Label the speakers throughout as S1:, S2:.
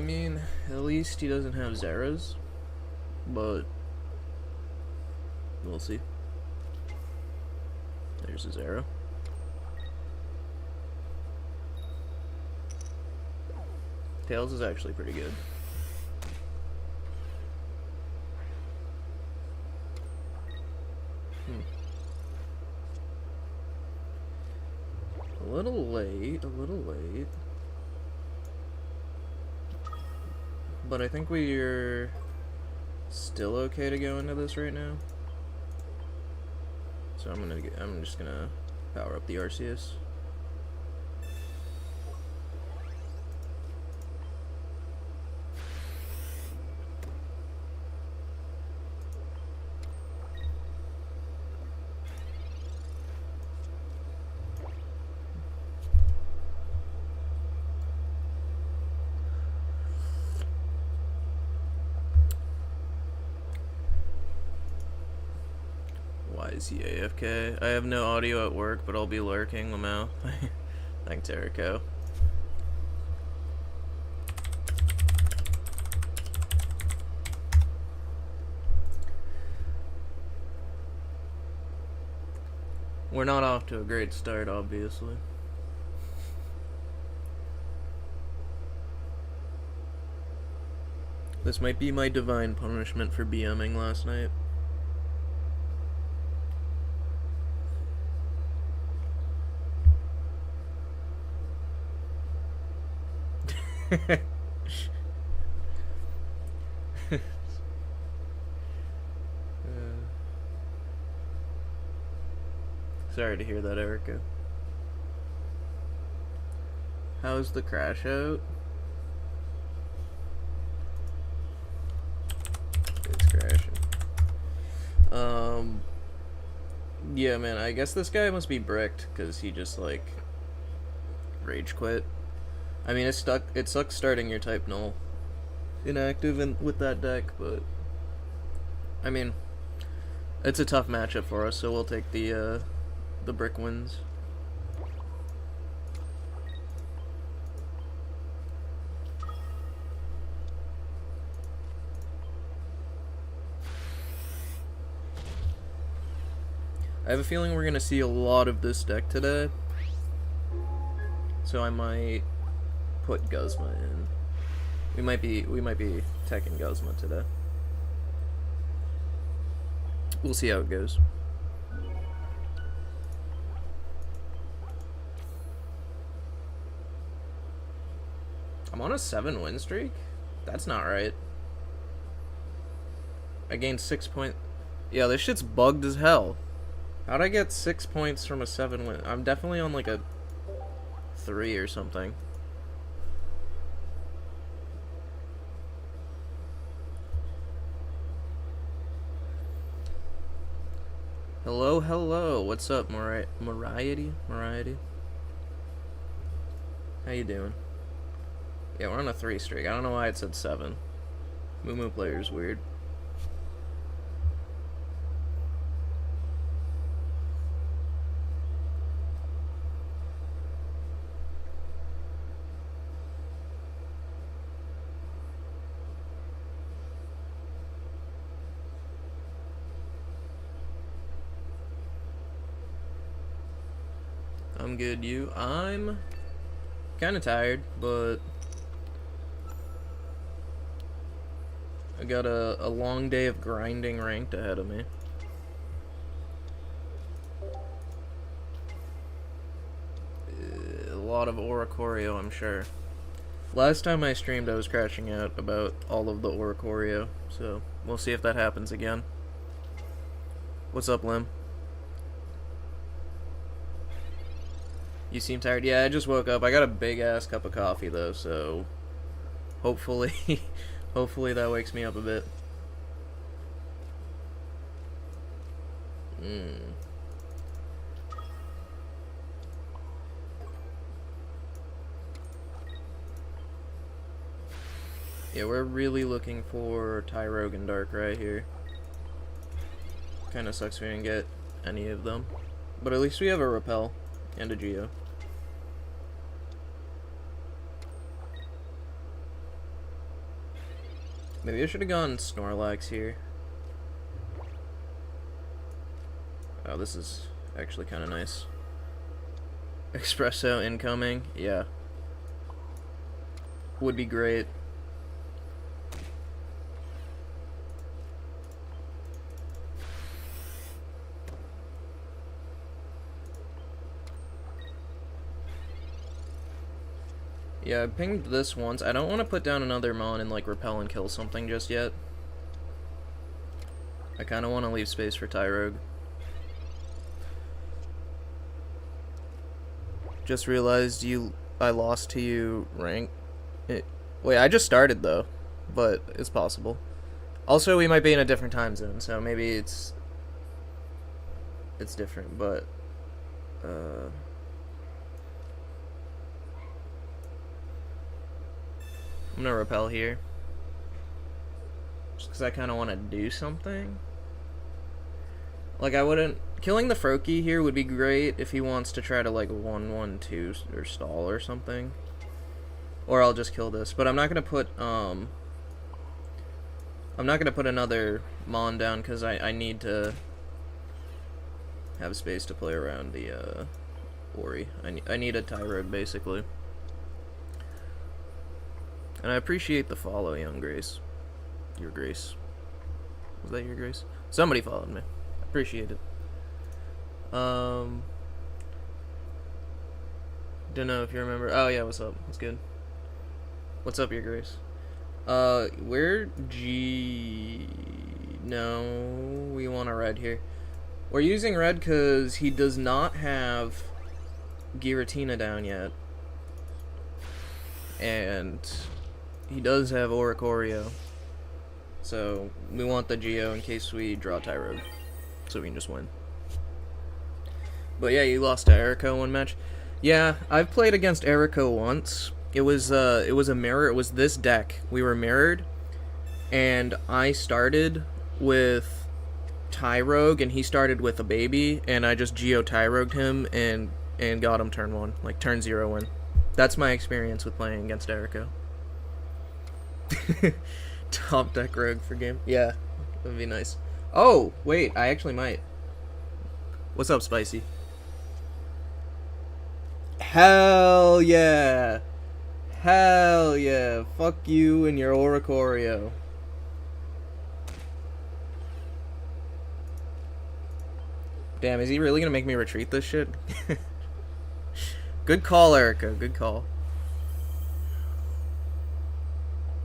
S1: mean, at least he doesn't have Zeras, but we'll see. There's a Zera. Tails is actually pretty good. A little late, but I think we're still okay to go into this right now. So I'm just gonna power up the Arceus. Why is he AFK? I have no audio at work, but I'll be lurking, Lamau. Thanks, Erico. We're not off to a great start, obviously. This might be my divine punishment for BMing last night. Sorry to hear that, Erica. How's the crash out? It's crashing. Yeah, man, I guess this guy must be bricked, because he just, like, rage quit. I mean, it sucks starting your type null inactive with that deck, but I mean, it's a tough matchup for us, so we'll take the brick wins. I have a feeling we're gonna see a lot of this deck today, so I might put Guzma in. We might be teching Guzma today. We'll see how it goes. I'm on a 7-win streak? That's not right. I gained 6 points. Yeah, this shit's bugged as hell. How'd I get 6 points from a 7-win? I'm definitely on like a 3 or something. Hello, hello. What's up, Mariety? How you doing? Yeah, we're on a 3 streak. I don't know why it said 7. Moo player's weird. I'm good, you? I'm kind of tired, but I got a long day of grinding ranked ahead of me. A lot of Oricorio, I'm sure. Last time I streamed, I was crashing out about all of the Oricorio, so we'll see if that happens again. What's up, Lim? You seem tired? Yeah, I just woke up. I got a big-ass cup of coffee, though, so hopefully, hopefully that wakes me up a bit. Yeah, we're really looking for Tyrogue and Darkrai here. Kinda sucks we didn't get any of them. But at least we have a Repel and a Geo. Maybe I should have gone Snorlax here. Oh, this is actually kind of nice. Espresso incoming. Yeah. Would be great. Yeah, I pinged this once. I don't want to put down another Mon and like repel and kill something just yet. I kind of want to leave space for Tyrogue. Just realized I lost to you rank. Wait, I just started though, but it's possible. Also, we might be in a different time zone, so maybe it's different, but I'm gonna repel here. Just because I kind of want to do something. Like, I wouldn't... Killing the Froakie here would be great if he wants to try to, like, 1-1-2 or stall or something. Or I'll just kill this. But I'm not going to put, I'm not going to put another Mon down because I need to have space to play around the, Ori. I need a Tyrogue, basically. And I appreciate the follow, Young Grace. Your Grace. Was that your Grace? Somebody followed me. Appreciate it. Don't know if you remember. Oh yeah, what's up? What's good? What's up, your Grace? Where G? No, we want a red here. We're using red because he does not have Giratina down yet, and he does have Oricorio. So we want the Geo in case we draw Tyrogue, so we can just win. But yeah, you lost to Erico one match. Yeah, I've played against Erico once. It was a mirror. It was this deck. We were mirrored, and I started with Tyrogue, and he started with a baby, and I just Geo Tyrogued him and got him turn 1, like turn 0 win. That's my experience with playing against Erico. Top deck rogue for game. Yeah, that'd be nice. Oh, wait, I actually might. What's up, Spicy? Hell yeah. Hell yeah. Fuck you and your Oricorio. Damn, is he really gonna make me retreat this shit? Good call, Erica. Good call.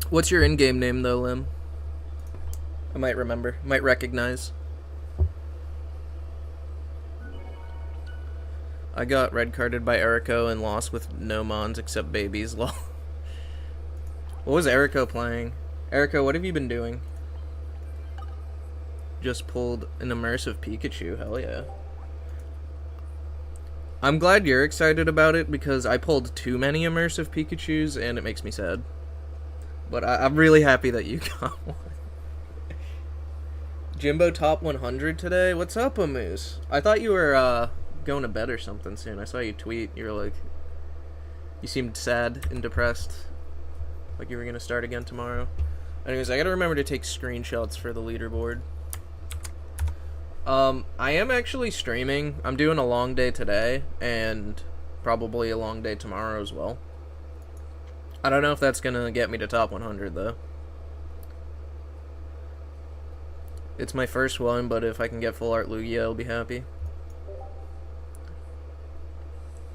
S1: What's your in-game name, though, Lim? I might remember. Might recognize. I got red-carded by Erico and lost with no Mons except babies, lol. What was Erico playing? Erico, what have you been doing? Just pulled an immersive Pikachu. Hell yeah. I'm glad you're excited about it because I pulled too many immersive Pikachus and it makes me sad. But I'm really happy that you got one. Jimbo top 100 today? What's up, Amoose? I thought you were going to bed or something soon. I saw you tweet. You were like... You seemed sad and depressed. Like you were going to start again tomorrow. Anyways, I gotta remember to take screenshots for the leaderboard. I am actually streaming. I'm doing a long day today, and probably a long day tomorrow as well. I don't know if that's gonna get me to top 100, though. It's my first one, but if I can get full art Lugia, I'll be happy.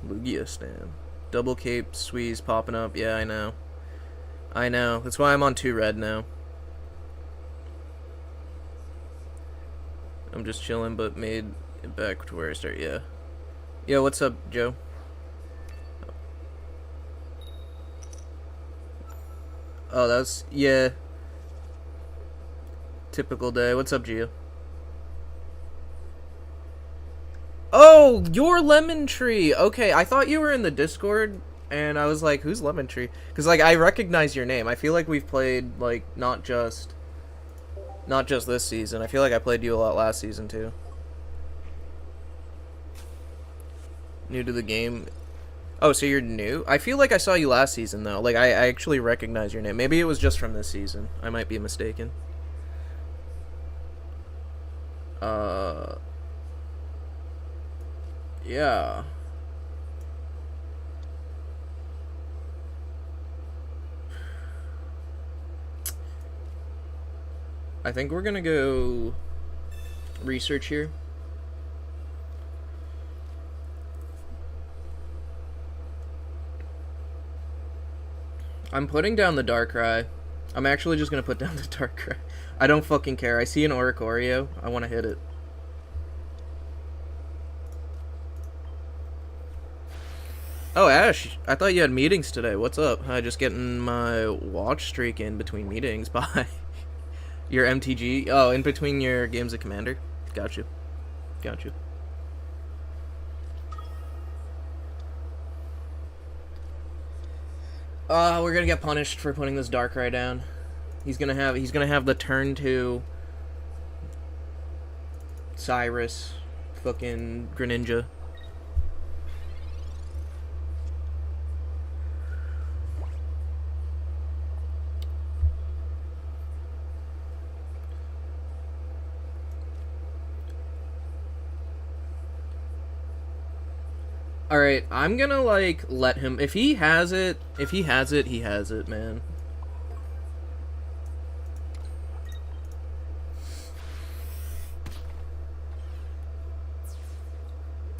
S1: Lugia stan. Double cape, Squeeze popping up. Yeah, I know. I know. That's why I'm on 2 red now. I'm just chilling, but made it back to where I start. Yeah. Yo, what's up, Joe? Oh, that's... Yeah. Typical day. What's up, Gio? Oh, you're Lemon Tree. Okay, I thought you were in the Discord, and I was like, who's Lemon Tree? Because, like, I recognize your name. I feel like we've played, like, not just this season. I feel like I played you a lot last season, too. New to the game. Oh, so you're new? I feel like I saw you last season, though. Like, I actually recognize your name. Maybe it was just from this season. I might be mistaken. Uh... Yeah. I think we're gonna go research here. I'm putting down the Darkrai. I'm actually just gonna put down the Darkrai. I don't fucking care. I see an Oricorio. I want to hit it. Oh, Ash, I thought you had meetings today. What's up? I just getting my watch streak in between meetings. Bye. Your MTG? Oh, in between your games of Commander? Got you. Got you. We're gonna get punished for putting this Darkrai down. He's gonna have the turn 2 Cyrus fucking Greninja. Alright, I'm gonna, like, let him... If he has it, he has it, man.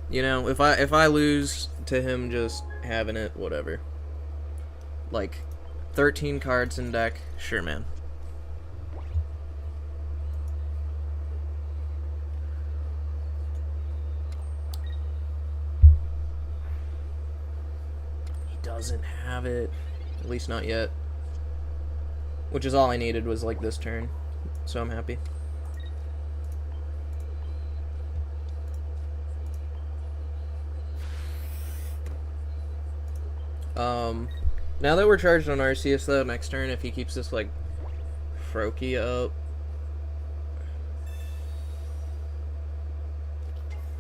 S1: You know, if I lose to him just having it, whatever. Like, 13 cards in deck, sure, man. Doesn't have it, at least not yet, which is all I needed was like this turn, so I'm happy. Now that we're charged on Arceus though, next turn if he keeps this like Froakie up,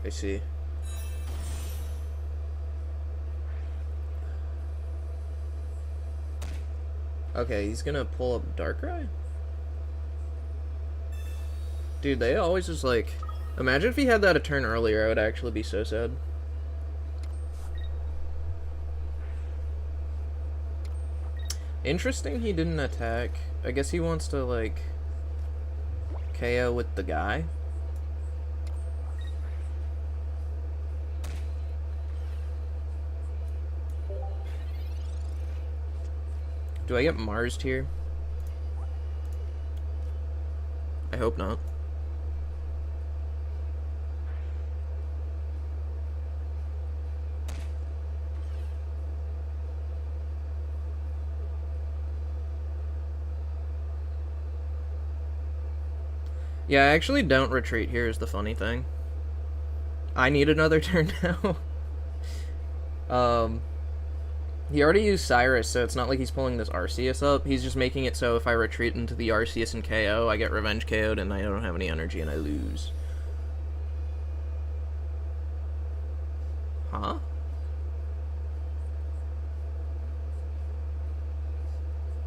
S1: I see. Okay, he's gonna pull up Darkrai? Dude, they always just like... Imagine if he had that a turn earlier, I would actually be so sad. Interesting he didn't attack. I guess he wants to, like, KO with the guy. Do I get Mars'd here? I hope not. Yeah, I actually don't retreat here is the funny thing. I need another turn now. He already used Cyrus, so it's not like he's pulling this Arceus up. He's just making it so if I retreat into the Arceus and KO, I get Revenge KO'd and I don't have any energy and I lose. Huh?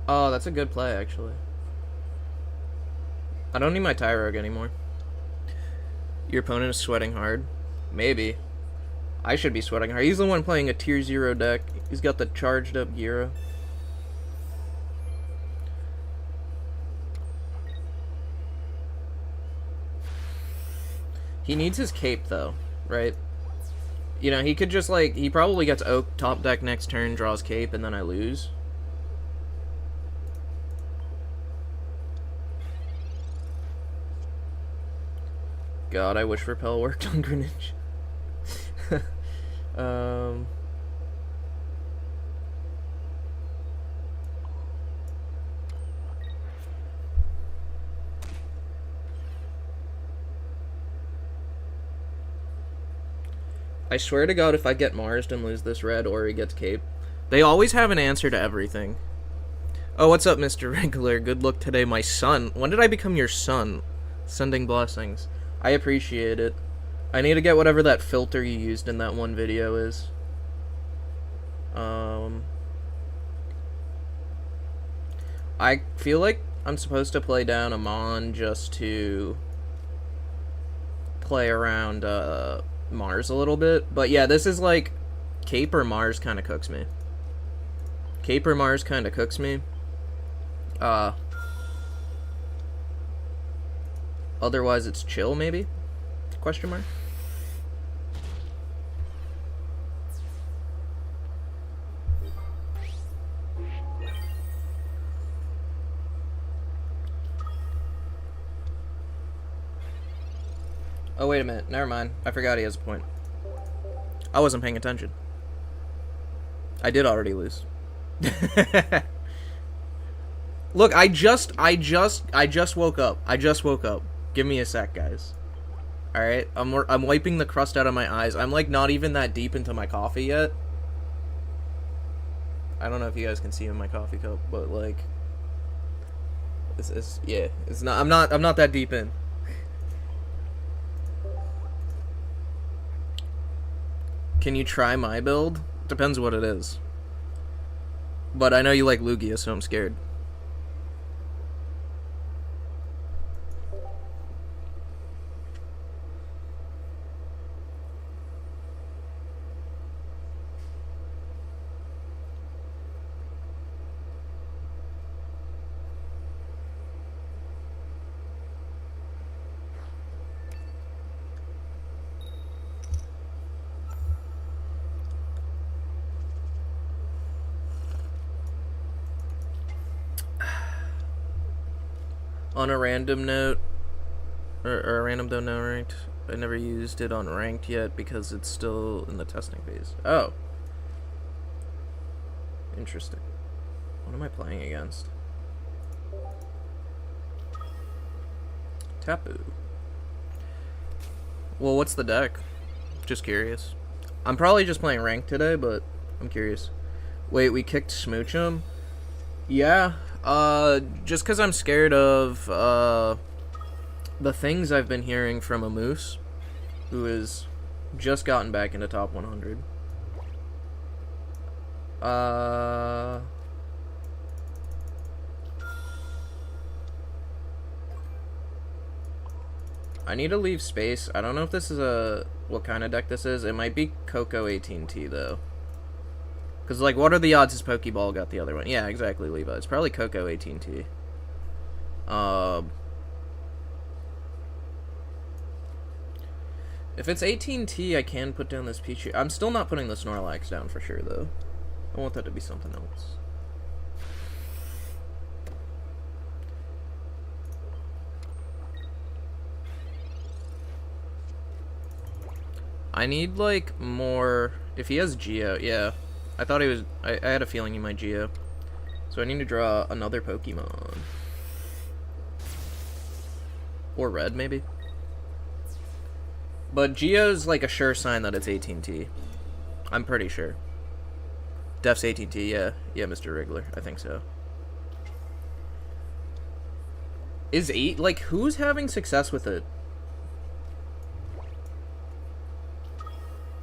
S1: Oh, that's a good play, actually. I don't need my Tyrogue anymore. Your opponent is sweating hard. Maybe. I should be sweating hard. He's the one playing a tier 0 deck. He's got the charged up Gira. He needs his cape though, right? You know, he could just like... He probably gets Oak top deck next turn, draws cape, and then I lose. God, I wish Repel worked on Greninja. I swear to God, if I get Mars'd and lose this red or he gets cape, they always have an answer to everything. Oh, what's up, Mr. Regular? Good luck today, my son. When did I become your son? Sending blessings. I appreciate it. I need to get whatever that filter you used in that one video is. Um, I feel like I'm supposed to play down a Mon just to play around Mars a little bit. But yeah, this is like Cape or Mars kind of cooks me. Cape or Mars kind of cooks me. Otherwise it's chill maybe? Question mark? Oh, wait a minute. Never mind. I forgot he has a point. I wasn't paying attention. I did already lose. Look, I just woke up. I just woke up. Give me a sec, guys. All right, I'm wiping the crust out of my eyes. I'm like not even that deep into my coffee yet. I don't know if you guys can see in my coffee cup, but like, it's not. I'm not that deep in. Can you try my build? Depends what it is. But I know you like Lugia, so I'm scared. On a random note, or a random don't know ranked, I never used it on ranked yet because it's still in the testing phase. Oh. Interesting. What am I playing against? Tapu. Well, what's the deck? Just curious. I'm probably just playing ranked today, but I'm curious. Wait, we kicked Smoochum? Yeah. Just because I'm scared of, the things I've been hearing from a Moose, who has just gotten back into top 100. I need to leave space. I don't know if this is what kind of deck this is. It might be Coco 18T, though. Because, like, what are the odds his Pokeball got the other one? Yeah, exactly, Levi. It's probably Coco 18T. If it's 18T, I can put down this Pichu. I'm still not putting the Snorlax down for sure, though. I want that to be something else. I need, like, more... If he has Geo, yeah. I thought he was... I had a feeling he might Geo. So I need to draw another Pokemon. Or Red, maybe? But Geo's, like, a sure sign that it's 18T. I'm pretty sure. Def's 18T, yeah. Yeah, Mr. Wriggler. I think so. Is 8... Like, who's having success with it?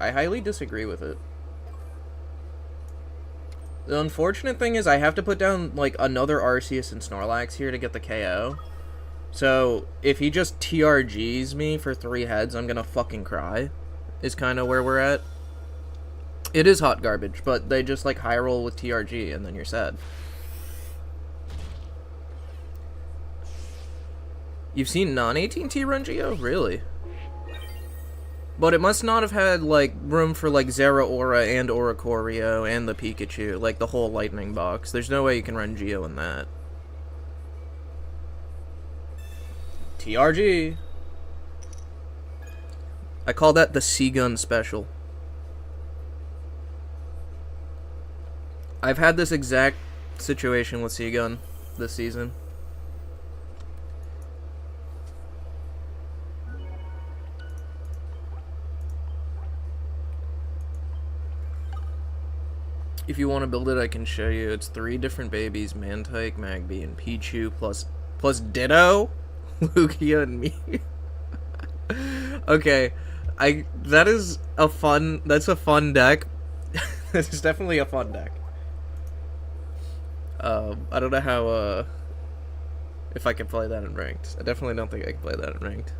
S1: I highly disagree with it. The unfortunate thing is I have to put down, like, another Arceus and Snorlax here to get the KO. So, if he just TRGs me for 3 heads, I'm gonna fucking cry. Is kind of where we're at. It is hot garbage, but they just, like, high roll with TRG, and then you're sad. You've seen non-18T run Geo? Really? But it must not have had, like, room for, like, Zeraora and Oricorio and the Pikachu. Like, the whole lightning box. There's no way you can run Geo in that. TRG. I call that the Seagun special. I've had this exact situation with Seagun this season. If you want to build it, I can show you. It's 3 different babies, Mantike, Magby, and Pichu, plus Ditto, Lugia, and me. Okay, that's a fun deck. It's definitely a fun deck. I don't know how, if I can play that in ranked. I definitely don't think I can play that in ranked.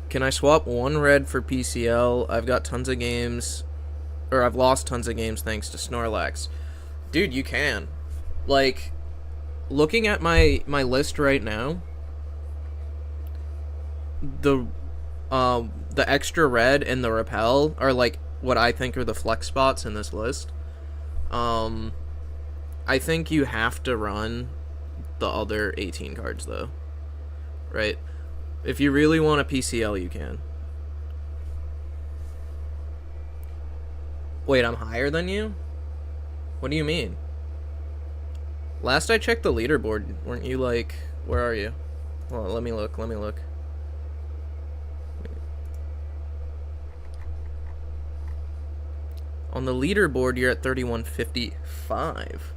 S1: Can I swap one red for PCL? I've got tons of games, or I've lost tons of games thanks to Snorlax. Dude, you can. Like, looking at my list right now, the extra red and the repel are like what I think are the flex spots in this list. I think you have to run the other 18 cards though, right? If you really want a PCL, you can. Wait, I'm higher than you? What do you mean? Last I checked the leaderboard, weren't you like... Where are you? Well, let me look. On the leaderboard, you're at 3155.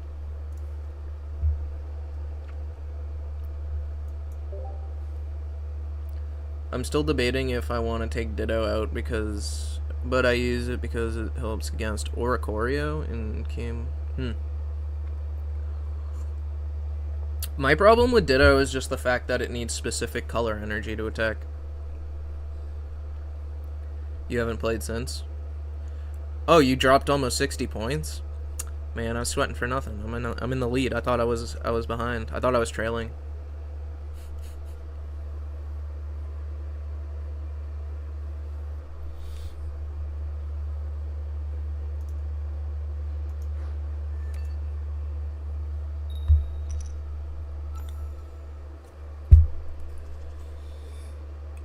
S1: I'm still debating if I want to take Ditto out because... But I use it because it helps against Oricorio and Kim. My problem with Ditto is just the fact that it needs specific color energy to attack. You haven't played since? Oh, you dropped almost 60 points? Man, I was sweating for nothing. I'm in the lead. I thought I was behind. I thought I was trailing.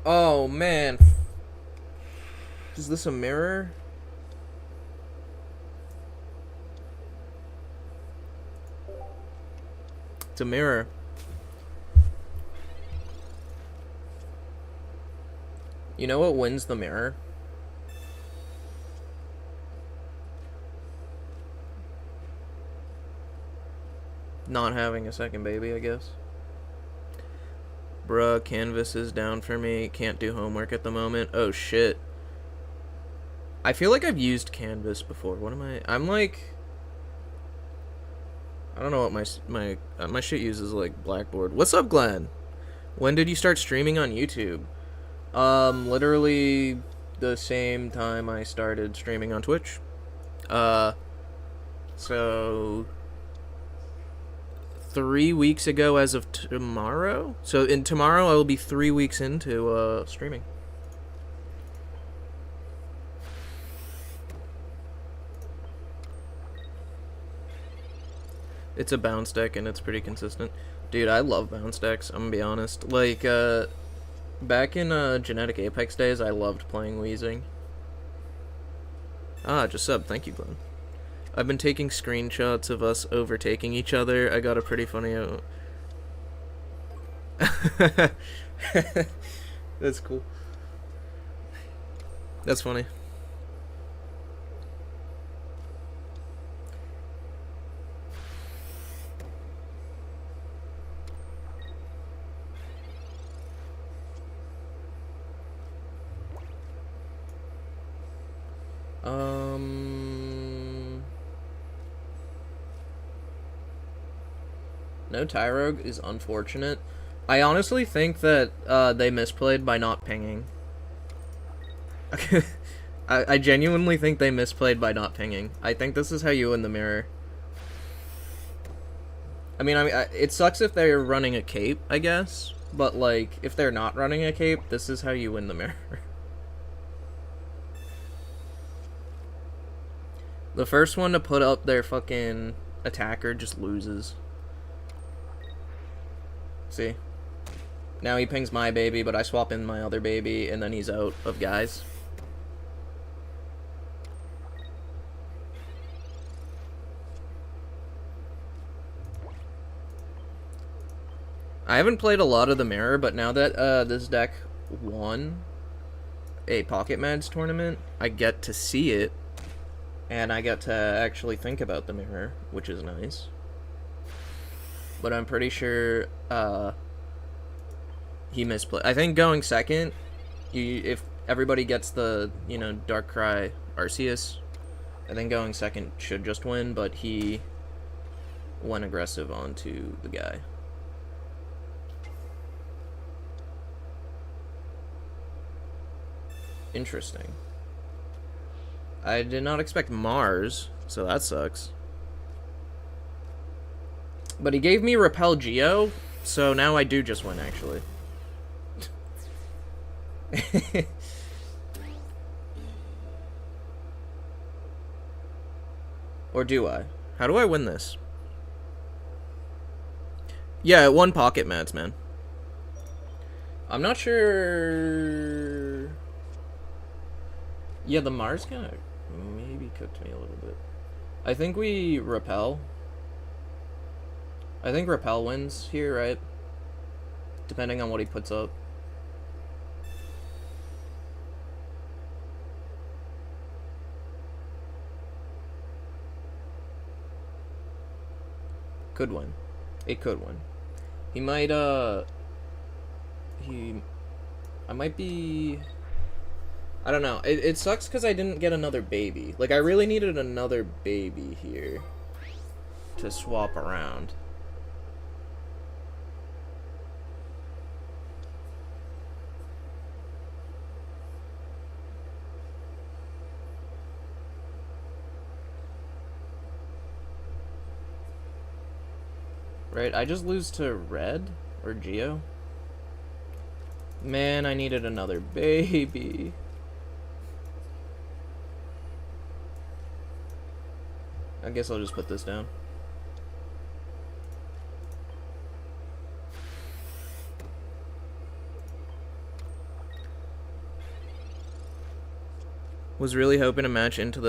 S1: Oh, man. Is this a mirror? It's a mirror. You know what wins the mirror? Not having a second baby, I guess. Bruh, Canvas is down for me. Can't do homework at the moment. Oh, shit. I feel like I've used Canvas before. What am I... I'm like... I don't know what my shit uses, like, Blackboard. What's up, Glenn? When did you start streaming on YouTube? Literally the same time I started streaming on Twitch. So... 3 weeks ago as of tomorrow. So in tomorrow I will be 3 weeks into streaming. It's a bounce deck and it's pretty consistent. Dude, I love bounce decks, I'm gonna be honest. Like, back in Genetic Apex days, I loved playing Weezing. Ah, just sub. Thank you, Glenn. I've been taking screenshots of us overtaking each other. I got a pretty funny... That's cool. That's funny. No Tyrogue is unfortunate. I honestly think that they misplayed by not pinging. I genuinely think they misplayed by not pinging. I think this is how you win the mirror. I mean, it sucks if they're running a cape, I guess. But, like, if they're not running a cape, this is how you win the mirror. The first one to put up their fucking attacker just loses. See? Now he pings my baby, but I swap in my other baby, and then he's out of guys. I haven't played a lot of the mirror, but now that this deck won a Pocket Mads tournament, I get to see it, and I get to actually think about the mirror, which is nice. But I'm pretty sure he misplayed. I think going second, if everybody gets the, you know, Darkrai Arceus. I think going second should just win, but he went aggressive onto the guy. Interesting. I did not expect Mars, so that sucks. But he gave me Repel Geo, so now I do just win, actually. Or do I? How do I win this? Yeah, one pocket mats, man. I'm not sure... Yeah, the Mars kind of maybe cooked me a little bit. I think we Repel. I think Repel wins here, right? Depending on what he puts up. Could win. It could win. He might, I might be... I don't know. It sucks because I didn't get another baby. Like, I really needed another baby here to swap around. Right, I just lose to Red or Geo. Man, I needed another baby. I guess I'll just put this down. Was really hoping to match into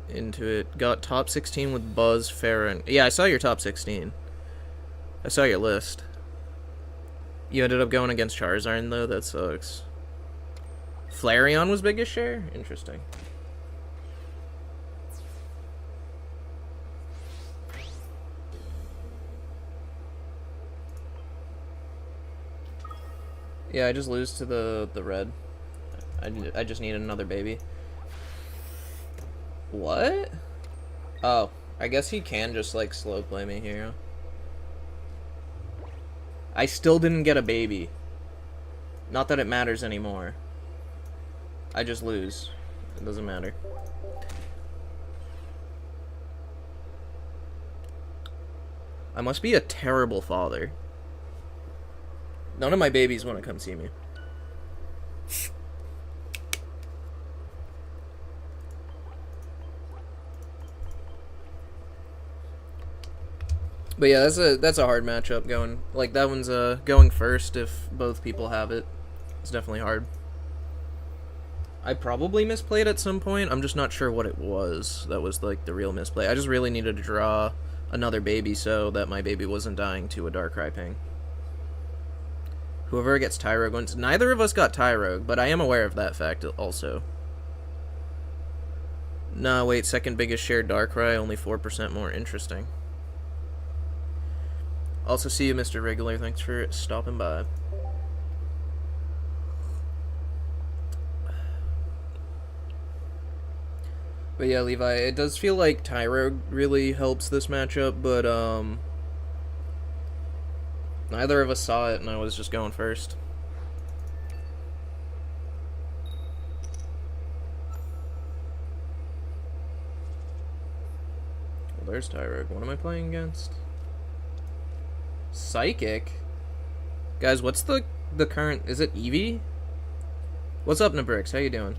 S1: it. Got top 16 with Buzz, Farah, and... Yeah, I saw your top 16. I saw your list. You ended up going against Charizard, though? That sucks. Flareon was biggest share? Interesting. Yeah, I just lose to the red. I just need another baby. What? Oh, I guess he can just, like, slow play me here. I still didn't get a baby. Not that it matters anymore. I just lose. It doesn't matter. I must be a terrible father. None of my babies want to come see me. But yeah, that's a hard matchup going. Like, that one's going first if both people have it. It's definitely hard. I probably misplayed at some point. I'm just not sure what it was. That was like the real misplay. I just really needed to draw another baby so that my baby wasn't dying to a Darkrai ping. Whoever gets Tyrogue wins. Neither of us got Tyrogue, but I am aware of that fact also. Nah, wait, second biggest share Darkrai, only 4% more. Interesting. Also, see you, Mr. Regular. Thanks for stopping by. But yeah, Levi, it does feel like Tyrogue really helps this matchup, but neither of us saw it, and I was just going first. Well, there's Tyrogue. What am I playing against? Psychic? Guys, what's the current... Is it Eevee? What's up, Nabrix? How you doing?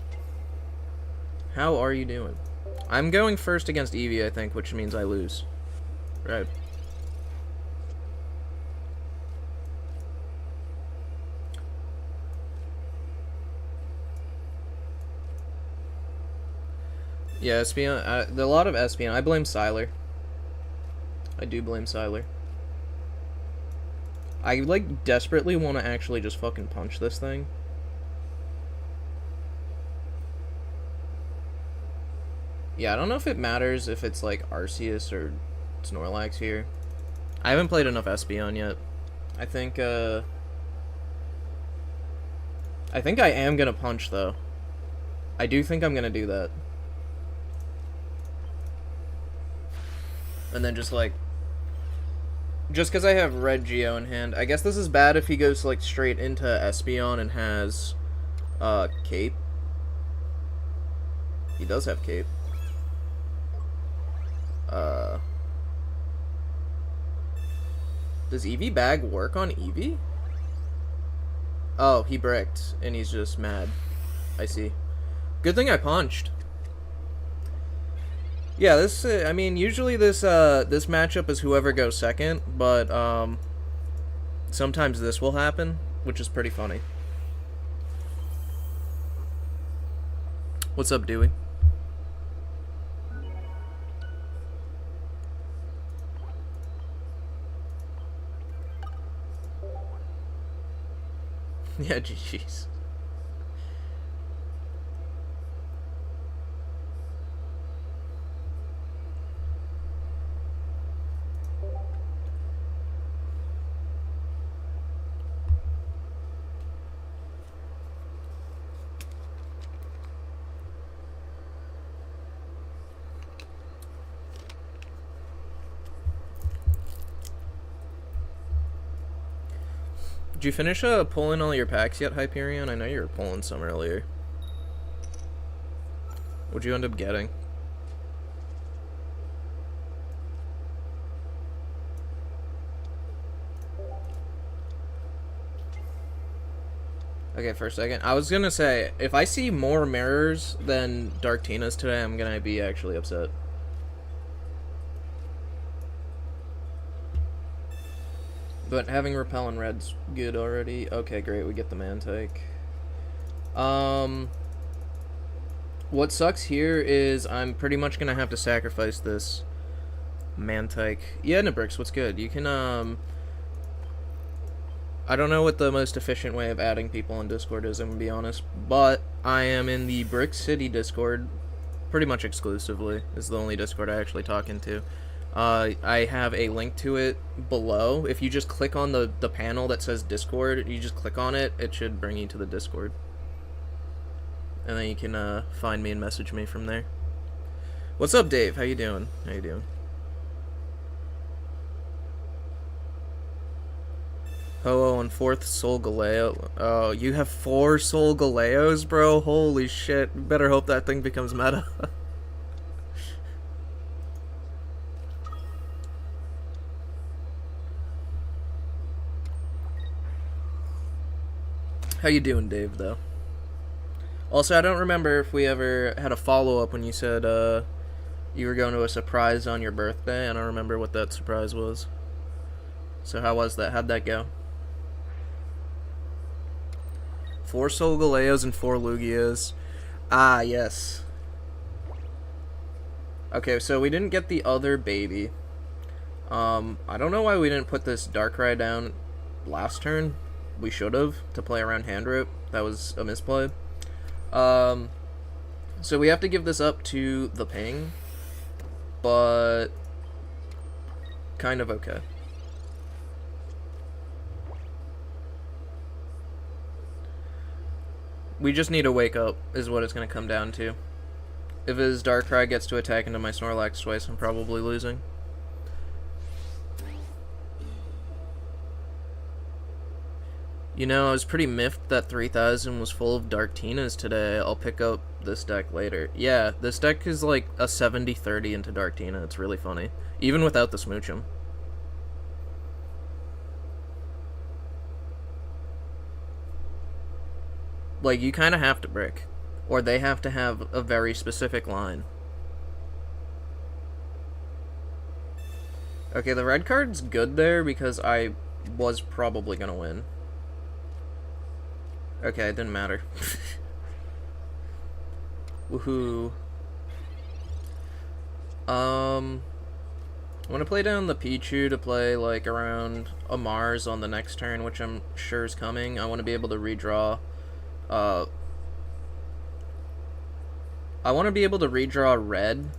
S1: How are you doing? I'm going first against Eevee, I think, which means I lose. Right. Yeah, Espeon... a lot of Espeon. I blame Sylar. I do blame Sylar. I, like, desperately want to actually just fucking punch this thing. Yeah, I don't know if it matters if it's, like, Arceus or Snorlax here. I haven't played enough Espeon yet. I think I think I am gonna punch, though. I do think I'm gonna do that. And then just, like... Just because I have red Geo in hand. I guess this is bad if he goes, like, straight into Espeon and has, Cape. He does have Cape. Does Eevee Bag work on Eevee? Oh, he bricked, and he's just mad. I see. Good thing I punched. Yeah, this, I mean, usually this matchup is whoever goes second, but, sometimes this will happen, which is pretty funny. What's up, Dewey? Yeah, GG's. Did you finish pulling all your packs yet, Hyperion? I know you were pulling some earlier. What'd you end up getting? Okay, for a second. I was gonna say, if I see more mirrors than Darktina's today, I'm gonna be actually upset. But having Repel Red's good already. Okay, great, we get the Mantike. What sucks here is I'm pretty much gonna have to sacrifice this Mantike. Yeah, Nibrix, what's good? You can, I don't know what the most efficient way of adding people on Discord is, I'm gonna be honest, but I am in the Brick City Discord pretty much exclusively. Is the only Discord I actually talk into. I have a link to it below. If you just click on the panel that says Discord, you just click on it, it should bring you to the Discord. And then you can find me and message me from there. What's up, Dave? How you doing? How you doing? Ho-Oh on 4th Solgaleo. Oh, you have 4 Solgaleos, bro? Holy shit. Better hope that thing becomes meta. How you doing, Dave, though? Also, I don't remember if we ever had a follow-up when you said, you were going to a surprise on your birthday. I don't remember what that surprise was. So how was that? How'd that go? 4 Solgaleos and 4 Lugias. Ah, yes. Okay, so we didn't get the other baby. I don't know why we didn't put this Darkrai down last turn. We should have, to play around hand rope. That was a misplay. So we have to give this up to the ping, but kind of okay. We just need to wake up, is what it's going to come down to. If his Darkrai gets to attack into my Snorlax twice, I'm probably losing. You know, I was pretty miffed that 3000 was full of Darktinas today. I'll pick up this deck later. Yeah, this deck is like a 70-30 into Darktina. It's really funny. Even without the Smoochum. Like, you kind of have to brick. Or they have to have a very specific line. Okay, the red card's good there because I was probably gonna win. Okay, it didn't matter. Woohoo. I want to play down the Pichu to play, like, around a Mars on the next turn, which I'm sure is coming. I want to be able to redraw, I want to be able to redraw red,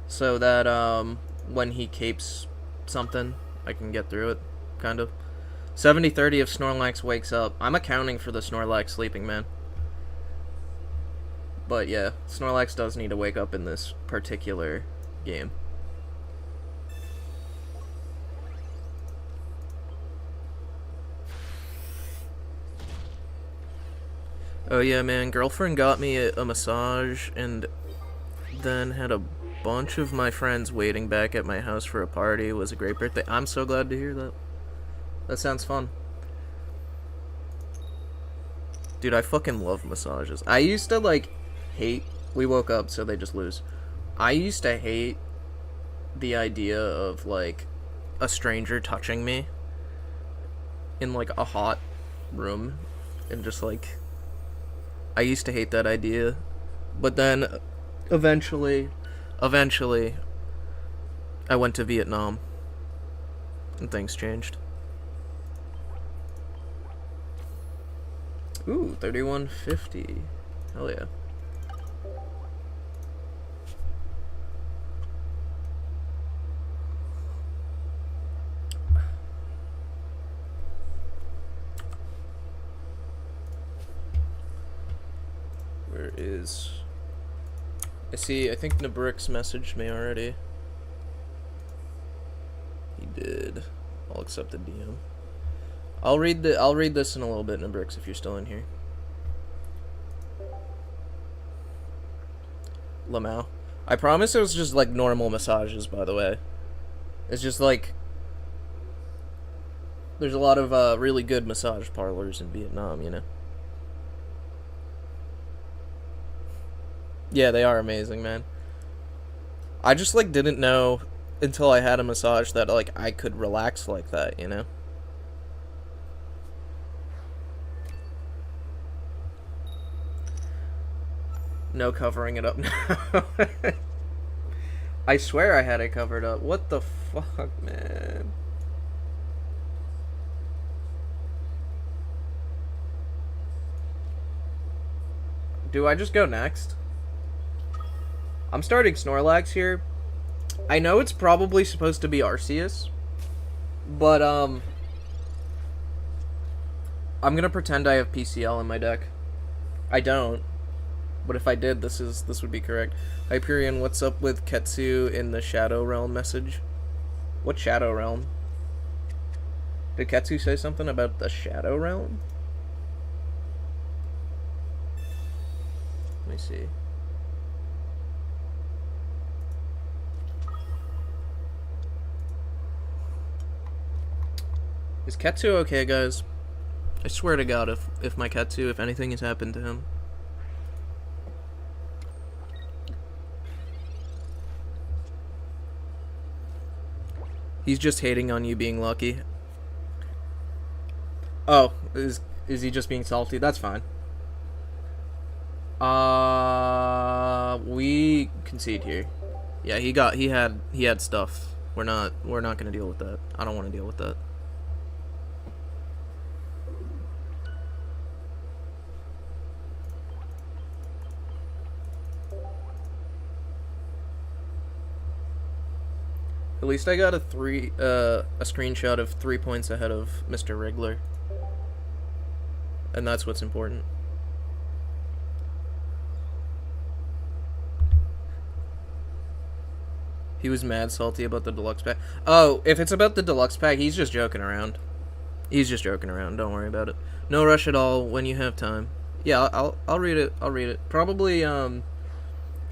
S1: so that, when he capes something, I can get through it, kind of. 70-30 if Snorlax wakes up. I'm accounting for the Snorlax sleeping, man. But yeah, Snorlax does need to wake up in this particular game. Oh yeah, man, girlfriend got me a massage and then had a bunch of my friends waiting back at my house for a party. It was a great birthday. I'm so glad to hear that. That sounds fun. Dude, I fucking love massages. I used to, like, hate... We woke up, so they just lose. I used to hate the idea of, like, a stranger touching me in, like, a hot room. And just, like... I used to hate that idea. But then, eventually, I went to Vietnam. And things changed. Ooh, 3150. Hell yeah. Where is... I think Nabrix messaged me already. He did. I'll accept the DM. I'll read this in a little bit, Nabrix, if you're still in here. Lamau. I promise it was just like normal massages, by the way. It's just like there's a lot of really good massage parlors in Vietnam, you know. Yeah, they are amazing, man. I just like didn't know until I had a massage that like I could relax like that, you know. No covering it up now. I swear I had it covered up. What the fuck, man? Do I just go next? I'm starting Snorlax here. I know it's probably supposed to be Arceus, but I'm gonna pretend I have PCL in my deck. I don't. But if I did, this would be correct. Hyperion, what's up with Ketsu in the Shadow Realm message? What Shadow Realm? Did Ketsu say something about the Shadow Realm? Let me see. Is Ketsu okay, guys? I swear to God, if my Ketsu, if anything has happened to him. He's just hating on you being lucky. Oh, is he just being salty? That's fine. We concede here. Yeah, he had stuff. We're not gonna deal with that. I don't want to deal with that. At least I got a screenshot of 3 points ahead of Mr. Wriggler. And that's what's important. He was mad salty about the deluxe pack. Oh, if it's about the deluxe pack, he's just joking around. He's just joking around. Don't worry about it. No rush at all when you have time. Yeah, I'll read it. I'll read it. Probably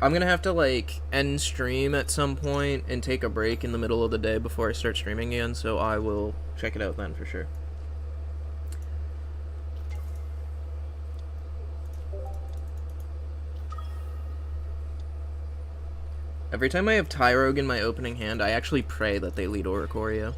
S1: I'm gonna have to like end stream at some point and take a break in the middle of the day before I start streaming again, so I will check it out then for sure. Every time I have Tyrogue in my opening hand, I actually pray that they lead Oricorio.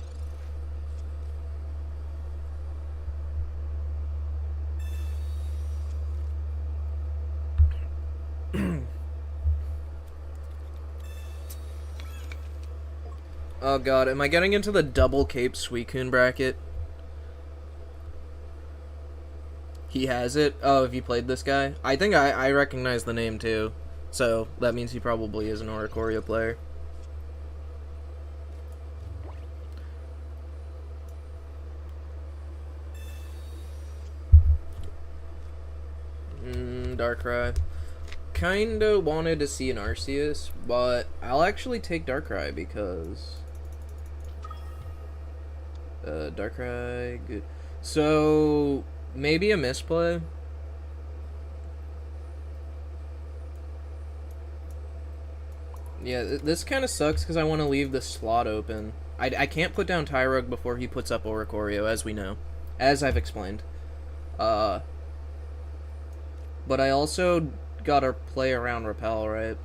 S1: Oh god, am I getting into the double Cape Suicune bracket? He has it? Oh, have you played this guy? I think I recognize the name too. So, that means he probably is an Oricorio player. Darkrai. Kinda wanted to see an Arceus, but I'll actually take Darkrai because Darkrai good. So maybe a misplay. Yeah, this kind of sucks because I want to leave the slot open. I can't put down Tyrug before he puts up Oricorio, as we know, as I've explained. But I also gotta play around Repel, right?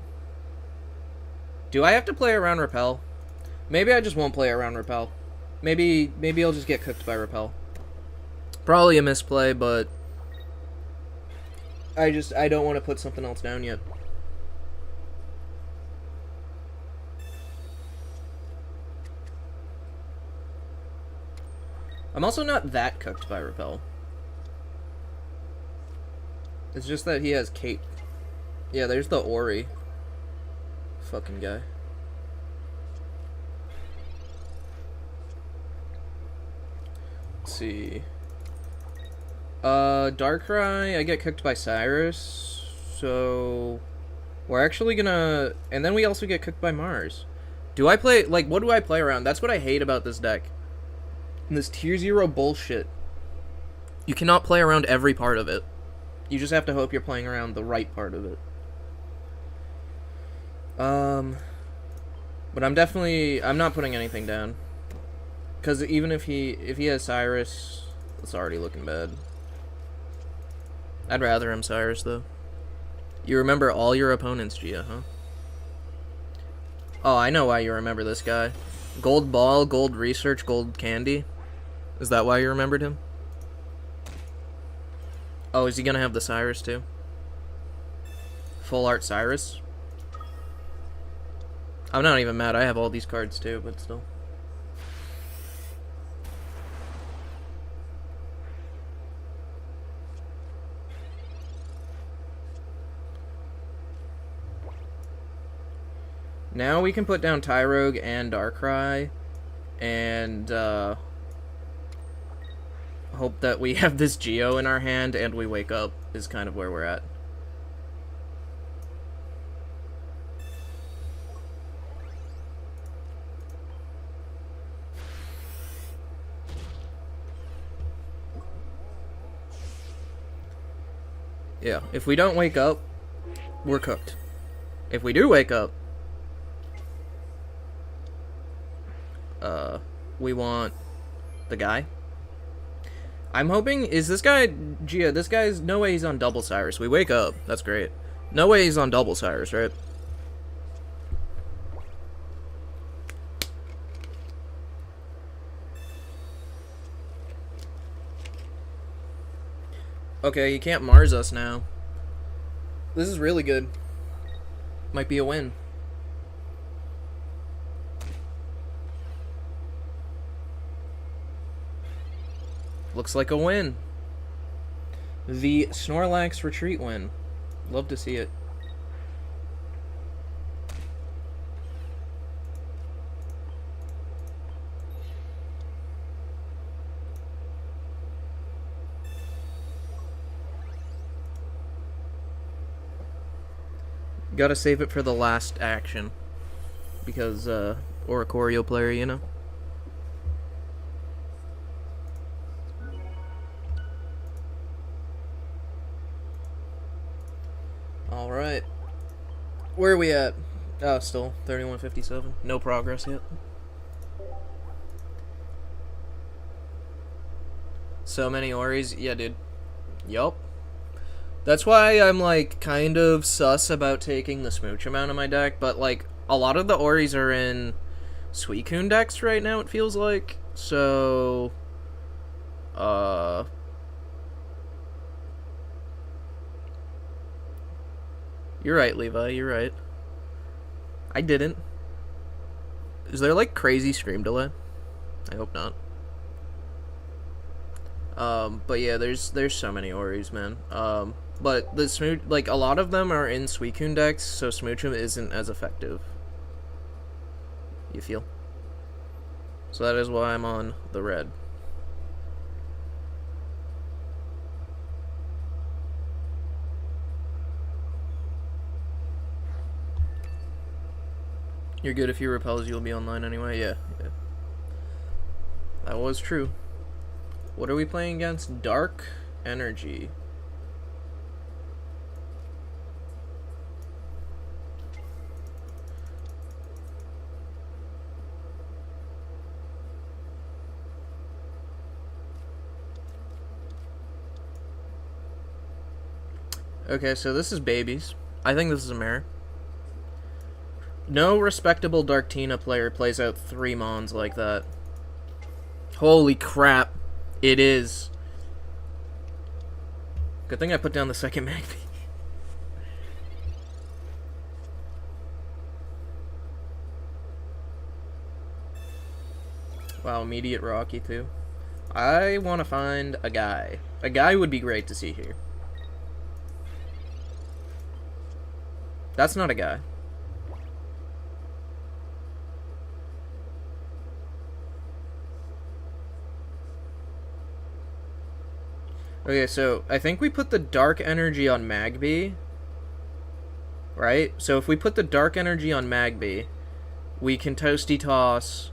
S1: Do I have to play around Repel? Maybe I just won't play around Repel. Maybe I'll just get cooked by Repel. Probably a misplay, but I don't want to put something else down yet. I'm also not that cooked by Repel. It's just that he has Cape. Yeah, there's the Ori. Fucking guy. Let's see. Darkrai, I get cooked by Cyrus. So we're actually gonna... And then we also get cooked by Mars. Do I play... Like, what do I play around? That's what I hate about this deck. This tier 0 bullshit. You cannot play around every part of it. You just have to hope you're playing around the right part of it. But I'm not putting anything down. Because even if he has Cyrus, it's already looking bad. I'd rather him Cyrus, though. You remember all your opponents, Gia, huh? Oh, I know why you remember this guy. Gold Ball, Gold Research, Gold Candy. Is that why you remembered him? Oh, is he gonna have the Cyrus, too? Full Art Cyrus? I'm not even mad. I have all these cards, too, but still. Now we can put down Tyrogue and Darkrai, and hope that we have this Geo in our hand and we wake up, is kind of where we're at. Yeah, if we don't wake up, we're cooked. If we do wake up, we want the guy. I'm hoping, is this guy, Gia, this guy's, no way he's on double Cyrus. We wake up, that's great. No way he's on double Cyrus, right? Okay, he can't Mars us now. This is really good. Might be a win. Looks like a win. The Snorlax retreat win. Love to see it. Gotta save it for the last action. Because, Oricorio player, you know? Alright. Where are we at? Oh, still 3157. No progress yet. So many Oris. Yeah, dude. Yup. That's why I'm, like, kind of sus about taking the Smoochum out of my deck, but, like, a lot of the Oris are in Suicune decks right now, it feels like. So, you're right, Levi, you're right. I didn't. Is there, like, crazy stream delay? I hope not. But yeah, there's so many Oris, man. But the Smooch, like, a lot of them are in Suicune decks, so Smoochum isn't as effective. You feel? So that is why I'm on the red. You're good if he repels, you'll be online anyway. Yeah, yeah. That was true. What are we playing against? Dark Energy. Okay, so this is babies. I think this is a mare. No respectable Darktina player plays out 3 Mons like that. Holy crap. It is. Good thing I put down the second Magpie. Wow, immediate Rocky too. I want to find a guy. A guy would be great to see here. That's not a guy. Okay, so I think we put the dark energy on Magby. Right? So if we put the dark energy on Magby, we can toasty toss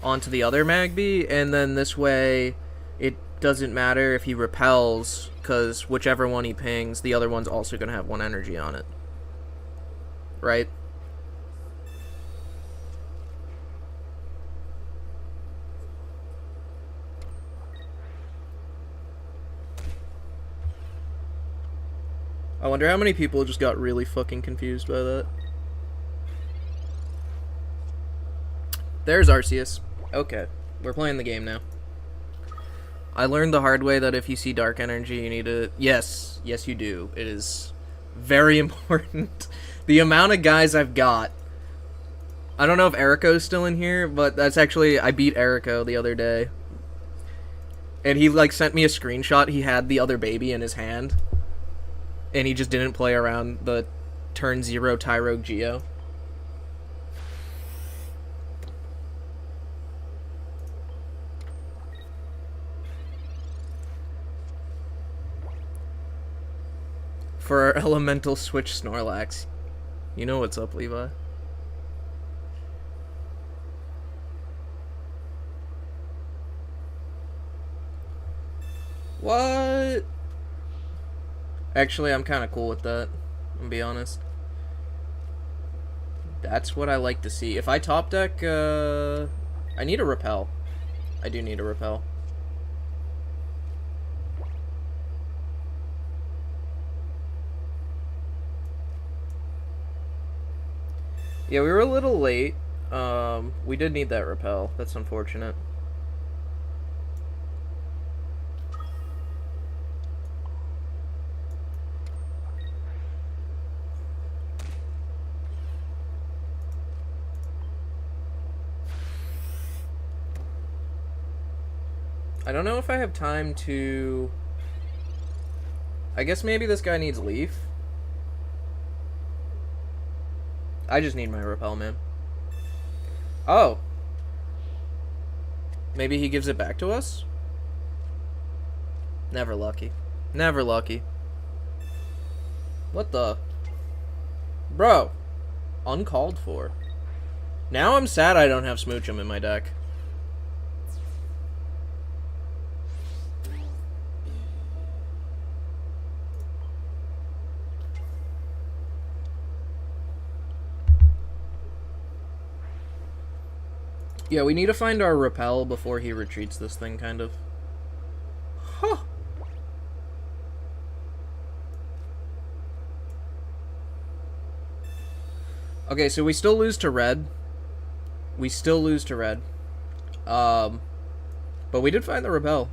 S1: onto the other Magby, and then this way it doesn't matter if he repels, because whichever one he pings, the other one's also going to have 1 energy on it. Right? I wonder how many people just got really fucking confused by that. There's Arceus. Okay, we're playing the game now. I learned the hard way that if you see dark energy, you need to... Yes, yes you do. It is very important. The amount of guys I've got. I don't know if Eriko's still in here, but that's actually... I beat Eriko the other day. And he, like, sent me a screenshot. He had the other baby in his hand. And he just didn't play around the turn 0 Tyrogue Geo. For our elemental switch Snorlax. You know what's up, Levi. What? Actually, I'm kind of cool with that. I'm gonna be honest. That's what I like to see. If I top deck, I need a repel. I do need a repel. Yeah, we were a little late. We did need that repel. That's unfortunate. I don't know if I have time to... I guess maybe this guy needs Leaf. I just need my repel, man. Oh. Maybe he gives it back to us? Never lucky. Never lucky. What the? Bro. Uncalled for. Now I'm sad I don't have Smoochum in my deck. Yeah, we need to find our repel before he retreats this thing, kind of. Huh. Okay, so we still lose to red. We still lose to red. But we did find the repel.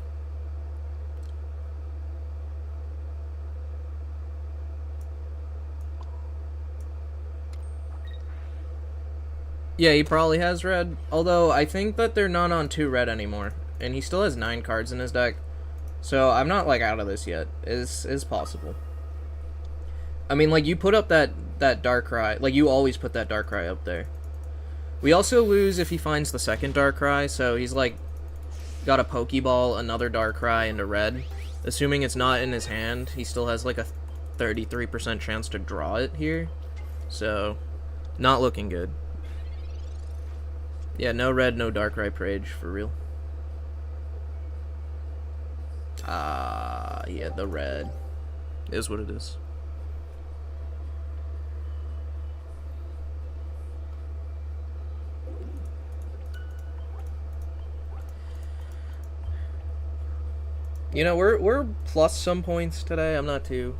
S1: Yeah, he probably has red. Although, I think that they're not on 2 red anymore. And he still has 9 cards in his deck. So, I'm not, like, out of this yet. Is possible. I mean, like, you put up that Darkrai. Like, you always put that Darkrai up there. We also lose if he finds the second Darkrai. So, he's, like, got a Pokeball, another Darkrai, into red. Assuming it's not in his hand, he still has, like, a 33% chance to draw it here. So, not looking good. Yeah, no red, no Darkrai Rage, for real. Yeah, the red is what it is. You know, we're plus some points today. I'm not too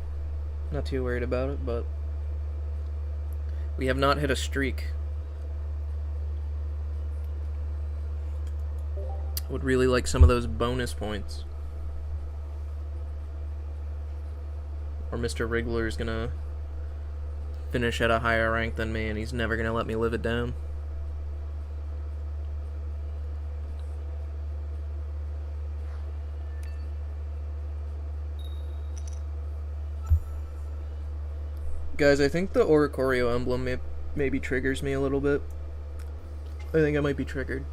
S1: worried about it, but we have not hit a streak. Would really like some of those bonus points. Or Mr. Wriggler's gonna finish at a higher rank than me, and he's never gonna let me live it down. Guys, I think the Oricorio emblem maybe triggers me a little bit. I think I might be triggered.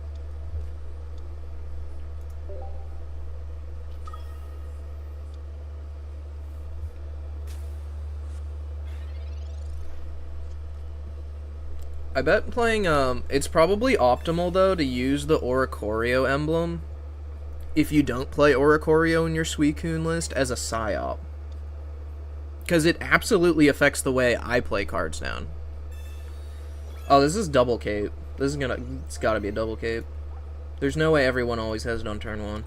S1: I bet playing, it's probably optimal, though, to use the Oricorio emblem if you don't play Oricorio in your Suicune list as a Psyop. Because it absolutely affects the way I play cards down. Oh, this is double cape. This is it's gotta be a double cape. There's no way everyone always has it on turn 1.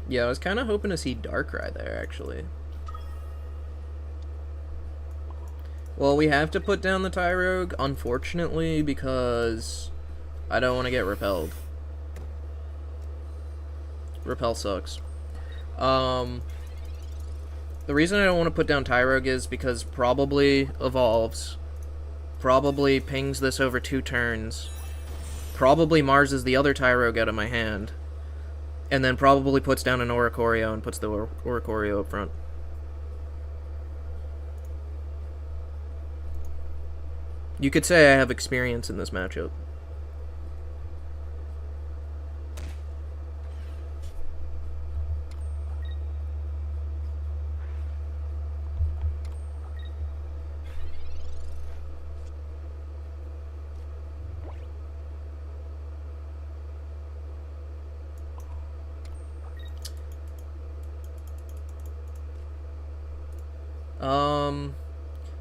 S1: Yeah, I was kind of hoping to see Darkrai there, actually. Well, we have to put down the Tyrogue, unfortunately, because I don't want to get repelled. Repel sucks. The reason I don't want to put down Tyrogue is because probably evolves, probably pings this over 2 turns, probably Marses the other Tyrogue out of my hand, and then probably puts down an Oricorio and puts the Oricorio up front. You could say I have experience in this matchup.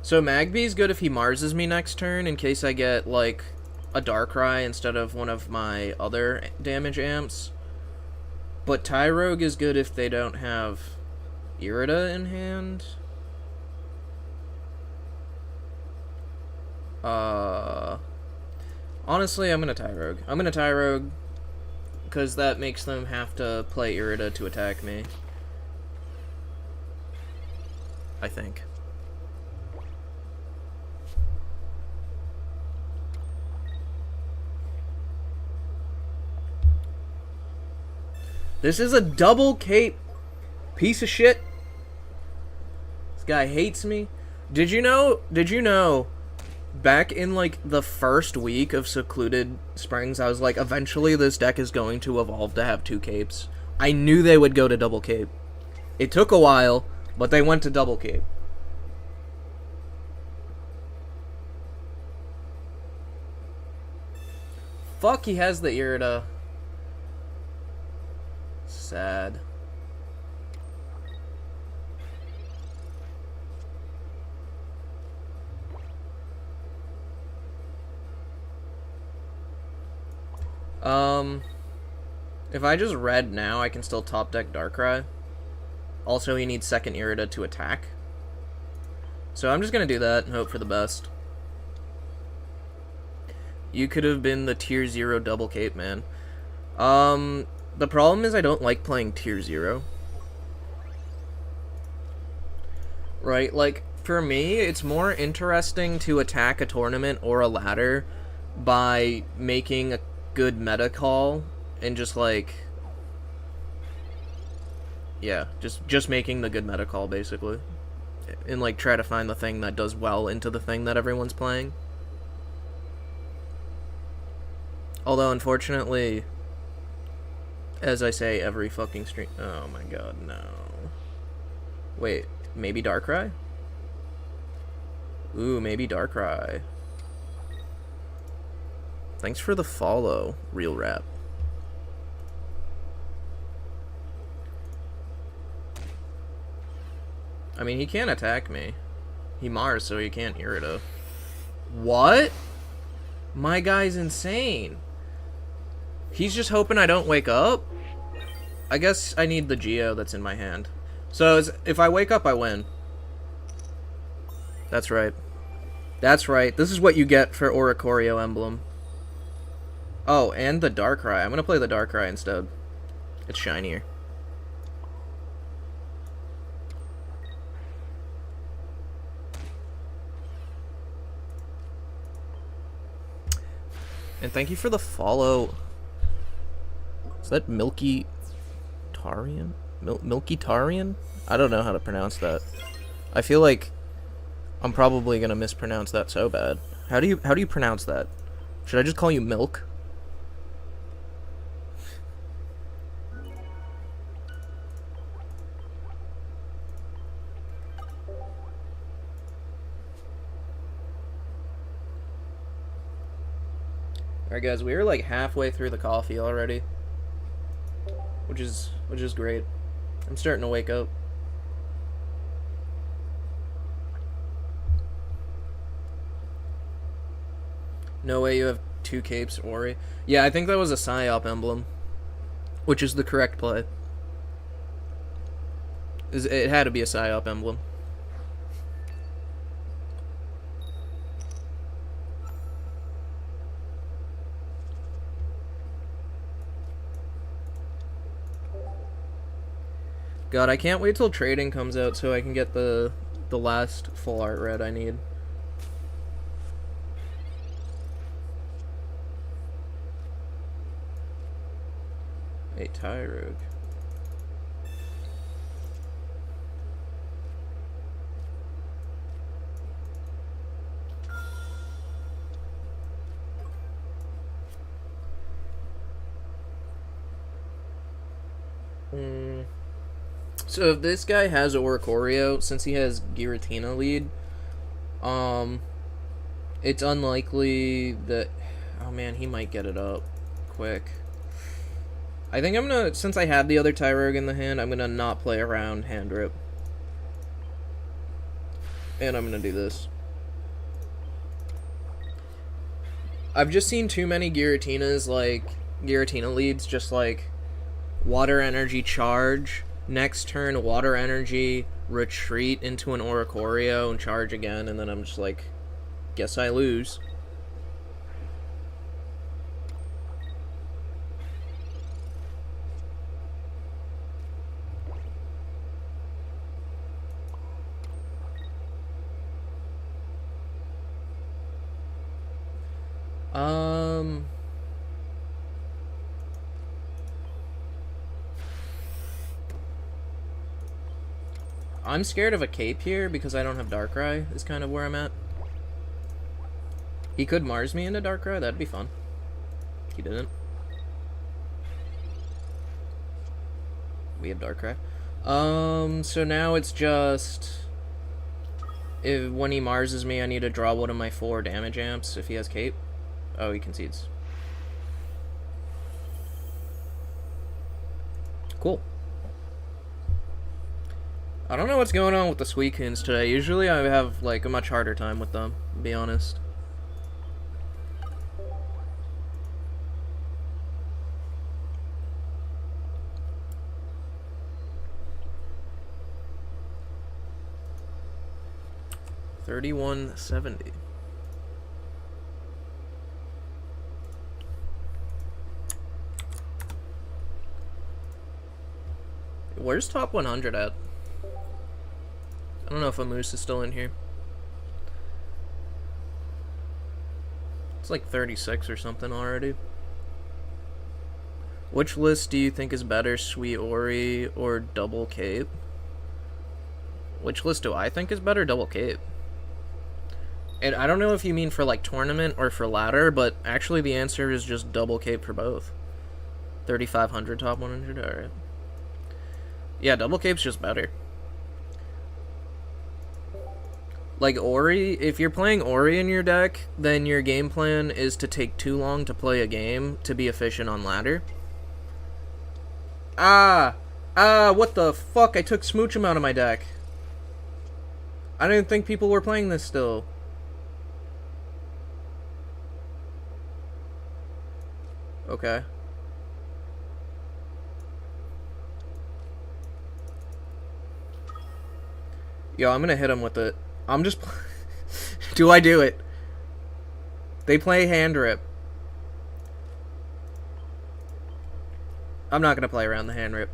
S1: So Magby's good if he Marses me next turn in case I get, like, a Darkrai instead of one of my other damage amps. But Tyrogue is good if they don't have Irida in hand. Honestly, I'm gonna Tyrogue. I'm gonna Tyrogue because that makes them have to play Irida to attack me. I think. This is a double cape piece of shit. This guy hates me. Did you know back in like the first week of Secluded Springs, I was like, eventually this deck is going to evolve to have 2 capes. I knew they would go to double cape. It took a while, but they went to double cape. Fuck, he has the Irida. Sad. If I just red now, I can still top deck Darkrai. Also, he needs second Irida to attack. So I'm just gonna do that and hope for the best. You could have been the tier 0 double cape, man. The problem is I don't like playing tier 0. Right, like, for me, it's more interesting to attack a tournament or a ladder by making a good meta call and just, like... Yeah, just making the good meta call, basically. And, like, try to find the thing that does well into the thing that everyone's playing. Although, unfortunately... As I say every fucking stream. Oh my god, no. Wait, maybe Darkrai? Ooh, maybe Darkrai. Thanks for the follow, Real Rap. I mean, he can't attack me. He Mars, so he can't Irida. What? My guy's insane. He's just hoping I don't wake up? I guess I need the Geo that's in my hand. So, if I wake up, I win. That's right. That's right. This is what you get for Oricorio Emblem. Oh, and the Darkrai. I'm gonna play the Darkrai instead. It's shinier. And thank you for the follow. Is that Milky Tarian? Milky Tarian? I don't know how to pronounce that. I feel like I'm probably gonna mispronounce that so bad. How do you pronounce that? Should I just call you Milk? Alright guys, we are like halfway through the coffee already. Which is great. I'm starting to wake up. No way you have 2 capes, Ori. Yeah, I think that was a Psyop emblem. Which is the correct play. It had to be a Psyop emblem. God, I can't wait till trading comes out so I can get the last full art red I need. A Tyrogue. So if this guy has Oricorio, since he has Giratina lead, it's unlikely that... Oh man, he might get it up quick. I think I'm gonna, since I have the other Tyrogue in the hand, I'm gonna not play around hand rip. And I'm gonna do this. I've just seen too many Giratinas, like, Giratina leads, just like, water energy charge, next turn water energy, retreat into an Oricorio and charge again, and then I'm just like, guess I lose. I'm scared of a cape here because I don't have Darkrai, is kind of where I'm at. He could Mars me into Darkrai, that'd be fun. He didn't. We have Darkrai. So now it's just... when he Marses me, I need to draw one of my 4 damage amps if he has cape. Oh, he concedes. Cool. I don't know what's going on with the Suicunes today. Usually I have, like, a much harder time with them, to be honest. $31.70. Where's top 100 at? I don't know if a Moose is still in here. It's like 36 or something already. Which list do you think is better, Sweet Ori or Double Cape? Which list do I think is better, Double Cape? And I don't know if you mean for like tournament or for ladder, but actually the answer is just Double Cape for both. 3,500 top 100. All right. Yeah, double cape's just better. Like Ori, if you're playing Ori in your deck, then your game plan is to take too long to play a game to be efficient on ladder. What the fuck? I took Smoochum out of my deck. I didn't think people were playing this still. Okay. Yo, I'm gonna hit him with it. I'm just... Do I do it? They play hand rip. I'm not gonna play around the hand rip.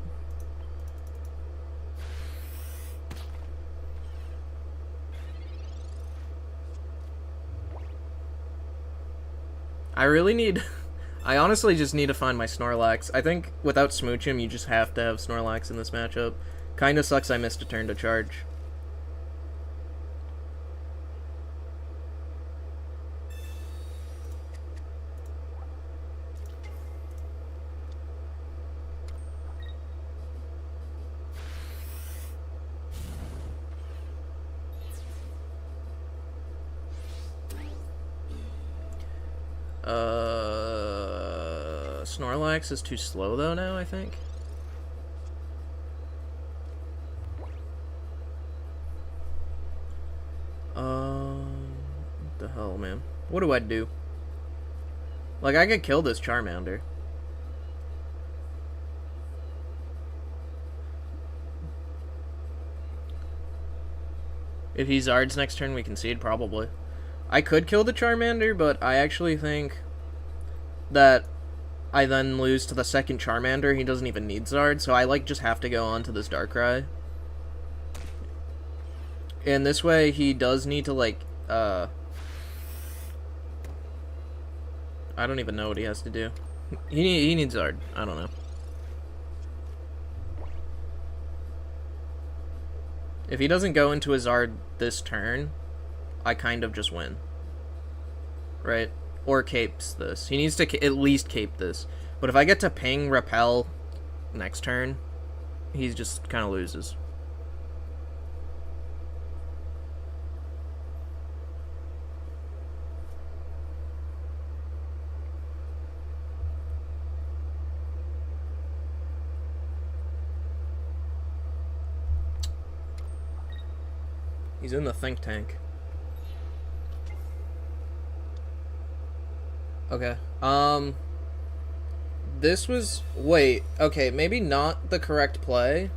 S1: I really need... I honestly just need to find my Snorlax. I think without Smoochum, you just have to have Snorlax in this matchup. Kinda sucks I missed a turn to charge. Snorlax is too slow though now, I think. What the hell, man? What do I do? Like, I could kill this Charmander. If he Zards next turn, we concede, probably. I could kill the Charmander, but I actually think that I then lose to the second Charmander. He doesn't even need Zard, so I just have to go on to this Darkrai. And this way, he does need to I don't even know what he has to do. He needs Zard. I don't know. If he doesn't go into a Zard this turn, I kind of just win. Right? Or capes this. He needs to at least cape this. But if I get to ping Repel next turn, he just kind of loses. He's in the think tank. Okay. This was... Wait. Okay, maybe not the correct play.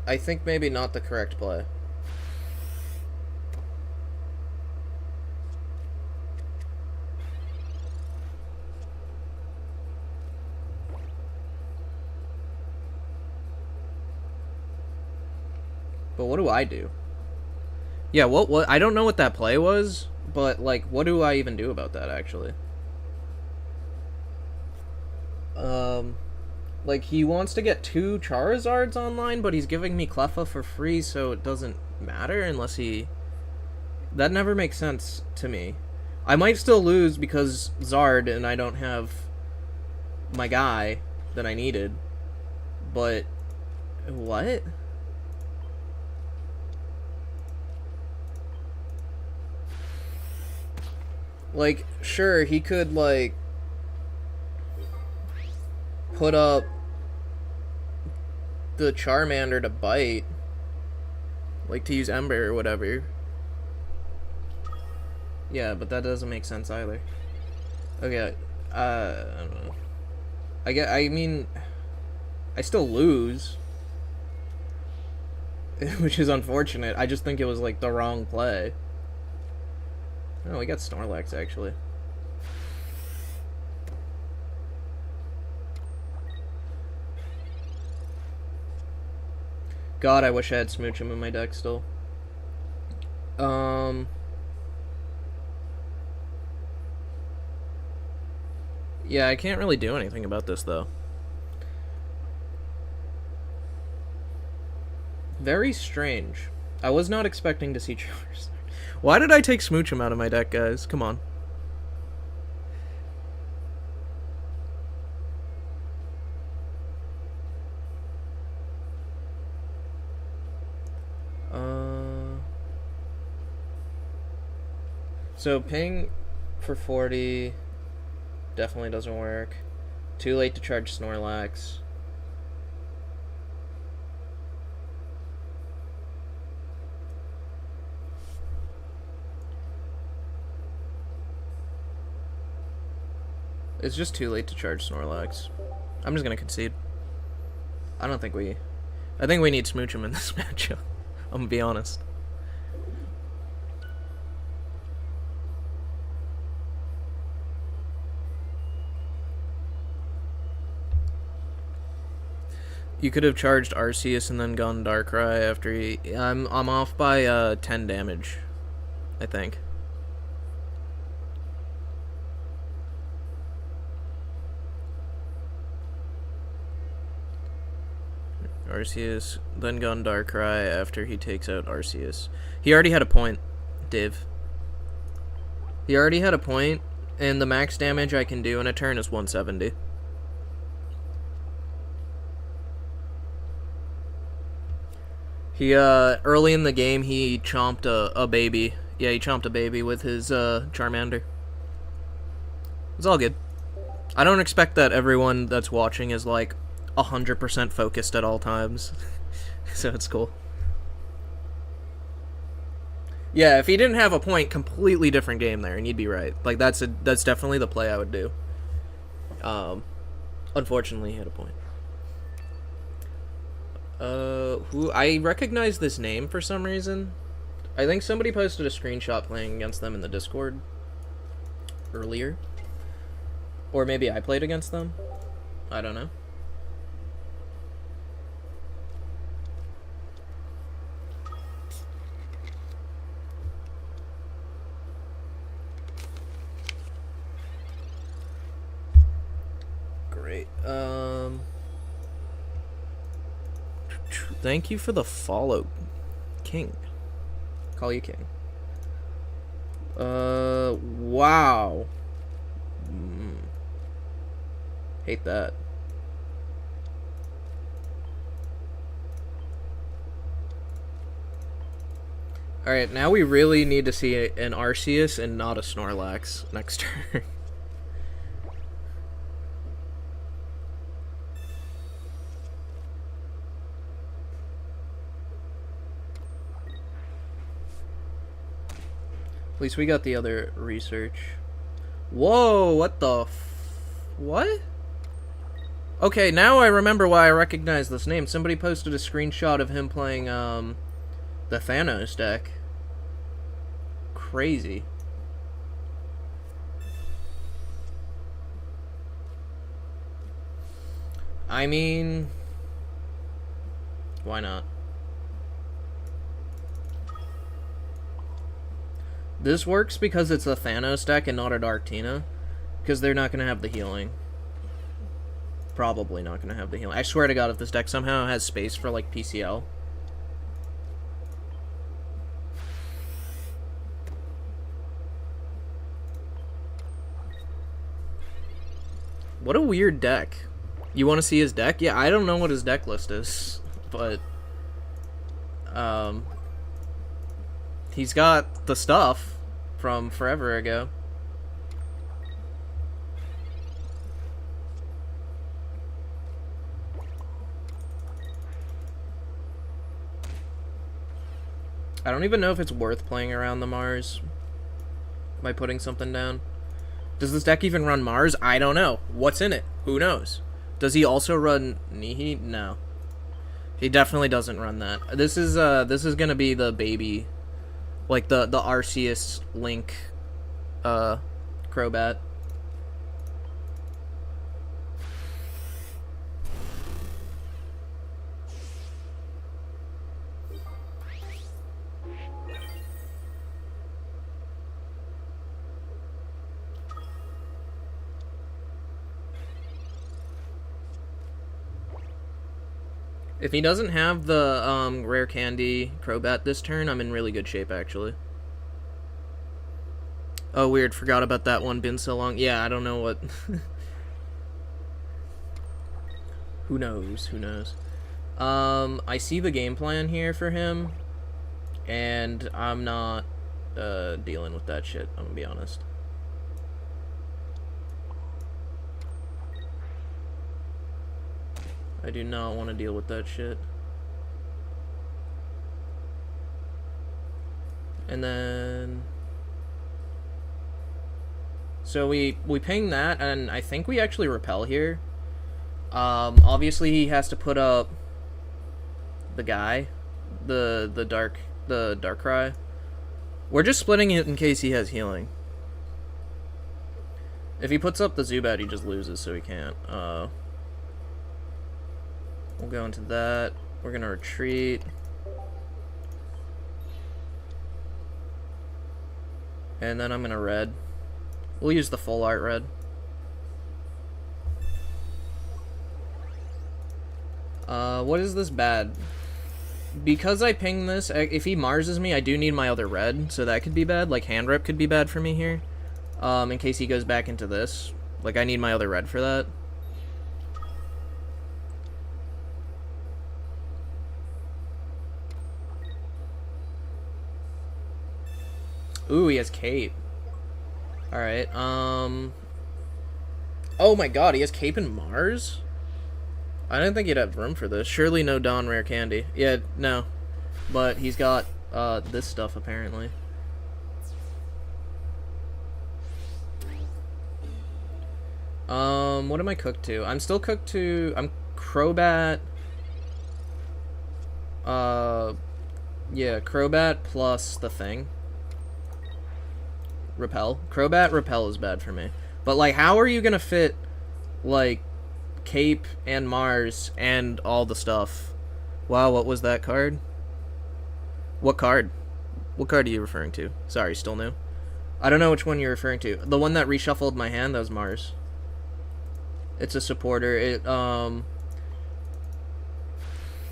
S1: I think maybe not the correct play. But what do I do? Yeah, what I don't know what that play was, but like what do I even do about that actually? Like he wants to get 2 Charizards online, but he's giving me Cleffa for free, so it doesn't matter unless he... That never makes sense to me. I might still lose because Zard and I don't have my guy that I needed. But what? Like, sure, he could, like, put up the Charmander to bite. Like, to use Ember or whatever. Yeah, but that doesn't make sense either. Okay, I don't know. I mean, I still lose. Which is unfortunate. I just think it was, like, the wrong play. Oh, we got Snorlax, actually. God, I wish I had Smoochum in my deck still. Yeah, I can't really do anything about this, though. Very strange. I was not expecting to see Charizard. Why did I take Smoochum out of my deck, guys? Come on. So ping for 40 definitely doesn't work. Too late to charge Snorlax. It's just too late to charge Snorlax. I'm just gonna concede. I think we need Smoochum in this matchup. I'm gonna be honest. You could have charged Arceus and then gone Darkrai after he... I'm off by 10 damage, I think. Arceus, then gone Darkrai after he takes out Arceus. He already had a point, Div. He already had a point, and the max damage I can do in a turn is 170. He, early in the game, he chomped a baby. Yeah, he chomped a baby with his, Charmander. It's all good. I don't expect that everyone that's watching is, like, 100% focused at all times. So it's cool. Yeah, if he didn't have a point, completely different game there, and you'd be right. Like, that's definitely the play I would do. Unfortunately, he had a point. Who I recognize this name for some reason. I think somebody posted a screenshot playing against them in the Discord earlier. Or maybe I played against them. I don't know. Great. Thank you for the follow, King. Call you King. Wow. Hate that. Alright, now we really need to see an Arceus and not a Snorlax next turn. At least we got the other research. Whoa, what the what? Okay, now I remember why I recognize this name. Somebody posted a screenshot of him playing, the Thanos deck. Crazy. I mean... why not? This works because it's a Thanos deck and not a Darktina. Because they're not going to have the healing. Probably not going to have the healing. I swear to God, if this deck somehow has space for, like, PCL. What a weird deck. You want to see his deck? Yeah, I don't know what his deck list is. But... he's got the stuff from forever ago. I don't even know if it's worth playing around the Mars by putting something down. Does this deck even run Mars? I don't know. What's in it? Who knows? Does he also run Nihi? No. He definitely doesn't run that. This is gonna be the baby, like the Arceus Link, Crobat. If he doesn't have the rare candy Crobat this turn, I'm in really good shape, actually. Oh, weird. Forgot about that one. Been so long. Yeah, I don't know what... Who knows? Who knows? I see the game plan here for him, and I'm not dealing with that shit, I'm gonna be honest. I do not want to deal with that shit. And then... So we ping that, and I think we actually repel here. Obviously he has to put up the guy, the dark cry. We're just splitting it in case he has healing. If he puts up the Zubat, he just loses, so he can't. We'll go into that. We're gonna retreat. And then I'm gonna red. We'll use the full art red. What is this bad? Because I ping this, if he Marses me, I do need my other red, so that could be bad. Like, hand rip could be bad for me here. In case he goes back into this. Like, I need my other red for that. Ooh, he has Cape. Alright, oh my god, he has Cape and Mars? I didn't think he'd have room for this. Surely no Dawn Rare Candy. Yeah, no. But he's got, this stuff, apparently. What am I cooked to? I'm still cooked to... I'm Crobat... Yeah, Crobat plus the thing. Repel. Crobat Repel is bad for me. But, like, how are you gonna fit, like... Cape and Mars and all the stuff? Wow, what was that card? What card? What card are you referring to? Sorry, still new. I don't know which one you're referring to. The one that reshuffled my hand, that was Mars. It's a supporter.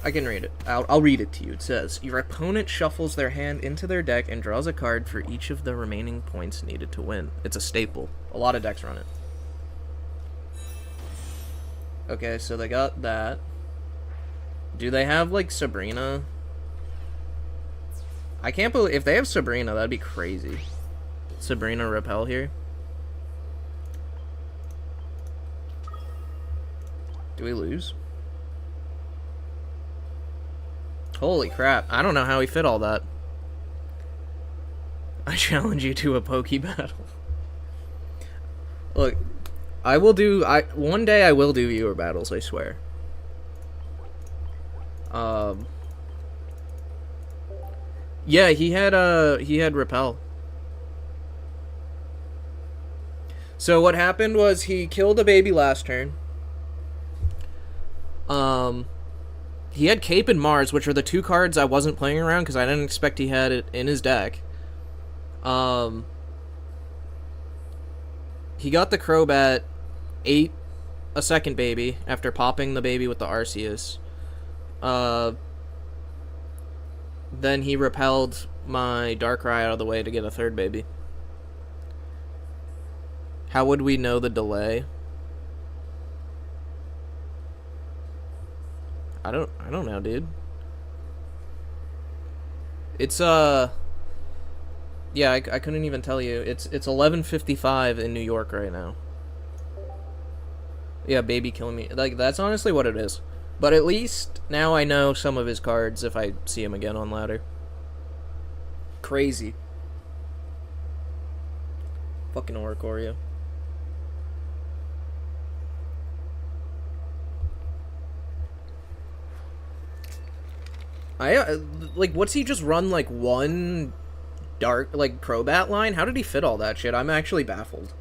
S1: I can read it. I'll read it to you. It says, your opponent shuffles their hand into their deck and draws a card for each of the remaining points needed to win. It's a staple. A lot of decks run it. Okay, so they got that. Do they have, like, Sabrina? I can't believe... If they have Sabrina, that'd be crazy. Sabrina Repel here. Do we lose? Holy crap. I don't know how he fit all that. I challenge you to a Poke battle. Look... I will do... one day I will do viewer battles, I swear. Yeah, he had Repel. So what happened was he killed a baby last turn. He had Cape and Mars, which are the two cards I wasn't playing around because I didn't expect he had it in his deck. He got the Crobat, ate a second baby after popping the baby with the Arceus. Then he repelled my Darkrai out of the way to get a third baby. How would we know the delay? I don't know, dude. It's yeah, I couldn't even tell you. It's 11:55 in New York right now. Yeah, baby killing me. Like, that's honestly what it is. But at least now I know some of his cards if I see him again on ladder. Crazy. Fucking Oricorio. Like, what's he just run, like, one dark, like, Crobat line? How did he fit all that shit? I'm actually baffled.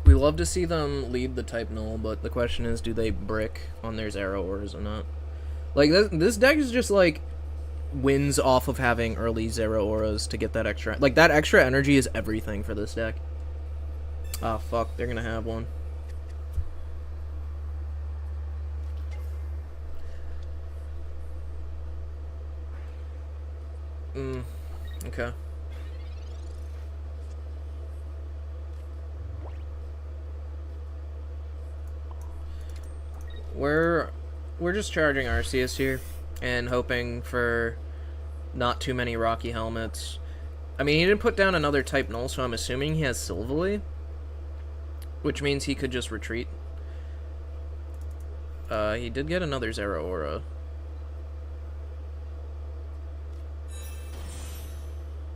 S1: We love to see them lead the type null, but the question is, do they brick on their Zero Auras or not? Like, this deck is just, like, wins off of having early Zero Auras to get that extra... Like, that extra energy is everything for this deck. Ah, fuck, they're gonna have one. Okay. We're just charging Arceus here and hoping for not too many Rocky helmets. I mean, he didn't put down another type null, so I'm assuming he has Silvally, which means he could just retreat. He did get another A4a.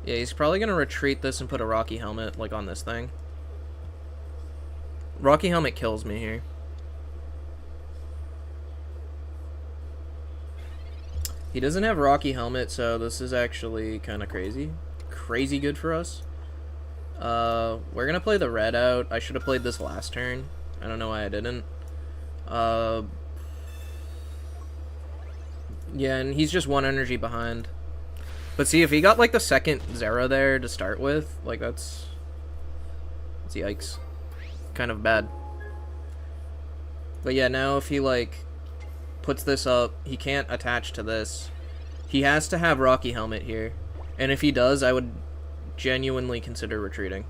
S1: Yeah, he's probably gonna retreat this and put a Rocky helmet, like, on this thing. Rocky helmet kills me here. He doesn't have Rocky helmet, so this is actually kind of crazy. Crazy good for us. We're gonna play the red out. I should have played this last turn. I don't know why I didn't. Yeah, and he's just one energy behind. But see, if he got, like, the second Zera there to start with, like, that's yikes. Kind of bad. But yeah, now if he, like, puts this up, he can't attach to this. He has to have Rocky helmet here. And if he does, I would genuinely consider retreating.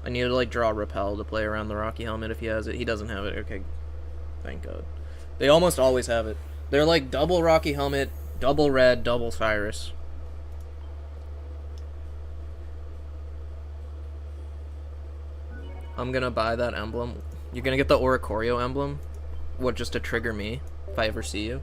S1: I need to, like, draw Repel to play around the Rocky helmet if he has it. He doesn't have it. Okay. Thank God. They almost always have it. They're like double Rocky helmet, double red, double Cyrus. I'm gonna buy that emblem. You're gonna get the Oricorio emblem? What, just to trigger me if I ever see you?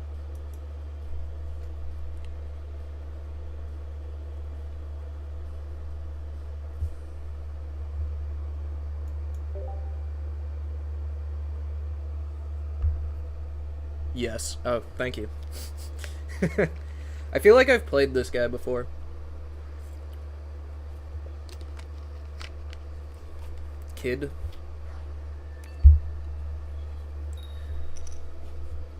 S1: Yes. Oh, thank you. I feel like I've played this guy before. Kid.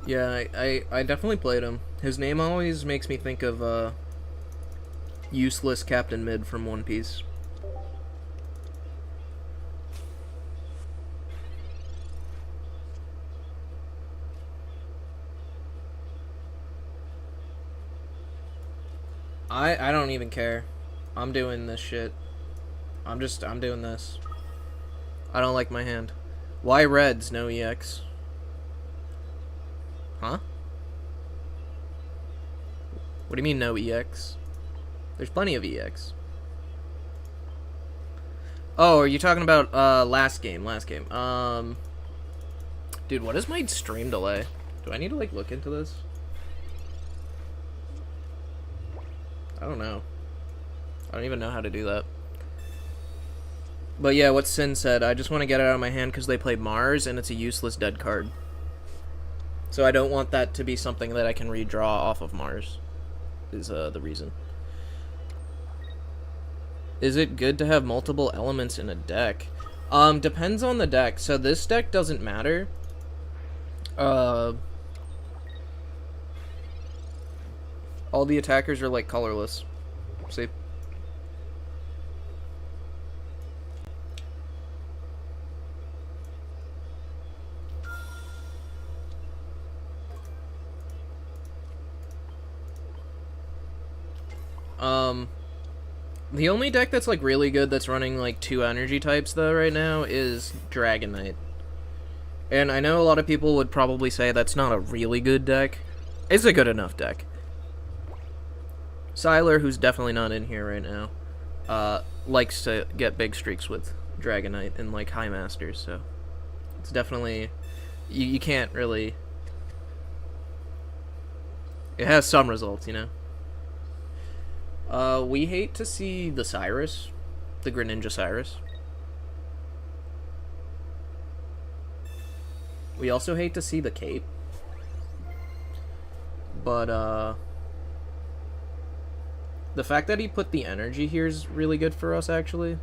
S1: Yeah, I definitely played him. His name always makes me think of useless Captain Mid from One Piece. I don't even care. I'm doing this shit. I'm doing this. I don't like my hand. Why reds, no EX? Huh? What do you mean no EX? There's plenty of EX. Oh, are you talking about last game? Dude, what is my stream delay? Do I need to, like, look into this? I don't know. I don't even know how to do that. But yeah, what Sin said, I just want to get it out of my hand because they play Mars and it's a useless dead card. So I don't want that to be something that I can redraw off of Mars, is the reason. Is it good to have multiple elements in a deck? Depends on the deck. So this deck doesn't matter. All the attackers are, like, colorless. See? The only deck that's, like, really good that's running, like, 2 energy types, though, right now is Dragon Knight. And I know a lot of people would probably say that's not a really good deck. It's a good enough deck. Sylar, who's definitely not in here right now, likes to get big streaks with Dragon Knight and, like, High Masters, so it's definitely... You can't really... It has some results, you know? We hate to see the Cyrus, the Greninja Cyrus. We also hate to see the Cape. But, the fact that he put the energy here is really good for us, actually.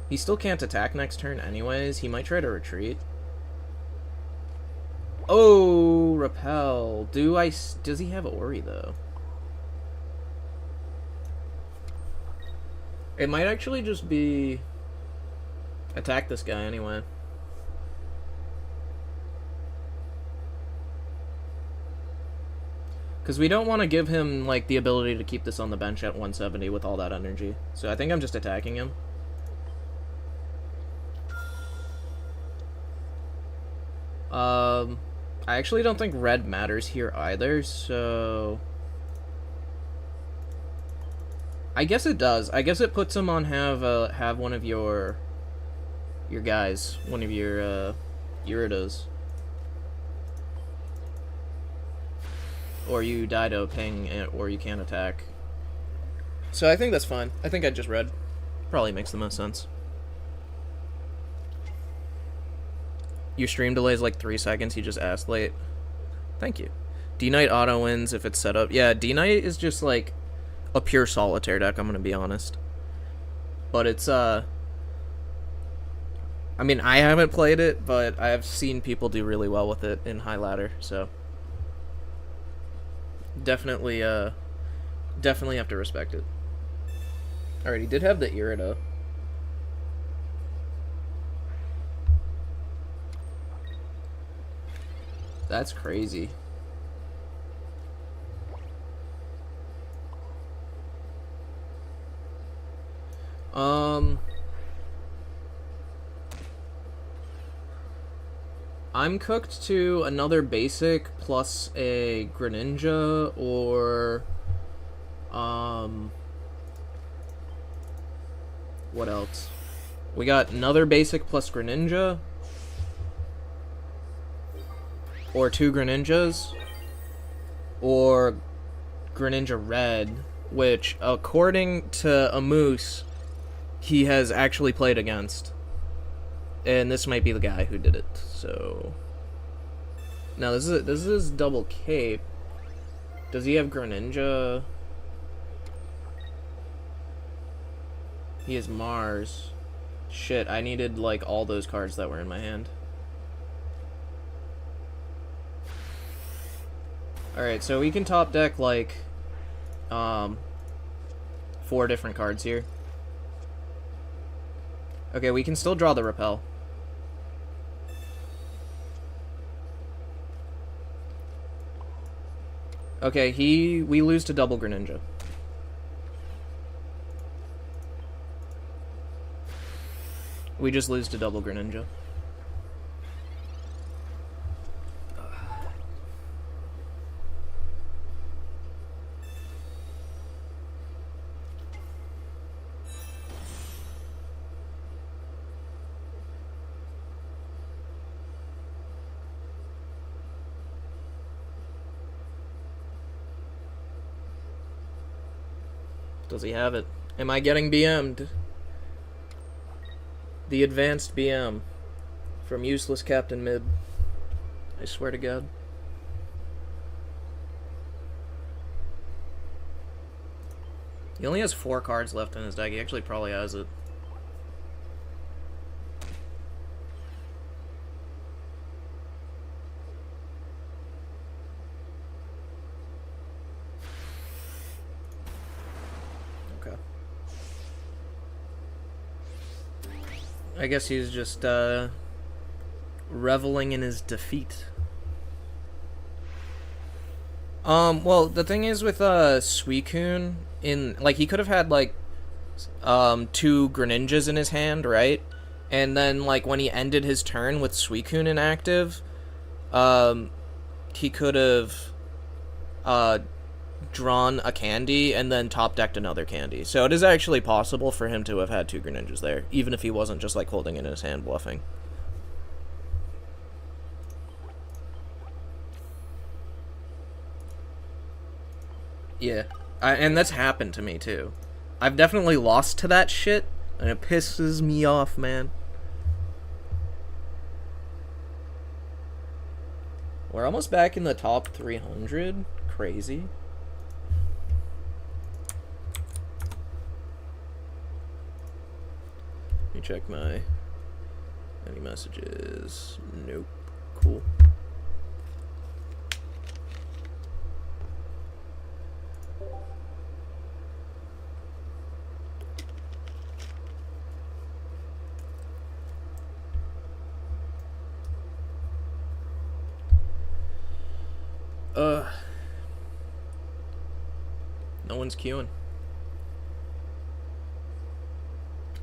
S1: He still can't attack next turn anyways. He might try to retreat. Oh, Repel. Does he have Ori, though? It might actually just be... Attack this guy anyway. Because we don't want to give him, like, the ability to keep this on the bench at 170 with all that energy. So I think I'm just attacking him. I actually don't think red matters here either, so... I guess it does. I guess it puts him on have one of your guys, one of your Gyarados. Or you die to a ping, or you can't attack. So I think that's fine. I think I just read. Probably makes the most sense. Your stream delay is like 3 seconds, you just asked late. Thank you. D-Knight auto wins if it's set up. Yeah, D-Knight is just like a pure solitaire deck, I'm gonna be honest. But it's, I mean, I haven't played it, but I have seen people do really well with it in high ladder, so... Definitely have to respect it. Alright, he did have the Irida. That's crazy. I'm cooked to another basic plus a Greninja or what else? We got another basic plus Greninja or 2 Greninjas or Greninja Red, which according to a Moose he has actually played against. And this might be the guy who did it. So now this is double cape. Does he have Greninja? He has Mars. Shit, I needed like all those cards that were in my hand. Alright, so we can top deck like 4 different cards here. Okay, we can still draw the Repel. Okay, we lose to double Greninja. We just lose to double Greninja. Does he have it? Am I getting BM'd? The advanced BM from useless Captain Mid. I swear to God. He only has 4 cards left in his deck. He actually probably has it. I guess he's just reveling in his defeat. Well, the thing is with Suicune, he could have had like 2 Greninjas in his hand, right? And then like when he ended his turn with Suicune inactive, he could have drawn a candy and then top decked another candy. So it is actually possible for him to have had 2 Greninjas there, even if he wasn't just like holding it in his hand bluffing. Yeah, and that's happened to me too. I've definitely lost to that shit, and it pisses me off, man. We're almost back in the top 300. Crazy. Let me check my any messages. Nope. Cool. No one's queuing.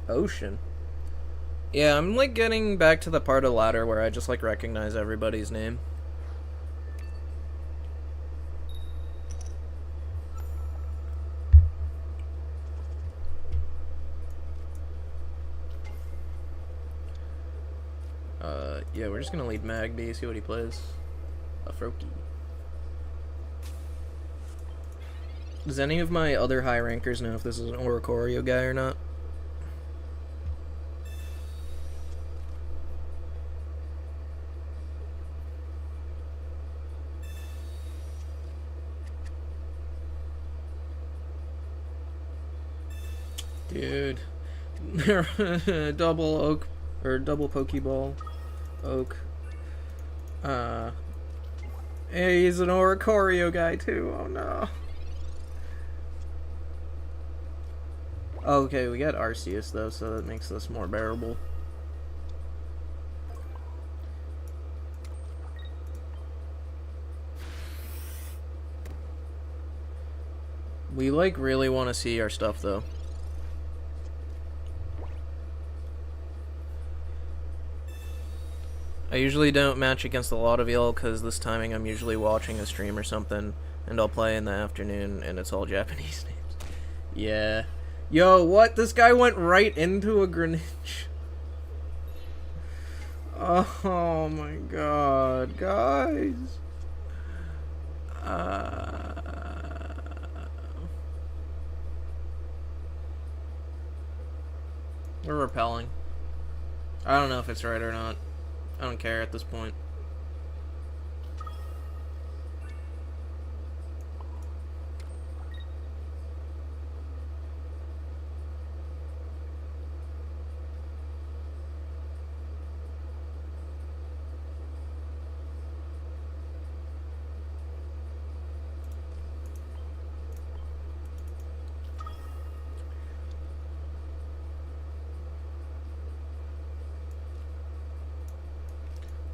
S1: Ocean. Yeah, I'm like getting back to the part of ladder where I just like recognize everybody's name. Yeah, we're just gonna lead Magby, see what he plays. A4a. Does any of my other high rankers know if this is an Oricorio guy or not? Dude. Double oak, or double Pokeball. Oak. Hey, he's an Oricorio guy too. Oh no. Okay, we got Arceus though, so that makes this more bearable. We like really want to see our stuff though. I usually don't match against a lot of y'all because this timing I'm usually watching a stream or something, and I'll play in the afternoon and it's all Japanese names. Yeah. Yo, what? This guy went right into a Greninja. Oh my god, guys. We're repelling. I don't know if it's right or not. I don't care at this point.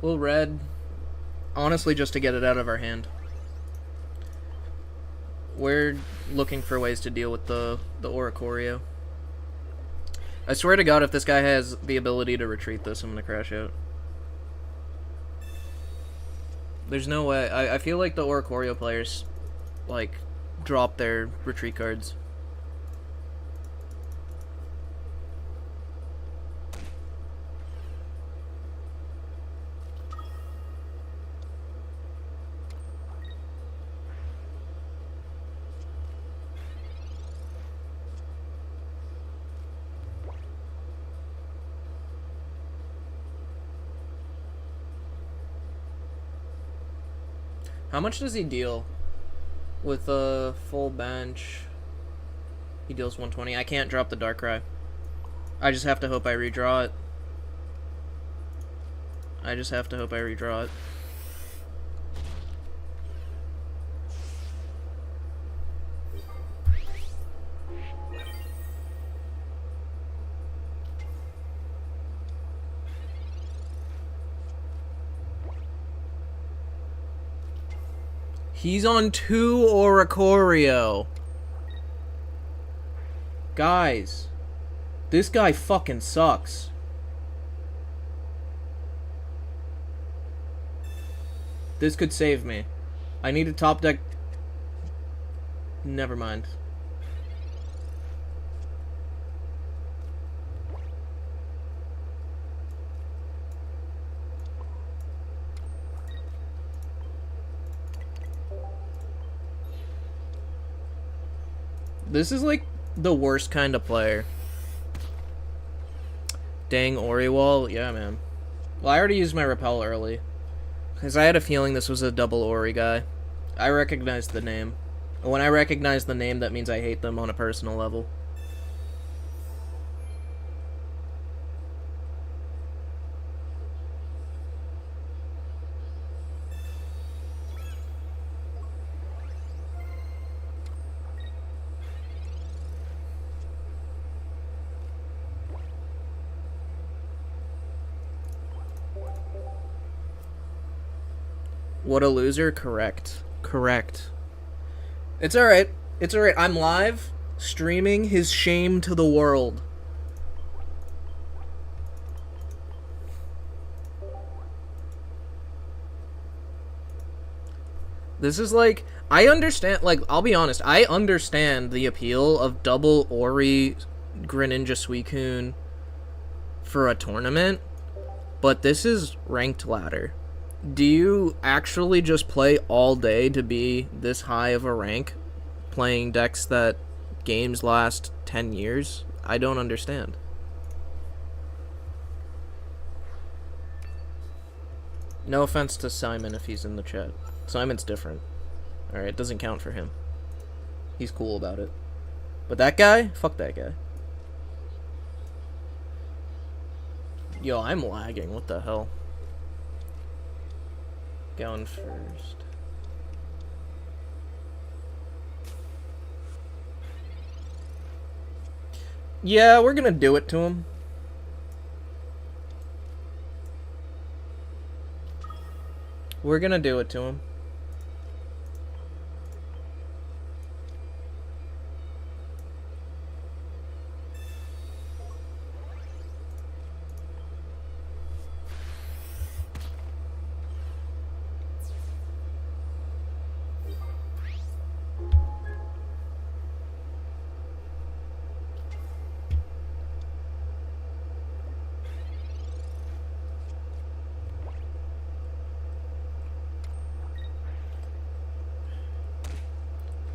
S1: We'll red. Honestly, just to get it out of our hand. We're looking for ways to deal with the Oricorio. I swear to god, if this guy has the ability to retreat this, I'm gonna crash out. There's no way. I feel like the Oricorio players, like, drop their retreat cards. How much does he deal with a full bench? He deals 120. I can't drop the Darkrai. I just have to hope I redraw it. I just have to hope I redraw it. He's on 2 Oricorio. Guys, this guy fucking sucks. This could save me. I need a top deck. Never mind. This is like the worst kind of player. Dang, Oriwall. Yeah, man. Well, I already used my repel early. Because I had a feeling this was a double Ori guy. I recognized the name. When I recognize the name, that means I hate them on a personal level. What a loser? Correct. Correct. It's alright. It's alright. I'm live streaming his shame to the world. This is like, I understand, like, I'll be honest, I understand the appeal of double Ori Greninja Suicune for a tournament, but this is ranked ladder. Do you actually just play all day to be this high of a rank, playing decks that games last 10 years? I don't understand. No offense to Simon if he's in the chat. Simon's different. Alright, it doesn't count for him. He's cool about it. But that guy? Fuck that guy. Yo, I'm lagging. What the hell? Going first. Yeah, we're gonna do it to him. We're gonna do it to him.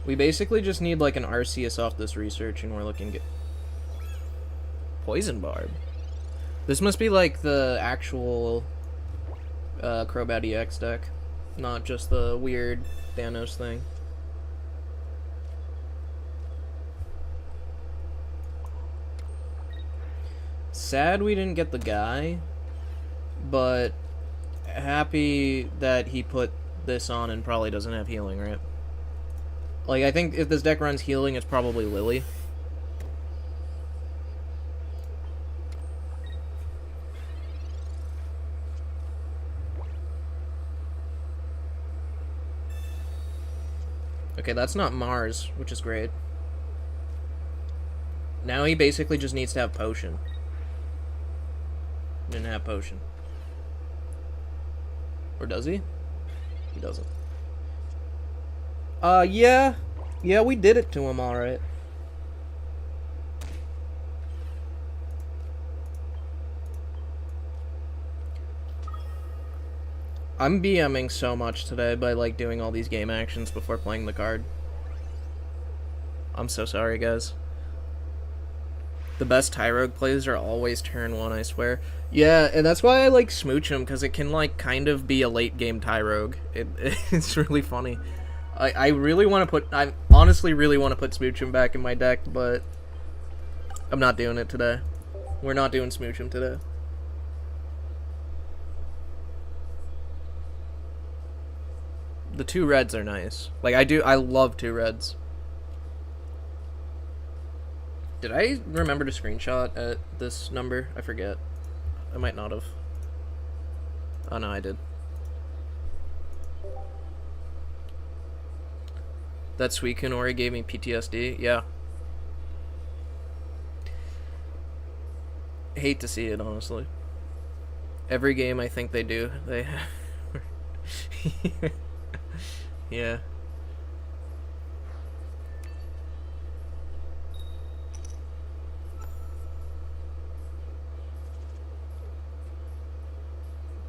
S1: We basically just need like an Arceus off this research and we're looking good. Poison Barb. This must be like the actual Crobat EX deck, not just the weird Thanos thing. Sad we didn't get the guy, but happy that he put this on and probably doesn't have healing, right? Like, I think if this deck runs healing, it's probably Lily. Okay, that's not Mars, which is great. Now he basically just needs to have Potion. Didn't have Potion. Or does he? He doesn't. Yeah. Yeah, we did it to him alright. I'm BMing so much today by, like, doing all these game actions before playing the card. I'm so sorry, guys. The best Tyrogue plays are always turn 1, I swear. Yeah, and that's why I like Smooch him, because it can, like, kind of be a late-game Tyrogue. It's really funny. I really want to put... I honestly really want to put Smooch him back in my deck, but I'm not doing it today. We're not doing Smooch him today. The 2 reds are nice. Like, I love 2 reds. Did I remember to screenshot at this number? I forget. I might not have. Oh, no, I did. That Suicune Ori gave me PTSD? Yeah. Hate to see it, honestly. Every game I think they do, they have... Yeah.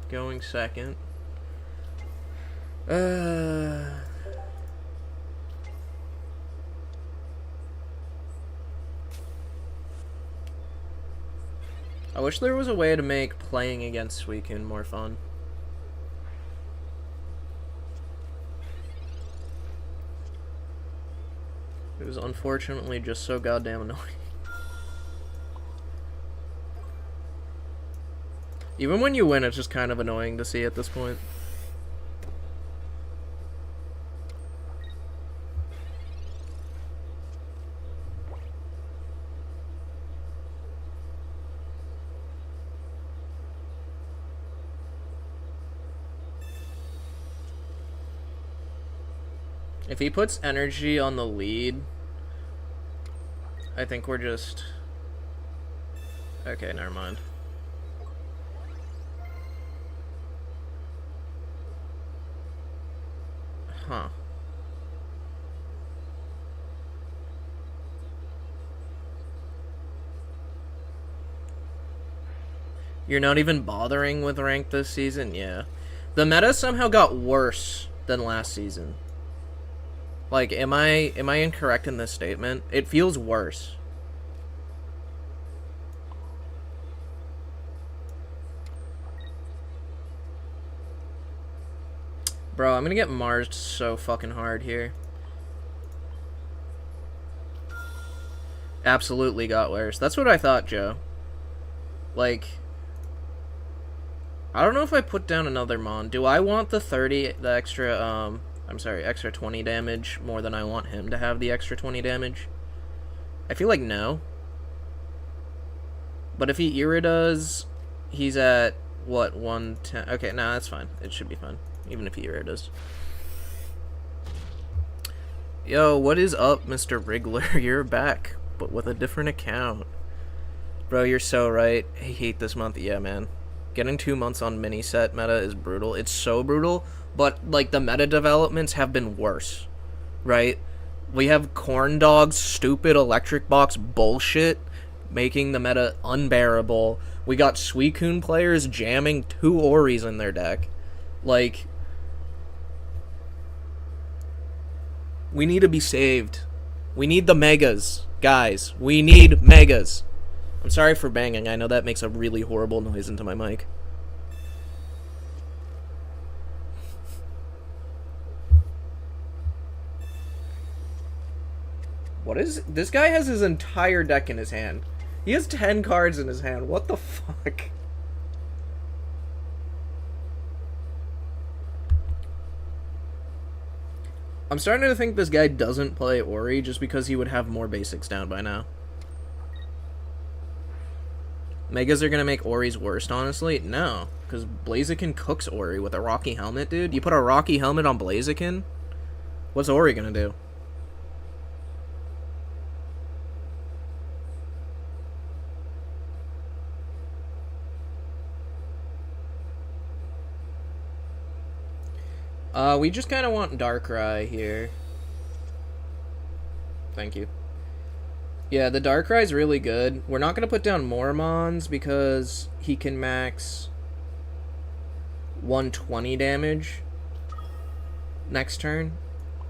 S1: Going second. I wish there was a way to make playing against Suicune more fun. It was unfortunately just so goddamn annoying. Even when you win, it's just kind of annoying to see at this point. If he puts energy on the lead, I think we're just... Okay, never mind. Huh. You're not even bothering with rank this season? Yeah. The meta somehow got worse than last season. Like, am I incorrect in this statement? It feels worse. Bro, I'm gonna get Marsed so fucking hard here. Absolutely got worse. That's what I thought, Joe. Like, I don't know if I put down another Mon. Do I want the 30, the extra, I'm sorry, extra 20 damage more than I want him to have the extra 20 damage? I feel like no. But if he Ira does, he's at, what, 110? Okay, nah, that's fine. It should be fine. Even if he Ira does. Yo, what is up, Mr. Wriggler? You're back, but with a different account. Bro, you're so right. I hate this month. Yeah, man. Getting 2 months on mini set meta is brutal. It's so brutal, but like the meta developments have been worse, right? We have Corn Dog's stupid electric box bullshit making the meta unbearable. We got Suicune players jamming 2 Oris in their deck. Like, we need to be saved. We need the megas, guys. We need megas. I'm sorry for banging. I know that makes a really horrible noise into my mic. What is... This guy has his entire deck in his hand. He has 10 cards in his hand. What the fuck? I'm starting to think this guy doesn't play Ori just because he would have more basics down by now. Megas are gonna make Ori's worst, honestly? No. Because Blaziken cooks Ori with a Rocky Helmet, dude. You put a Rocky Helmet on Blaziken? What's Ori gonna do? We just kind of want Darkrai here. Thank you. Yeah, the Darkrai's really good. We're not going to put down more Mons because he can max 120 damage next turn.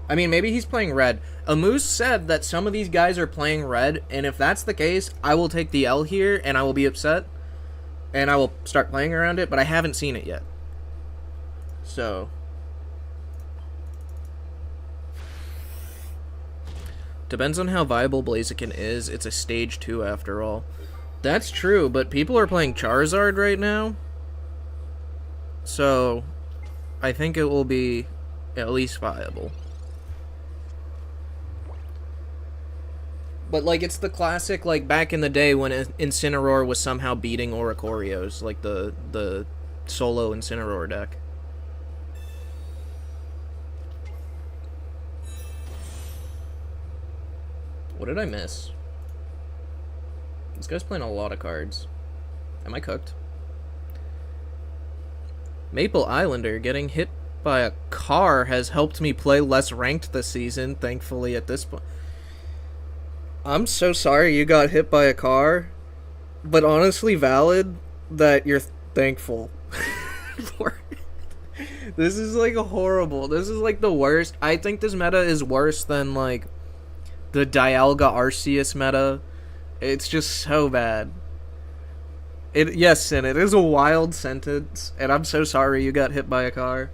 S1: I mean, maybe he's playing red. Amoose said that some of these guys are playing red, and if that's the case, I will take the L here, and I will be upset, and I will start playing around it, but I haven't seen it yet. So... Depends on how viable Blaziken is. It's a stage 2 after all. That's true, but people are playing Charizard right now. So, I think it will be at least viable. But, like, it's the classic, like, back in the day when Incineroar was somehow beating Oricorios. Like, the solo Incineroar deck. What did I miss? This guy's playing a lot of cards. Am I cooked? Maple Islander getting hit by a car has helped me play less ranked this season, thankfully, at this point. I'm so sorry you got hit by a car, but honestly valid that you're thankful for it. This is, like, horrible. This is, like, the worst. I think this meta is worse than, like, the Dialga Arceus meta. It's just so bad. Yes, Sin, it is a wild sentence, and I'm so sorry you got hit by a car.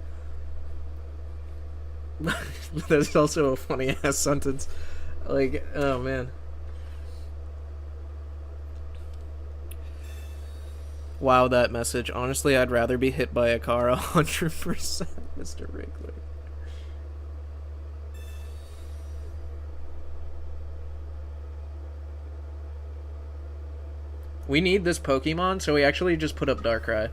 S1: That's also a funny ass sentence. Like, oh man. Wow, that message. Honestly, I'd rather be hit by a car 100%, Mr. Wriggler. We need this Pokemon, so we actually just put up Darkrai.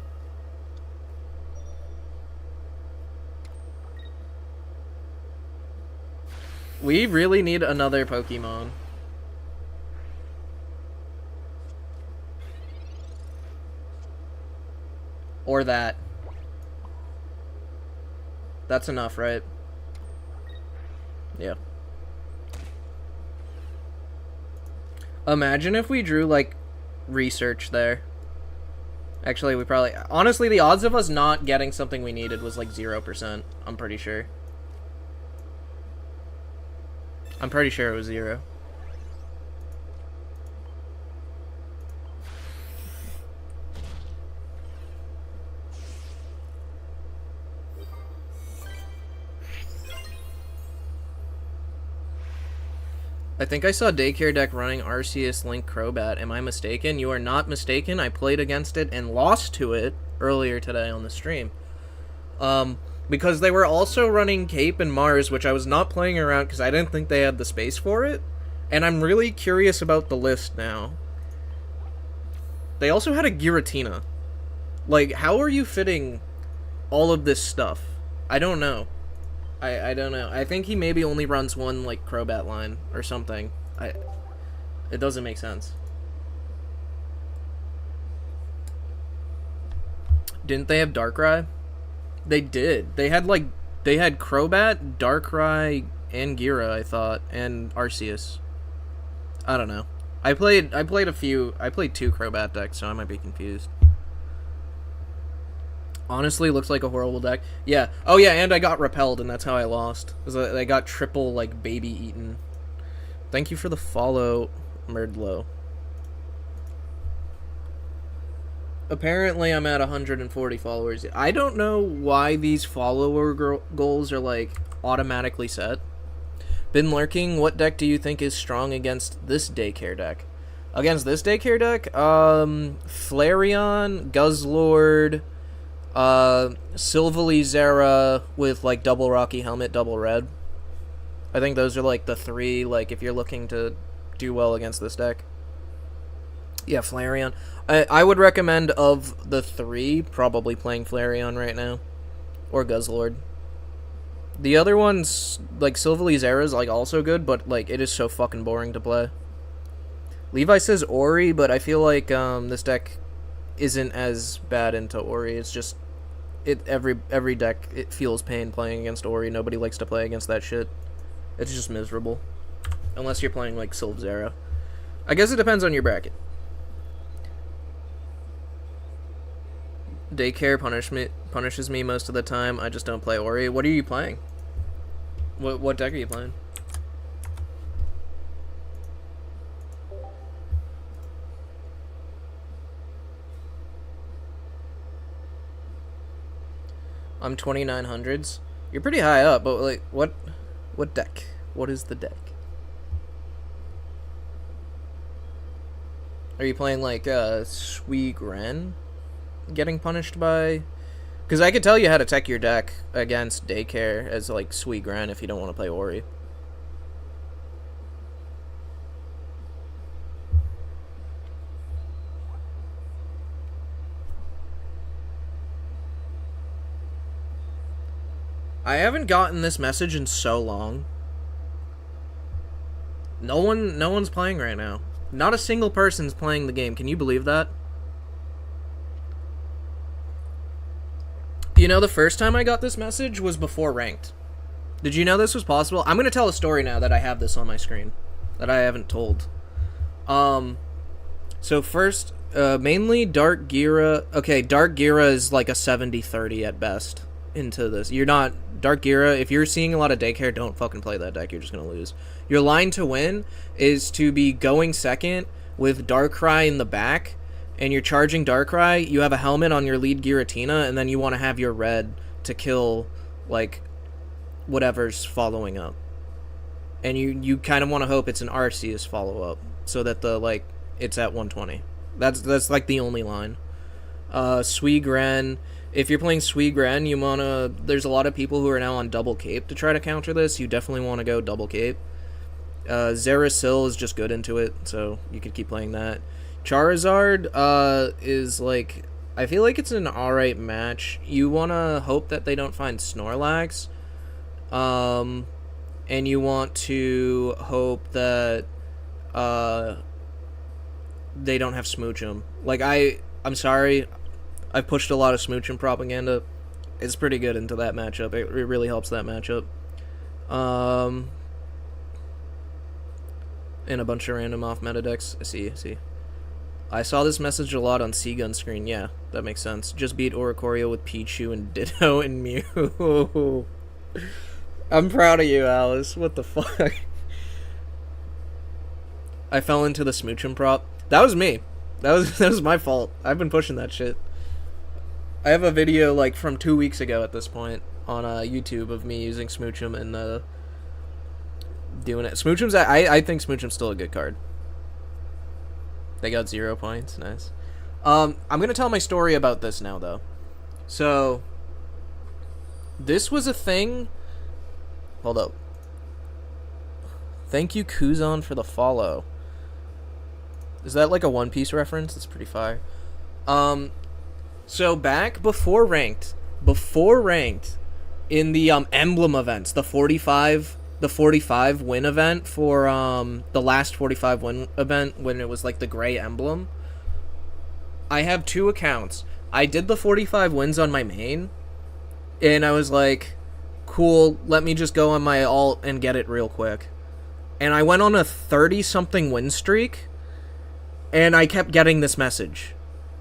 S1: We really need another Pokemon. Or that. That's enough, right? Yeah. Imagine if we drew, like, research there. Actually, we probably... Honestly, the odds of us not getting something we needed was, like, 0%. I'm pretty sure. I'm pretty sure it was 0. I think I saw Daycare deck running Arceus Link Crobat. Am I mistaken? You are not mistaken. I played against it and lost to it earlier today on the stream. Because they were also running Cape and Mars, which I was not playing around because I didn't think they had the space for it. And I'm really curious about the list now. They also had a Giratina. Like, how are you fitting all of this stuff? I don't know. I don't know. I think he maybe only runs one, like, Crobat line or something. It doesn't make sense. Didn't they have Darkrai? They did. They had Crobat, Darkrai, and Gira, I thought, and Arceus. I don't know. I played 2 Crobat decks, so I might be confused. Honestly, looks like a horrible deck. Yeah. Oh, yeah, and I got repelled, and that's how I lost. I got triple, like, baby eaten. Thank you for the follow, Merdlow. Apparently, I'm at 140 followers. I don't know why these follower goals are, like, automatically set. Been lurking. What deck do you think is strong against this Daycare deck? Against this Daycare deck? Flareon, Guzzlord... Silvally with, like, double Rocky Helmet, double Red. I think those are, like, the 3, like, if you're looking to do well against this deck. Yeah, Flareon. I would recommend, of the 3, probably playing Flareon right now. Or Guzzlord. The other ones, like, Silvally is, like, also good, but, like, it is so fucking boring to play. Levi says Ori, but I feel like, this deck isn't as bad into Ori. It's just... every deck, it feels pain playing against Ori. Nobody likes to play against that shit. It's just miserable. Unless you're playing, like, Sylvzera. I guess it depends on your bracket. Daycare punishes me most of the time. I just don't play Ori. What are you playing? What deck are you playing? I'm 2900s. You're pretty high up, but, like, what deck? What is the deck? Are you playing, like, Suigren? Getting punished by... Because I could tell you how to tech your deck against Daycare as, like, Suigren if you don't want to play Ori. I haven't gotten this message in so long. No one's playing right now. Not a single person's playing the game. Can you believe that? You know, the first time I got this message was before ranked. Did you know this was possible? I'm going to tell a story now that I have this on my screen. That I haven't told. So first, mainly Dark Gira. Okay, Dark Gira is like a 70-30 at best into this. You're not... Dark Gira, if you're seeing a lot of Daycare, don't fucking play that deck. You're just going to lose. Your line to win is to be going second with Darkrai in the back, and you're charging Darkrai. You have a helmet on your lead Giratina, and then you want to have your red to kill, like, whatever's following up. And you kind of want to hope it's an Arceus follow-up, so that it's at 120. That's like the only line. Suigren... If you're playing Suigren, you wanna... There's a lot of people who are now on double cape to try to counter this. You definitely want to go double cape. Zerasil is just good into it, so you could keep playing that. Charizard is, like... I feel like it's an alright match. You want to hope that they don't find Snorlax. and you want to hope that they don't have Smoochum. Like, I'm sorry, I've pushed a lot of Smoochum propaganda. It's pretty good into that matchup. It really helps that matchup. And a bunch of random off meta decks. I see. I saw this message a lot on Seagun screen. Yeah, that makes sense. Just beat Oricorio with Pichu and Ditto and Mew. I'm proud of you, Alice. What the fuck? I fell into the Smoochum prop. That was me. That was my fault. I've been pushing that shit. I have a video like from 2 weeks ago at this point on YouTube of me using Smoochum and doing it. Smoochum's I think Smoochum's still a good card. They got 0 points. Nice. I'm gonna tell my story about this now though. So this was a thing. Hold up. Thank you, Kuzon, for the follow. Is that like a One Piece reference? It's pretty fire. So back before ranked, in the emblem events, the 45 win event for the last 45 win event when it was like the gray emblem, I have 2 accounts. I did the 45 wins on my main, and I was like, cool, let me just go on my alt and get it real quick. And I went on a 30-something win streak, and I kept getting this message.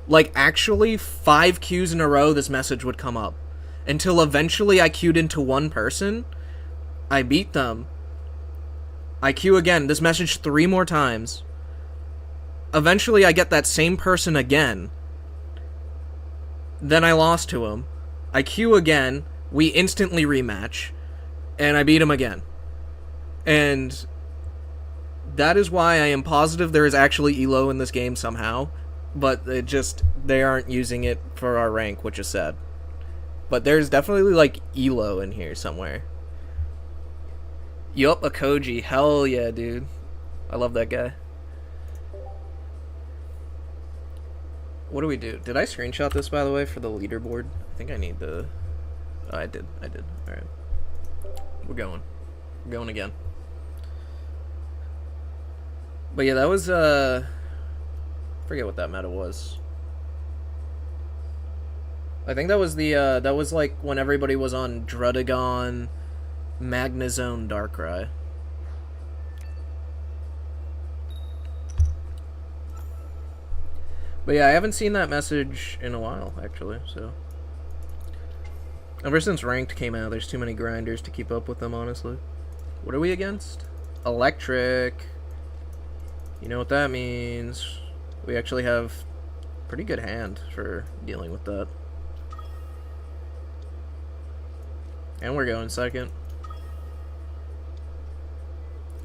S1: Like, actually, 5 queues in a row, this message would come up. Until eventually I queued into one person. I beat them. I queue again. This message 3 more times. Eventually I get that same person again. Then I lost to him. I queue again. We instantly rematch. And I beat him again. And that is why I am positive there is actually Elo in this game somehow. But they aren't using it for our rank, which is sad. But there's definitely, like, Elo in here somewhere. Yup, a Koji. Hell yeah, dude. I love that guy. What do we do? Did I screenshot this, by the way, for the leaderboard? I think I need the... Oh, I did. Alright. We're going again. But yeah, that was, forget what that meta was. I think that was the, that was like when everybody was on Drudagon, Magnezone, Darkrai. But yeah, I haven't seen that message in a while, actually, so. Ever since Ranked came out, there's too many grinders to keep up with them, honestly. What are we against? Electric. You know what that means. We actually have a pretty good hand for dealing with that. And we're going second.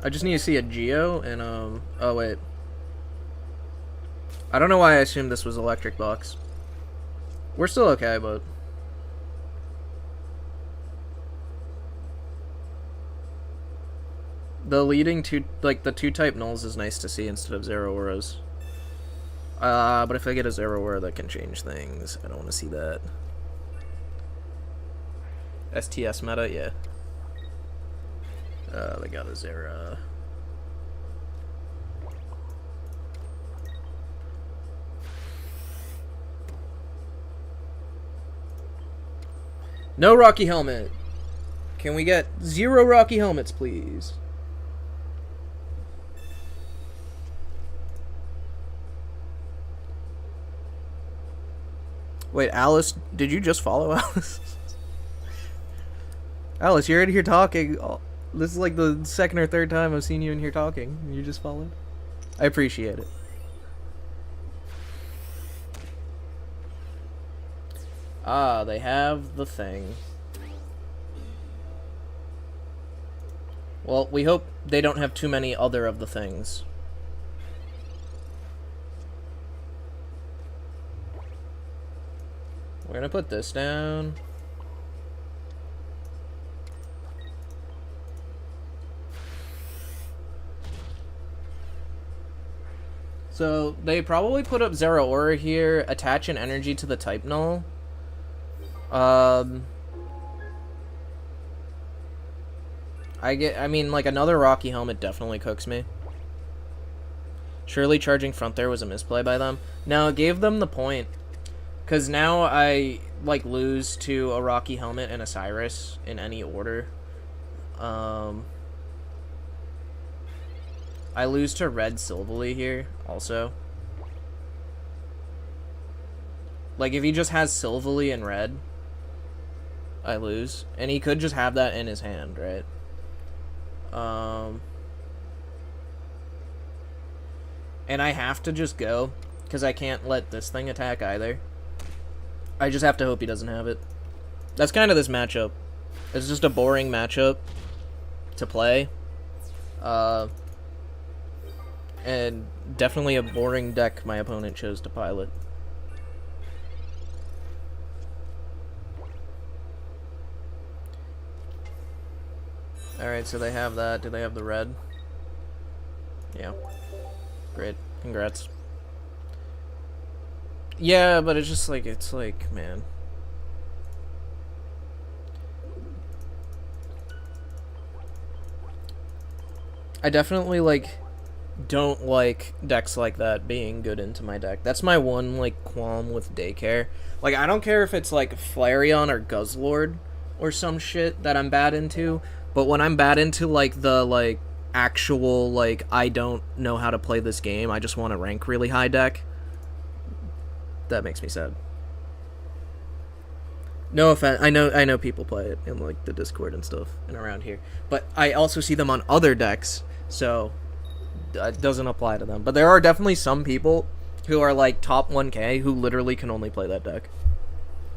S1: I just need to see a Geo and, oh wait. I don't know why I assumed this was Electric Box. We're still okay, but... The leading two, like, the 2-type nulls is nice to see instead of Zeraoras. But if I get a Zeraora, that can change things. I don't want to see that. STS meta, yeah. They got a Zera. No Rocky Helmet. Can we get 0 Rocky Helmets, please? Wait, Alice, did you just follow Alice? Alice, you're in here talking. Oh, this is like the second or third time I've seen you in here talking. You just followed? I appreciate it. Ah, they have the thing. Well, we hope they don't have too many other of the things. We're gonna put this down. So, they probably put up Zeraora here, attach an energy to the type null. I mean, like, another Rocky Helmet definitely cooks me. Surely charging front there was a misplay by them. No, it gave them the point. Because now I, like, lose to a Rocky Helmet and a Cyrus in any order. I lose to Red Silvally here, also. Like, if he just has Silvally and Red, I lose. And he could just have that in his hand, right? And I have to just go, because I can't let this thing attack either. I just have to hope he doesn't have it. That's kind of this matchup. It's just a boring matchup to play. And definitely a boring deck my opponent chose to pilot. Alright, so they have that. Do they have the red? Yeah. Great. Congrats. Yeah, but it's like, man. I definitely, like, don't like decks like that being good into my deck. That's my one, like, qualm with Daycare. Like, I don't care if it's, like, Flareon or Guzzlord or some shit that I'm bad into, but when I'm bad into, like, the, like, actual, like, I don't know how to play this game, I just want to rank really high deck, that makes me sad. No offense, I know people play it in, like, the Discord and stuff and around here, but I also see them on other decks, so it doesn't apply to them. But there are definitely some people who are, like, top 1k who literally can only play that deck.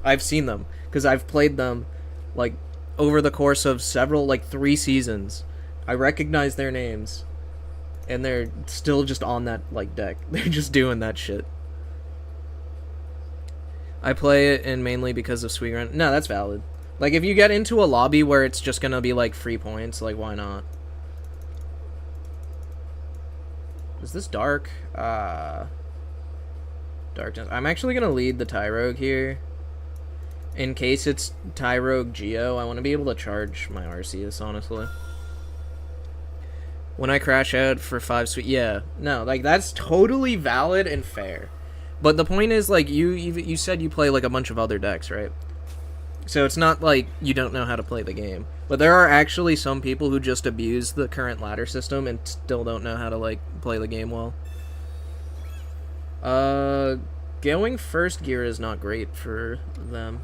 S1: I've seen them, because I've played them, like, over the course of several, like, 3 seasons. I recognize their names, and they're still just on that, like, deck. They're just doing that shit. I play it, and mainly because of Sweet Run. No, that's valid. Like, if you get into a lobby where it's just gonna be, like, free points, like, why not? Is this dark? Darkness. I'm actually gonna lead the Tyrogue here. In case it's Tyrogue Geo, I want to be able to charge my Arceus, honestly. When I crash out for 5 sweet... Yeah, no, like, that's totally valid and fair. But the point is, like, you said you play, like, a bunch of other decks, right? So it's not like you don't know how to play the game. But there are actually some people who just abuse the current ladder system and still don't know how to, like, play the game well. Going first gear is not great for them.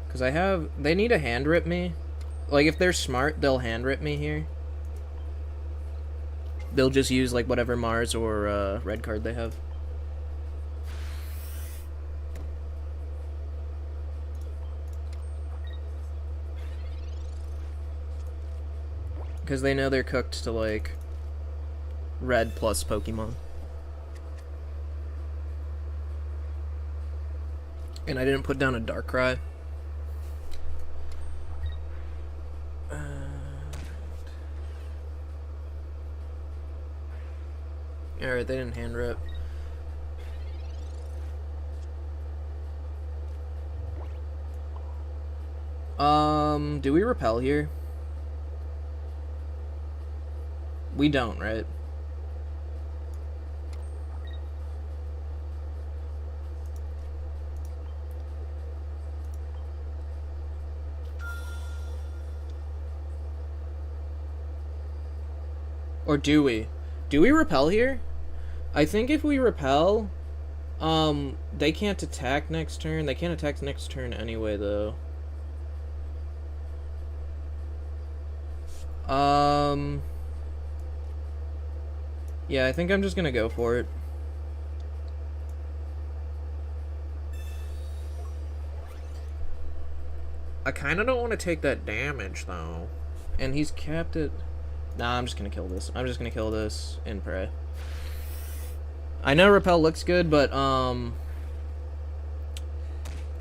S1: Because they need to hand rip me. Like, if they're smart, they'll hand rip me here. They'll just use, like, whatever Mars or red card they have. Because they know they're cooked to, like, red plus Pokemon. And I didn't put down a Darkrai. Alright, they didn't hand rip. Do we repel here? We don't, right? Or do we? Do we repel here? I think if we repel, they can't attack next turn. They can't attack next turn anyway, though. Yeah, I think I'm just gonna go for it. I kind of don't want to take that damage, though. And he's capped it. Nah, I'm just gonna kill this. I'm just gonna kill this and pray. I know repel looks good, but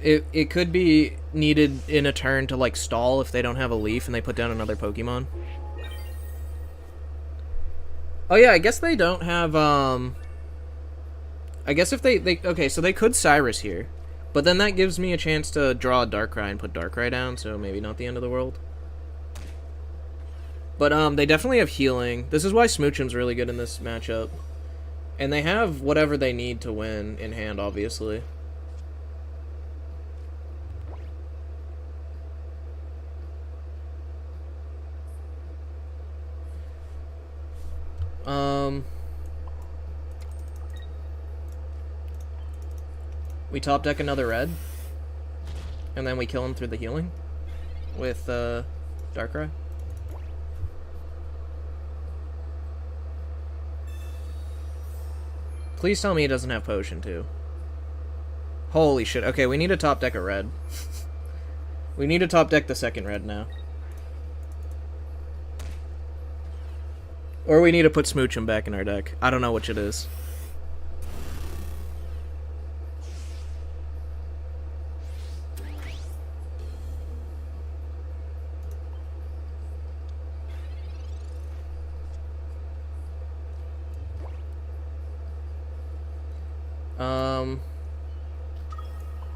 S1: it could be needed in a turn to, like, stall if they don't have a leaf and they put down another Pokemon. Oh yeah, I guess they don't have I guess if they okay, so they could Cyrus here, but then that gives me a chance to draw a Darkrai and put Darkrai down, so maybe not the end of the world. But they definitely have healing. This is why Smoochum's really good in this matchup. And they have whatever they need to win in hand, obviously. We top deck another red. And then we kill him through the healing. With, Darkrai. Please tell me he doesn't have potion, too. Holy shit. Okay, we need to top deck a red. We need to top deck the second red now. Or we need to put Smoochum back in our deck. I don't know which it is.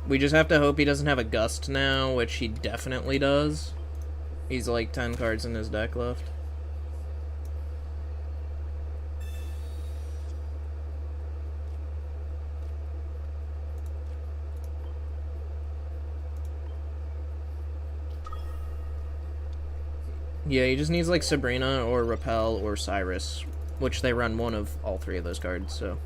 S1: We just have to hope he doesn't have a Gust now, which he definitely does. He's like 10 cards in his deck left. Yeah, he just needs like Sabrina or Repel or Cyrus, which they run one of all three of those cards, so...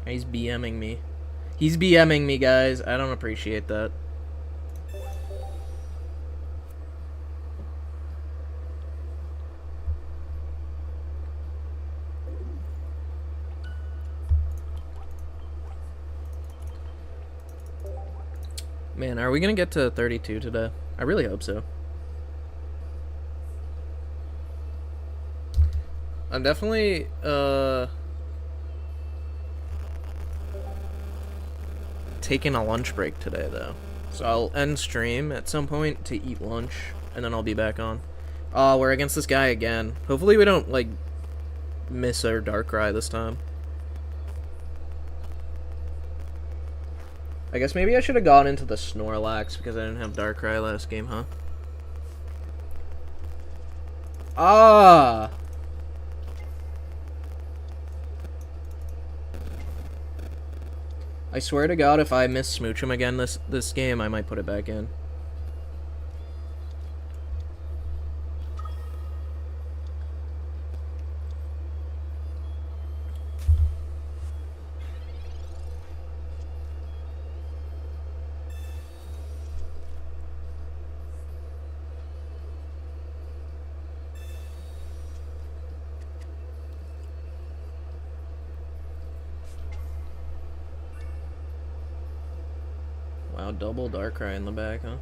S1: He's BMing me. He's BMing me, guys. I don't appreciate that. Man, are we gonna get to 32 today? I really hope so. I'm definitely, taking a lunch break today, though. So I'll end stream at some point to eat lunch, and then I'll be back on. Oh, we're against this guy again. Hopefully we don't, like, miss our Darkrai this time. I guess maybe I should have gone into the Snorlax because I didn't have Darkrai last game, huh? Ah! I swear to God, if I miss Smoochum again this game, I might put it back in. Wow, double Darkrai in the back, huh?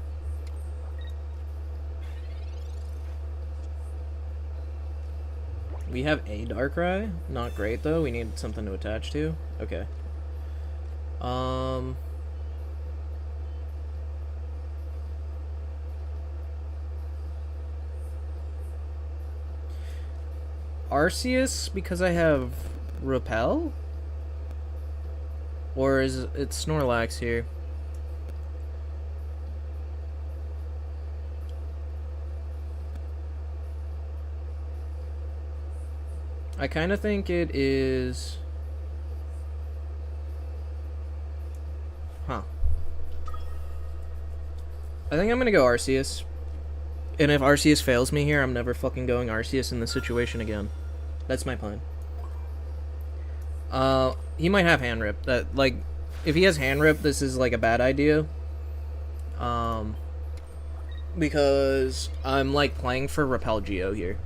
S1: We have a Darkrai? Not great, though. We need something to attach to. Okay. Arceus, because I have Repel? Or is it Snorlax here? I kind of think it is... Huh. I think I'm gonna go Arceus. And if Arceus fails me here, I'm never fucking going Arceus in this situation again. That's my plan. He might have Hand Rip. That, like, if he has Hand Rip, this is, like, a bad idea. Because I'm, like, playing for Repel Geo here.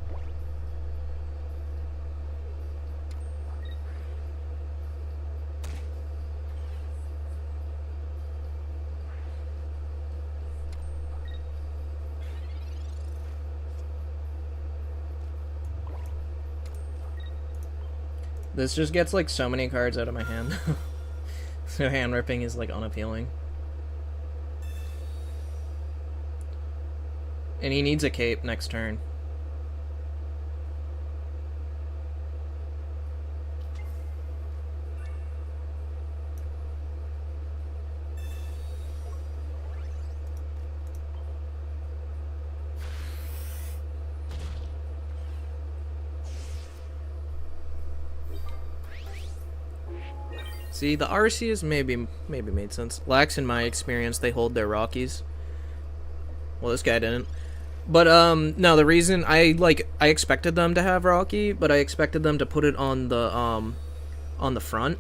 S1: This just gets, like, so many cards out of my hand. So hand ripping is, like, unappealing. And he needs a cape next turn. See, the Arceus maybe made sense. Lax, in my experience, they hold their Rockies. Well, this guy didn't. But no, the reason I expected them to have Rocky, but I expected them to put it on the front.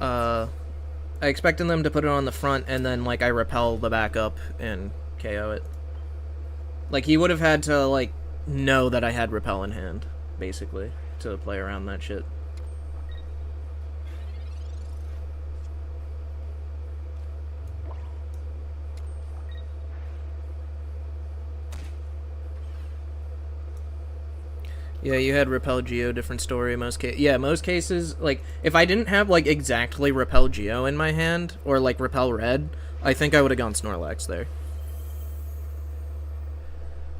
S1: I expected them to put it on the front and then like I repel the back up and KO it. Like he would have had to like know that I had repel in hand, basically, to play around that shit. Yeah, you had Repel Geo, different story most cases. Yeah, most cases, like, if I didn't have, like, exactly Repel Geo in my hand, or, like, Repel Red, I think I would have gone Snorlax there.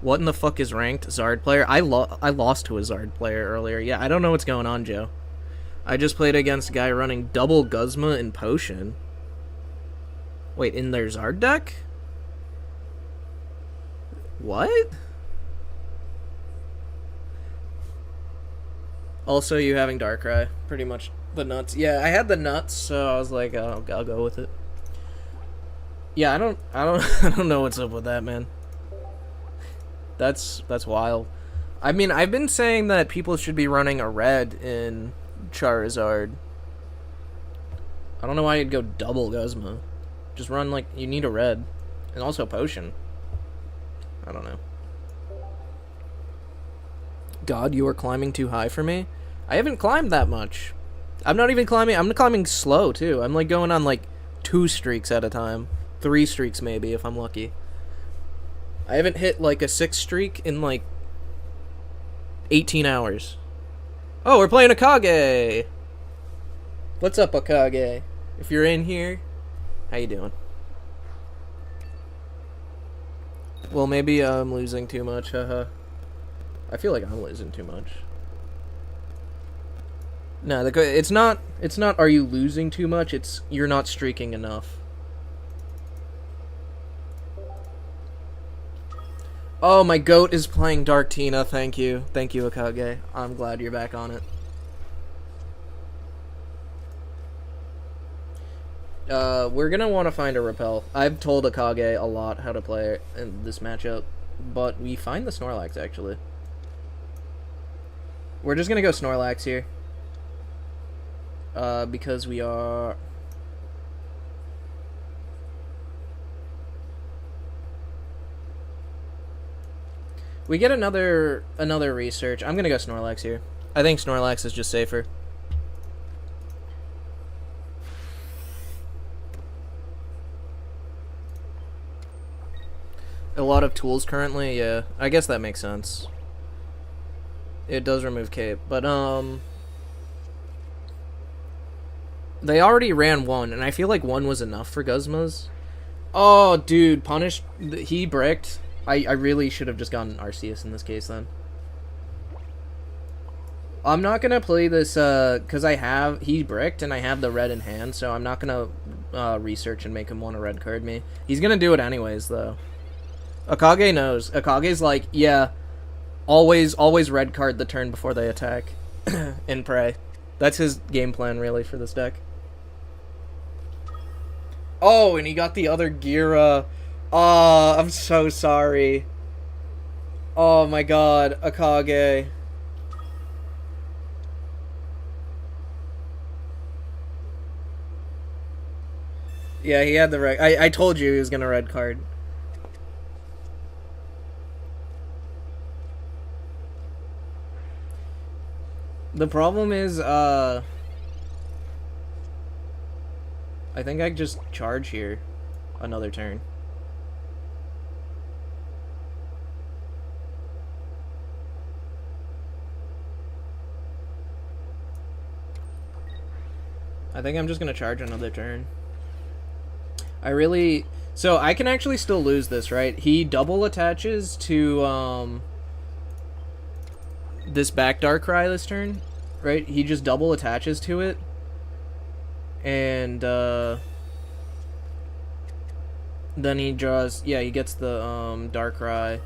S1: What in the fuck is ranked? Zard player? I lost to a Zard player earlier. Yeah, I don't know what's going on, Joe. I just played against a guy running double Guzma and Potion. Wait, in their Zard deck? What? Also, you having Darkrai, pretty much the nuts. Yeah, I had the nuts, so I was like, I'll go with it. Yeah, I don't I don't know what's up with that, man. That's wild. I mean, I've been saying that people should be running a red in Charizard. I don't know why you'd go double Guzma. Just run like you need a red, and also Potion. I don't know. God, you are climbing too high for me. I haven't climbed that much. I'm not even climbing. I'm climbing slow, too. I'm, like, going on, like, 2 streaks at a time. 3 streaks, maybe, if I'm lucky. I haven't hit, like, a 6 streak in, like, 18 hours. Oh, we're playing Akage! What's up, Akage? If you're in here, how you doing? Well, maybe I'm losing too much, haha. I feel like I'm losing too much. No, it's not are you losing too much, it's you're not streaking enough. Oh, my goat is playing Dark Tina, thank you. Thank you, Akage. I'm glad you're back on it. We're gonna want to find a Repel. I've told Akage a lot how to play in this matchup, but we find the Snorlax, actually. We're just gonna go Snorlax here. Because we are... We get another research. I'm gonna go Snorlax here. I think Snorlax is just safer. A lot of tools currently, yeah. I guess that makes sense. It does remove cape, but they already ran 1, and I feel like 1 was enough for Guzmas. Oh, dude, punish. He bricked. I really should have just gotten Arceus in this case then. I'm not gonna play this because he bricked and I have the red in hand, so I'm not gonna research and make him want to red card me. He's gonna do it anyways though. Akage knows. Akage's like, yeah, always red card the turn before they attack and pray. That's his game plan really for this deck. Oh, and he got the other Gira. Oh, I'm so sorry. Oh my god, Akage. Yeah, he had the red. I told you he was gonna red card. The problem is, I think I just charge here another turn. I think I'm just gonna charge another turn. So I can actually still lose this, right? He double attaches to, this back Darkrai this turn, right? He just double attaches to it. And, then he draws, yeah, he gets the, Darkrai.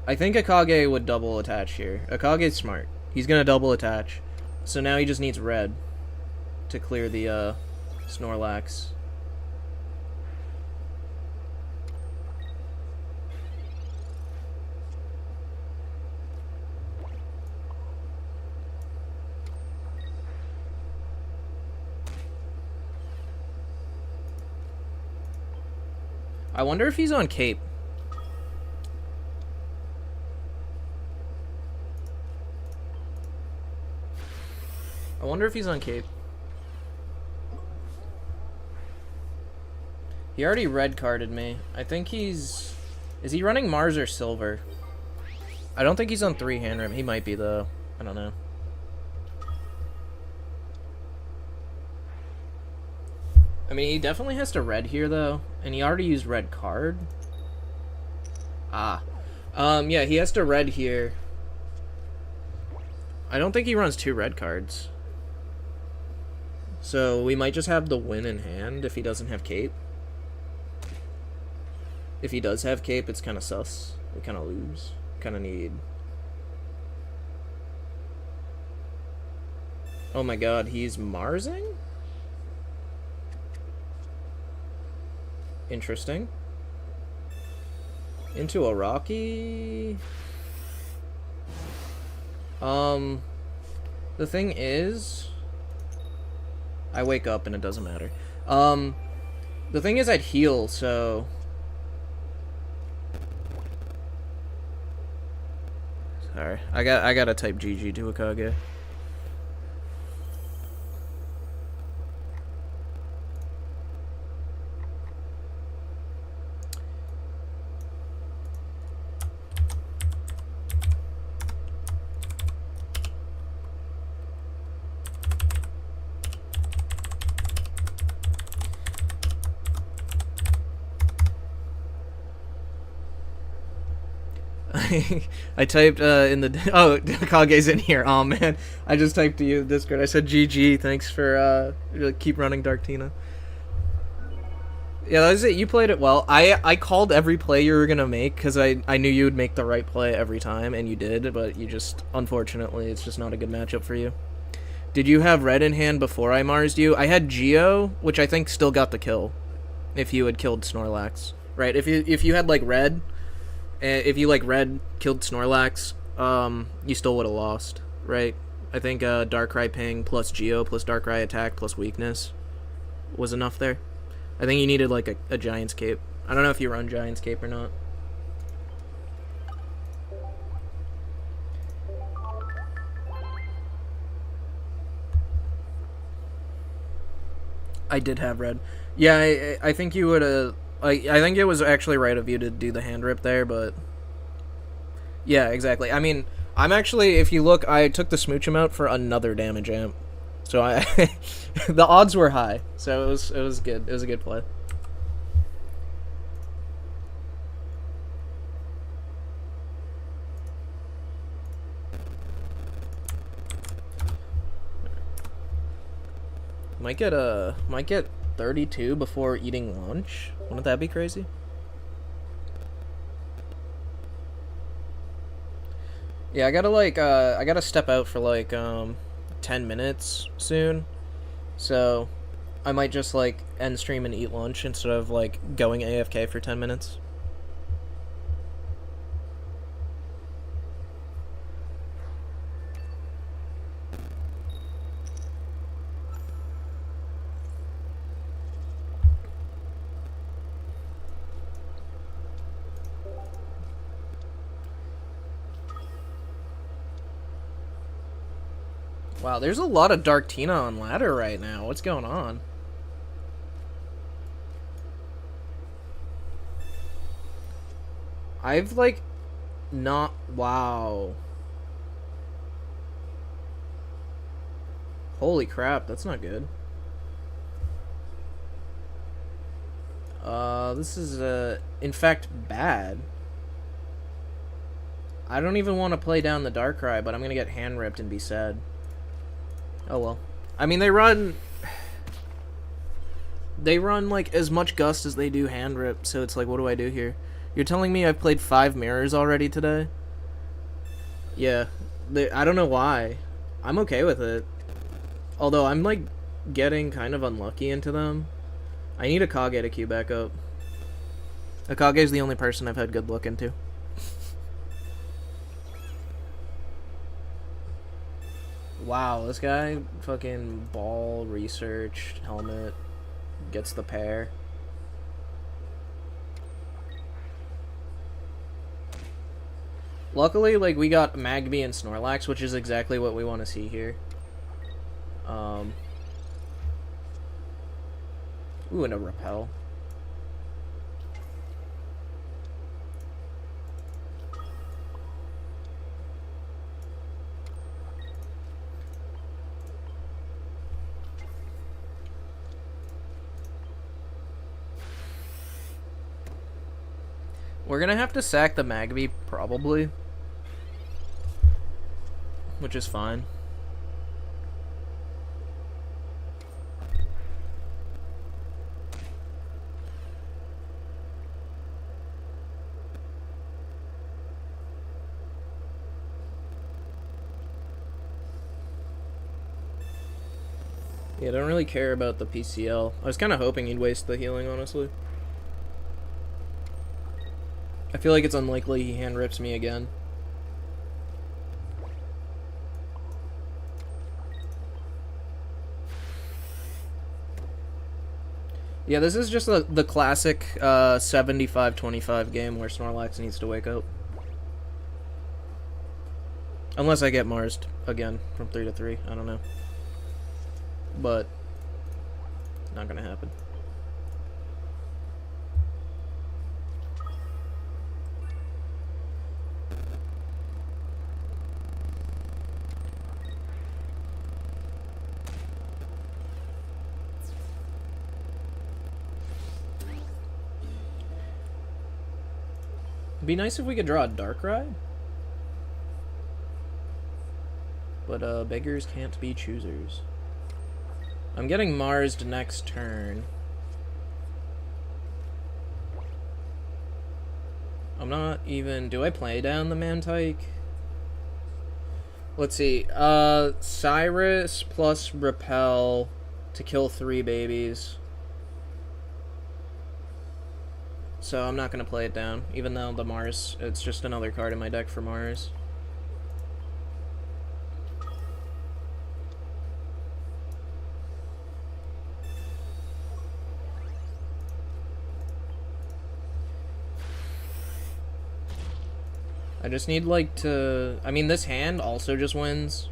S1: I think Akage would double attach here. Akage's smart. He's gonna double attach. So now he just needs red to clear the Snorlax. I wonder if he's on Cape. I wonder if he's on Cape. He already red carded me. I think he's... Is he running Mars or Silver? I don't think he's on 3 hand rim. He might be though. I don't know. I mean, he definitely has to red here though. And he already used red card. Yeah, he has to red here. I don't think he runs 2 red cards. So we might just have the win in hand if he doesn't have Cape. If he does have Cape, it's kind of sus. We kind of lose. Kind of need... Oh my god, he's Marsing? Interesting. Into a Rocky... The thing is... I wake up and it doesn't matter. The thing is I'd heal, so... Sorry. I gotta type GG to Akage. I typed in the... Oh, Kage's in here. Oh, man. I just typed to you in Discord. I said GG. Thanks for keep running Dark Tina. Yeah, that was it. You played it well. I called every play you were going to make because I knew you would make the right play every time, and you did, but you just... Unfortunately, it's just not a good matchup for you. Did you have red in hand before I Marsed you? I had Geo, which I think still got the kill if you had killed Snorlax. Right? If you had, like, red... If you, like, red killed Snorlax, you still would have lost, right? I think Darkrai ping plus Geo plus Darkrai attack plus weakness was enough there. I think you needed, like, a Giant's Cape. I don't know if you run Giant's Cape or not. I did have red. Yeah, I think you would have... I think it was actually right of you to do the hand rip there, but... Yeah, exactly. I mean, I'm actually, if you look, I took the Smooch amount for another damage amp. So I... the odds were high, so it was good. It was a good play. Might get 32 before eating lunch. Wouldn't that be crazy? Yeah, I gotta step out for like 10 minutes soon. So I might just like end stream and eat lunch instead of like going AFK for 10 minutes. Wow, there's a lot of Dark Tina on ladder right now. What's going on? I've, like, not... Wow. Holy crap, that's not good. This is, in fact, bad. I don't even want to play down the Darkrai, but I'm gonna get hand ripped and be sad. Oh well. I mean, they run like as much gust as they do hand rip, so it's like, what do I do here? You're telling me I've played 5 mirrors already today? Yeah. I don't know why. I'm okay with it. Although I'm, like, getting kind of unlucky into them. I need Akage to queue back up. Akage's the only person I've had good luck into. Wow, this guy fucking ball researched helmet gets the pair. Luckily, like, we got Magby and Snorlax, which is exactly what we want to see here. Ooh, and a Repel. We're gonna have to sack the Magby, probably. Which is fine. Yeah, I don't really care about the PCL. I was kind of hoping he'd waste the healing, honestly. I feel like it's unlikely he hand rips me again. Yeah, this is just the classic 75-25 game where Snorlax needs to wake up. Unless I get Marsed again from 3 to 3. I don't know. But not gonna happen. It'd be nice if we could draw a Darkrai. But beggars can't be choosers. I'm getting Marsed next turn. I'm not even... Do I play down the Mantike? Let's see. Cyrus plus Repel to kill 3 babies. So I'm not going to play it down, even though the Mars... It's just another card in my deck for Mars. I just need, like, to... I mean, this hand also just wins.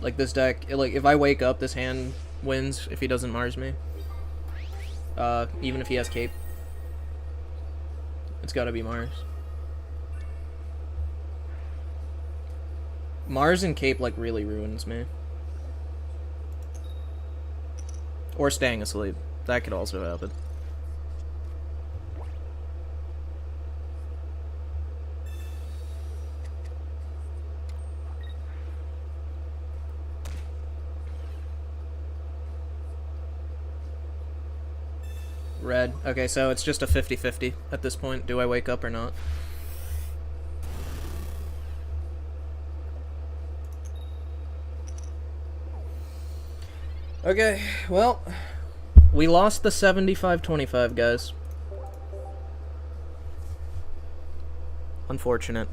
S1: Like, this deck... Like, if I wake up, this hand wins if he doesn't Mars me. Even if he has Cape. It's gotta be Mars. Mars and Cape, like, really ruins me. Or staying asleep. That could also happen. Red. Okay, so it's just a 50-50 at this point. Do I wake up or not? Okay, well, we lost the 75-25, guys. Unfortunate.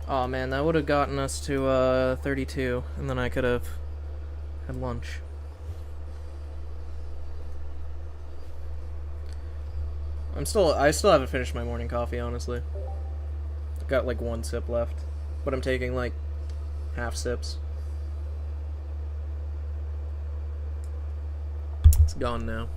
S1: Oh man, that would have gotten us to 32, and then I could have had lunch. I still haven't finished my morning coffee, honestly. I've got like 1 sip left, but I'm taking like half sips. It's gone now.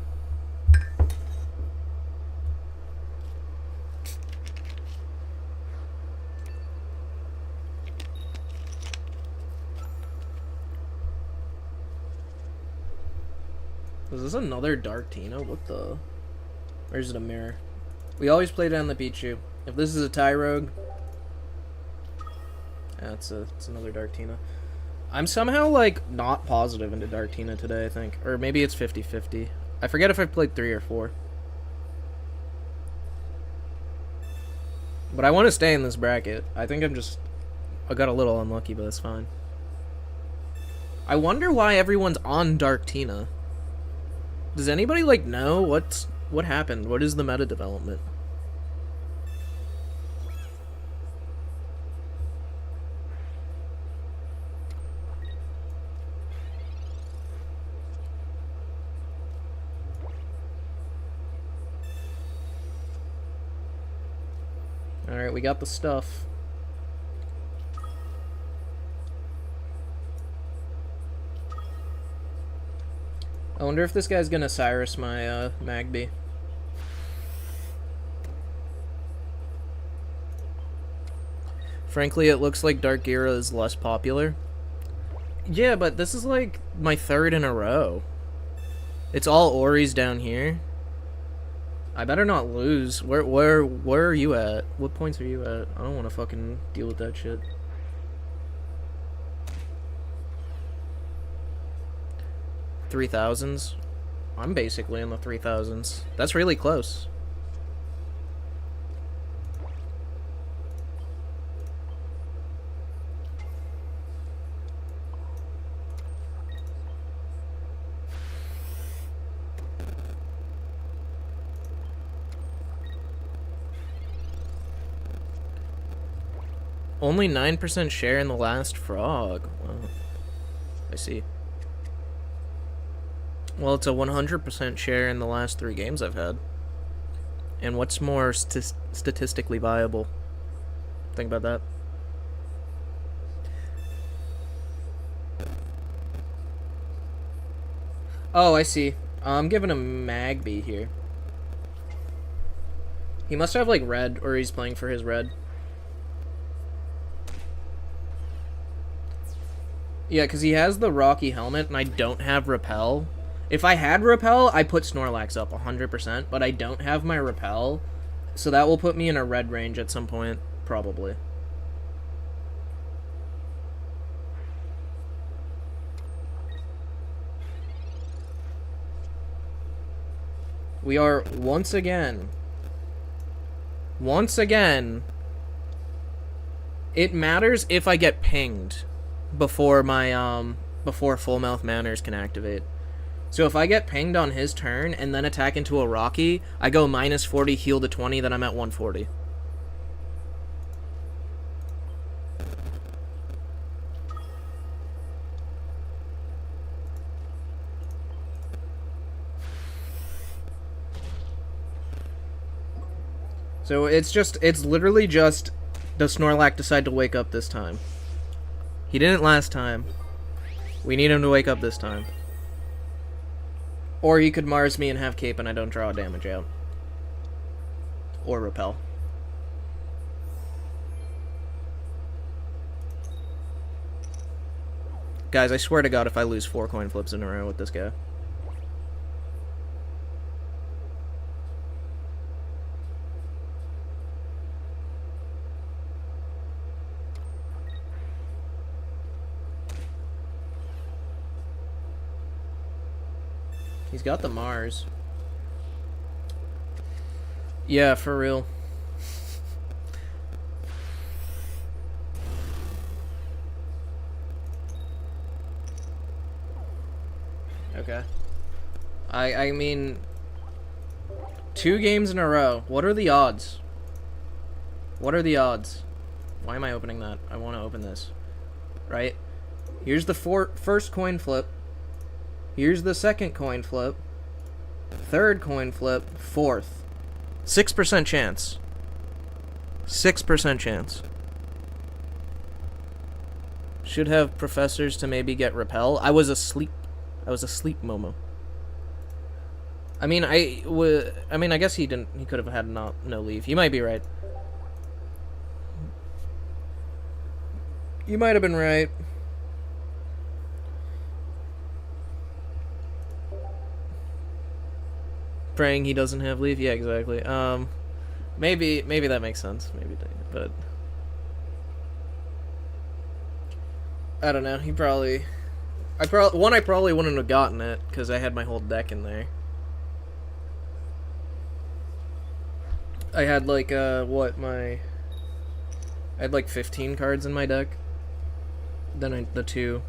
S1: Is this another Dark Tina? What the... Or is it a mirror? We always play down the Pichu. If this is a Tyrogue... Yeah, it's another Dark Tina. I'm somehow, like, not positive into Dark Tina today, I think. Or maybe it's 50-50. I forget if I've played 3 or 4. But I want to stay in this bracket. I think I got a little unlucky, but that's fine. I wonder why everyone's on Dark Tina. Does anybody, like, know what happened? What is the meta development? Alright, we got the stuff. I wonder if this guy's gonna Cyrus my Magby. Frankly, it looks like Dark Era is less popular. Yeah, but this is like my 3rd in a row. It's all Oris down here. I better not lose. Where are you at? What points are you at? I don't want to fucking deal with that shit. $3,000s. I'm basically in the 3,000s. That's really close. Only 9% share in the last frog. Wow. I see. Well, it's a 100% share in the last 3 games I've had. And what's more statistically viable? Think about that. Oh, I see. I'm giving him Magby here. He must have, like, red, or he's playing for his red. Yeah, because he has the Rocky helmet, and I don't have Repel. If I had Repel, I put Snorlax up 100%, but I don't have my Repel, so that will put me in a red range at some point, probably. We are once again, it matters if I get pinged before my before Full Mouth Manners can activate. So if I get pinged on his turn and then attack into a Rocky, I go -40, heal to 20, then I'm at 140. So it's literally just, does Snorlax decide to wake up this time? He didn't last time. We need him to wake up this time. Or he could Mars me and have Cape and I don't draw damage out. Or Repel. Guys, I swear to God if I lose 4 coin flips in a row with this guy. He's got the Mars. Yeah, for real. Okay. I mean, 2 games in a row. What are the odds? What are the odds? Why am I opening that? I want to open this. Right? Here's the first coin flip. Here's the second coin flip. Third coin flip. Fourth. 6% chance. 6% chance. Should have professors to maybe get Repel. I was asleep, Momo. I mean, I guess he didn't. He could have had no leave. You might be right. You might have been right. Praying he doesn't have leave. Yeah, exactly. Maybe that makes sense. Maybe, but I don't know. He probably... I probably wouldn't have gotten it, because I had my whole deck in there. I had, like, I had, like, 15 cards in my deck. Then the 2,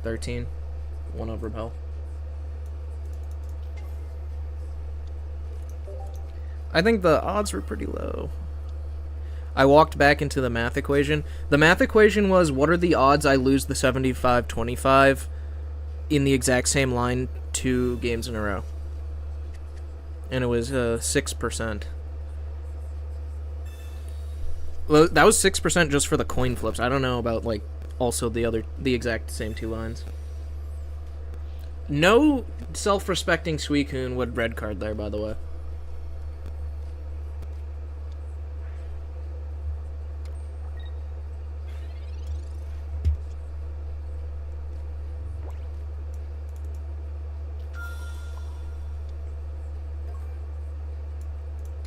S1: 13, 1 of Repel. I think the odds were pretty low. I walked back into the math equation. The math equation was, what are the odds I lose the 75-25 in the exact same line 2 games in a row? And it was 6%. Well, that was 6% just for the coin flips. I don't know about, like, also the exact same 2 lines. No self-respecting Suicune would red card there, by the way.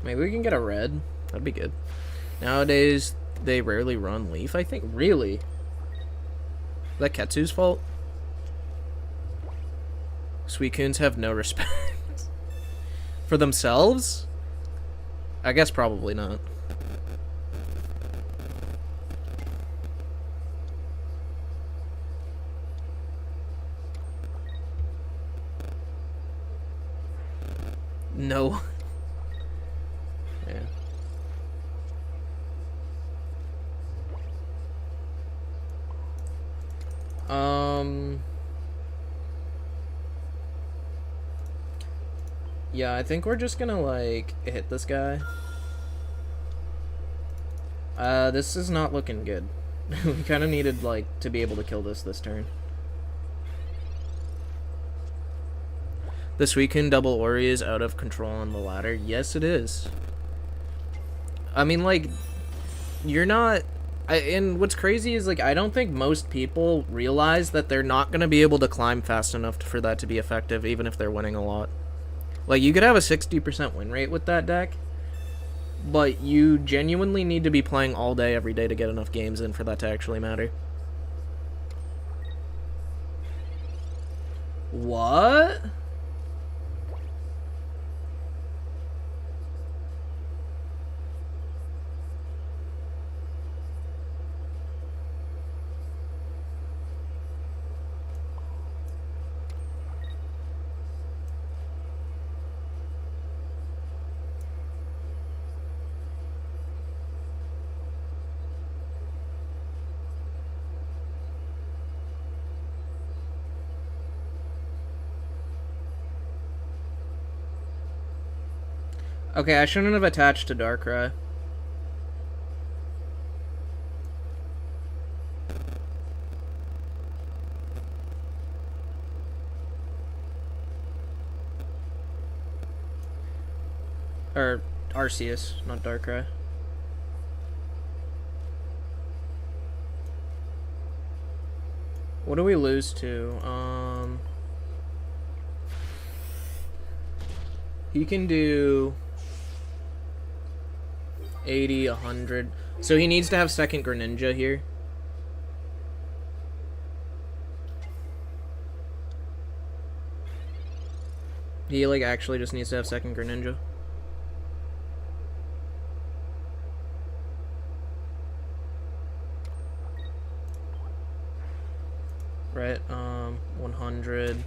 S1: Maybe we can get a red. That'd be good. Nowadays, they rarely run Leaf, I think. Really? Is that Ketsu's fault? Suicunes have no respect. For themselves? I guess probably not. No. Yeah. Yeah, I think we're just gonna, like, hit this guy. This is not looking good. We kind of needed, like, to be able to kill this turn. This weekend, double Ori is out of control on the ladder. Yes, it is. I mean, like, you're not... and what's crazy is, like, I don't think most people realize that they're not going to be able to climb fast enough for that to be effective, even if they're winning a lot. Like, you could have a 60% win rate with that deck, but you genuinely need to be playing all day, every day to get enough games in for that to actually matter. What? Okay, I shouldn't have attached to Darkrai. Or Arceus, not Darkrai. What do we lose to? He can do 80, 100. So he needs to have second Greninja here. He, like, actually just needs to have second Greninja. Right, 100.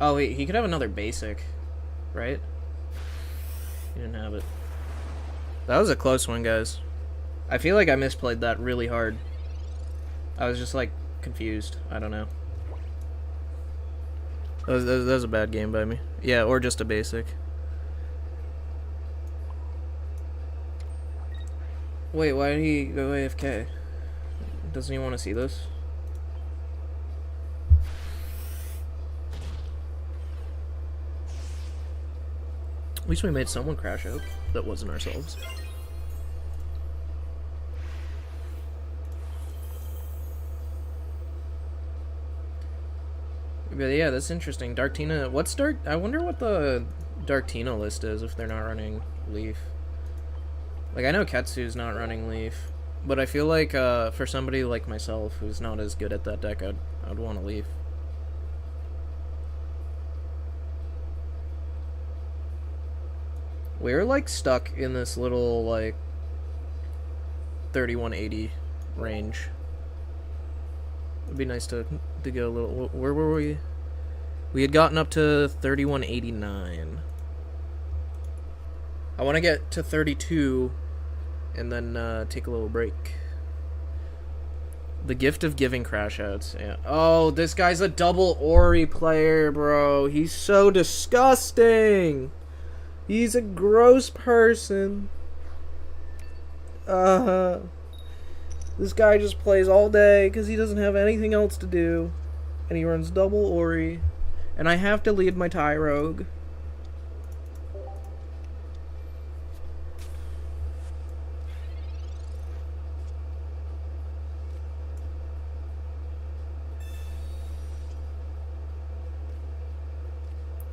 S1: Oh, wait, he could have another basic, right? He didn't have it. That was a close one, guys. I feel like I misplayed that really hard. I was just, like, confused. I don't know. That was a bad game by me. Yeah, or just a basic. Wait, why did he go AFK? Doesn't he want to see this? At least we made someone crash out that wasn't ourselves. But yeah, that's interesting. Darktina, what's Dark? I wonder what the Darktina list is if they're not running Leaf. Like, I know Ketsu's not running Leaf. But I feel like for somebody like myself who's not as good at that deck, I'd want to leave. We're like stuck in this little like 3180 range. It'd be nice to go a little. Where were we? We had gotten up to 3189. I want to get to 32 and then take a little break. The gift of giving crash outs. Yeah. Oh, this guy's a double Ori player, bro. He's so disgusting. He's a gross person. This guy just plays all day because he doesn't have anything else to do. And he runs double Ori. And I have to lead my Tie Rogue.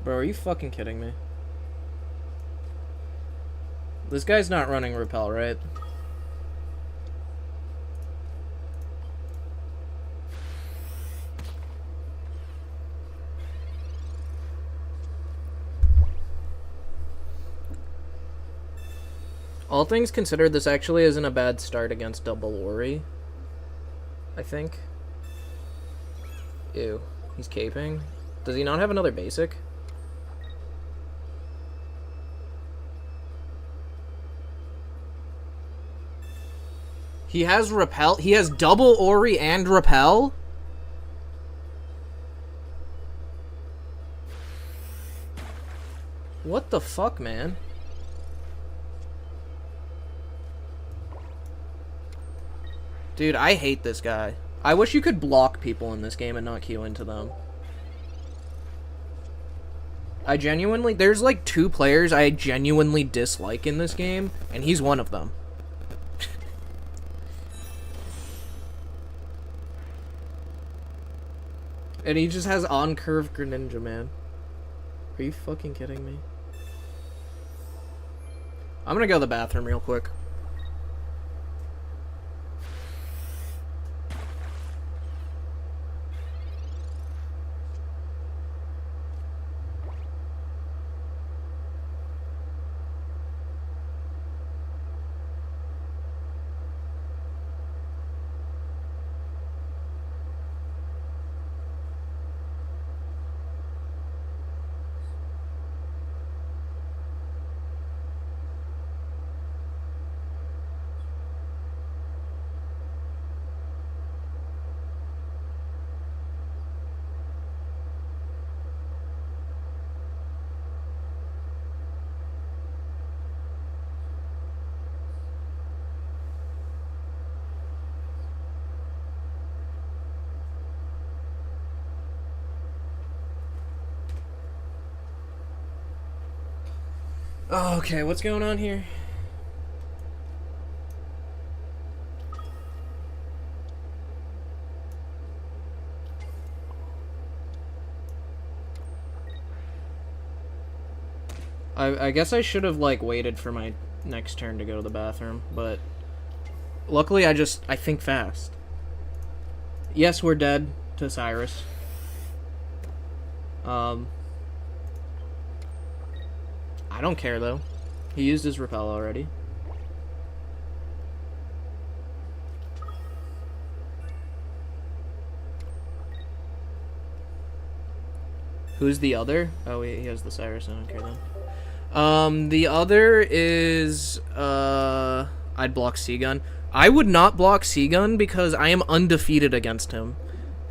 S1: Bro, are you fucking kidding me? This guy's not running Repel, right? All things considered, this actually isn't a bad start against double Ori. I think. Ew. He's caping. Does he not have another basic? He has Repel? He has double Ori and Repel? What the fuck, man? Dude, I hate this guy. I wish you could block people in this game and not queue into them. I genuinely... There's like 2 players I genuinely dislike in this game, and he's one of them. And he just has on-curve Greninja, man. Are you fucking kidding me? I'm gonna go to the bathroom real quick. Oh, okay, what's going on here? I guess I should have, like, waited for my next turn to go to the bathroom, but luckily I think fast. Yes, we're dead to Cyrus. I don't care, though. He used his Repel already. Who's the other? Oh, he has the Cyrus. I don't care, then. The other is, I'd block Seagun. I would not block Seagun because I am undefeated against him.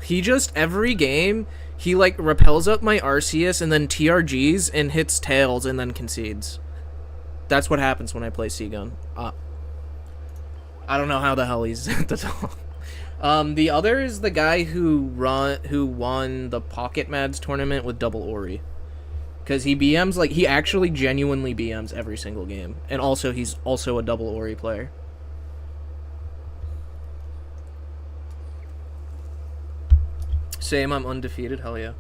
S1: He just, every game, he, like, repels up my Arceus and then TRGs and hits Tails and then concedes. That's what happens when I play Seagun. I don't know how the hell he's at the top. The other is the guy who won the Pocket Mads tournament with double Ori. Because he BMs, like, he actually genuinely BMs every single game. And also, he's also a double Ori player. Same, I'm undefeated, hell yeah.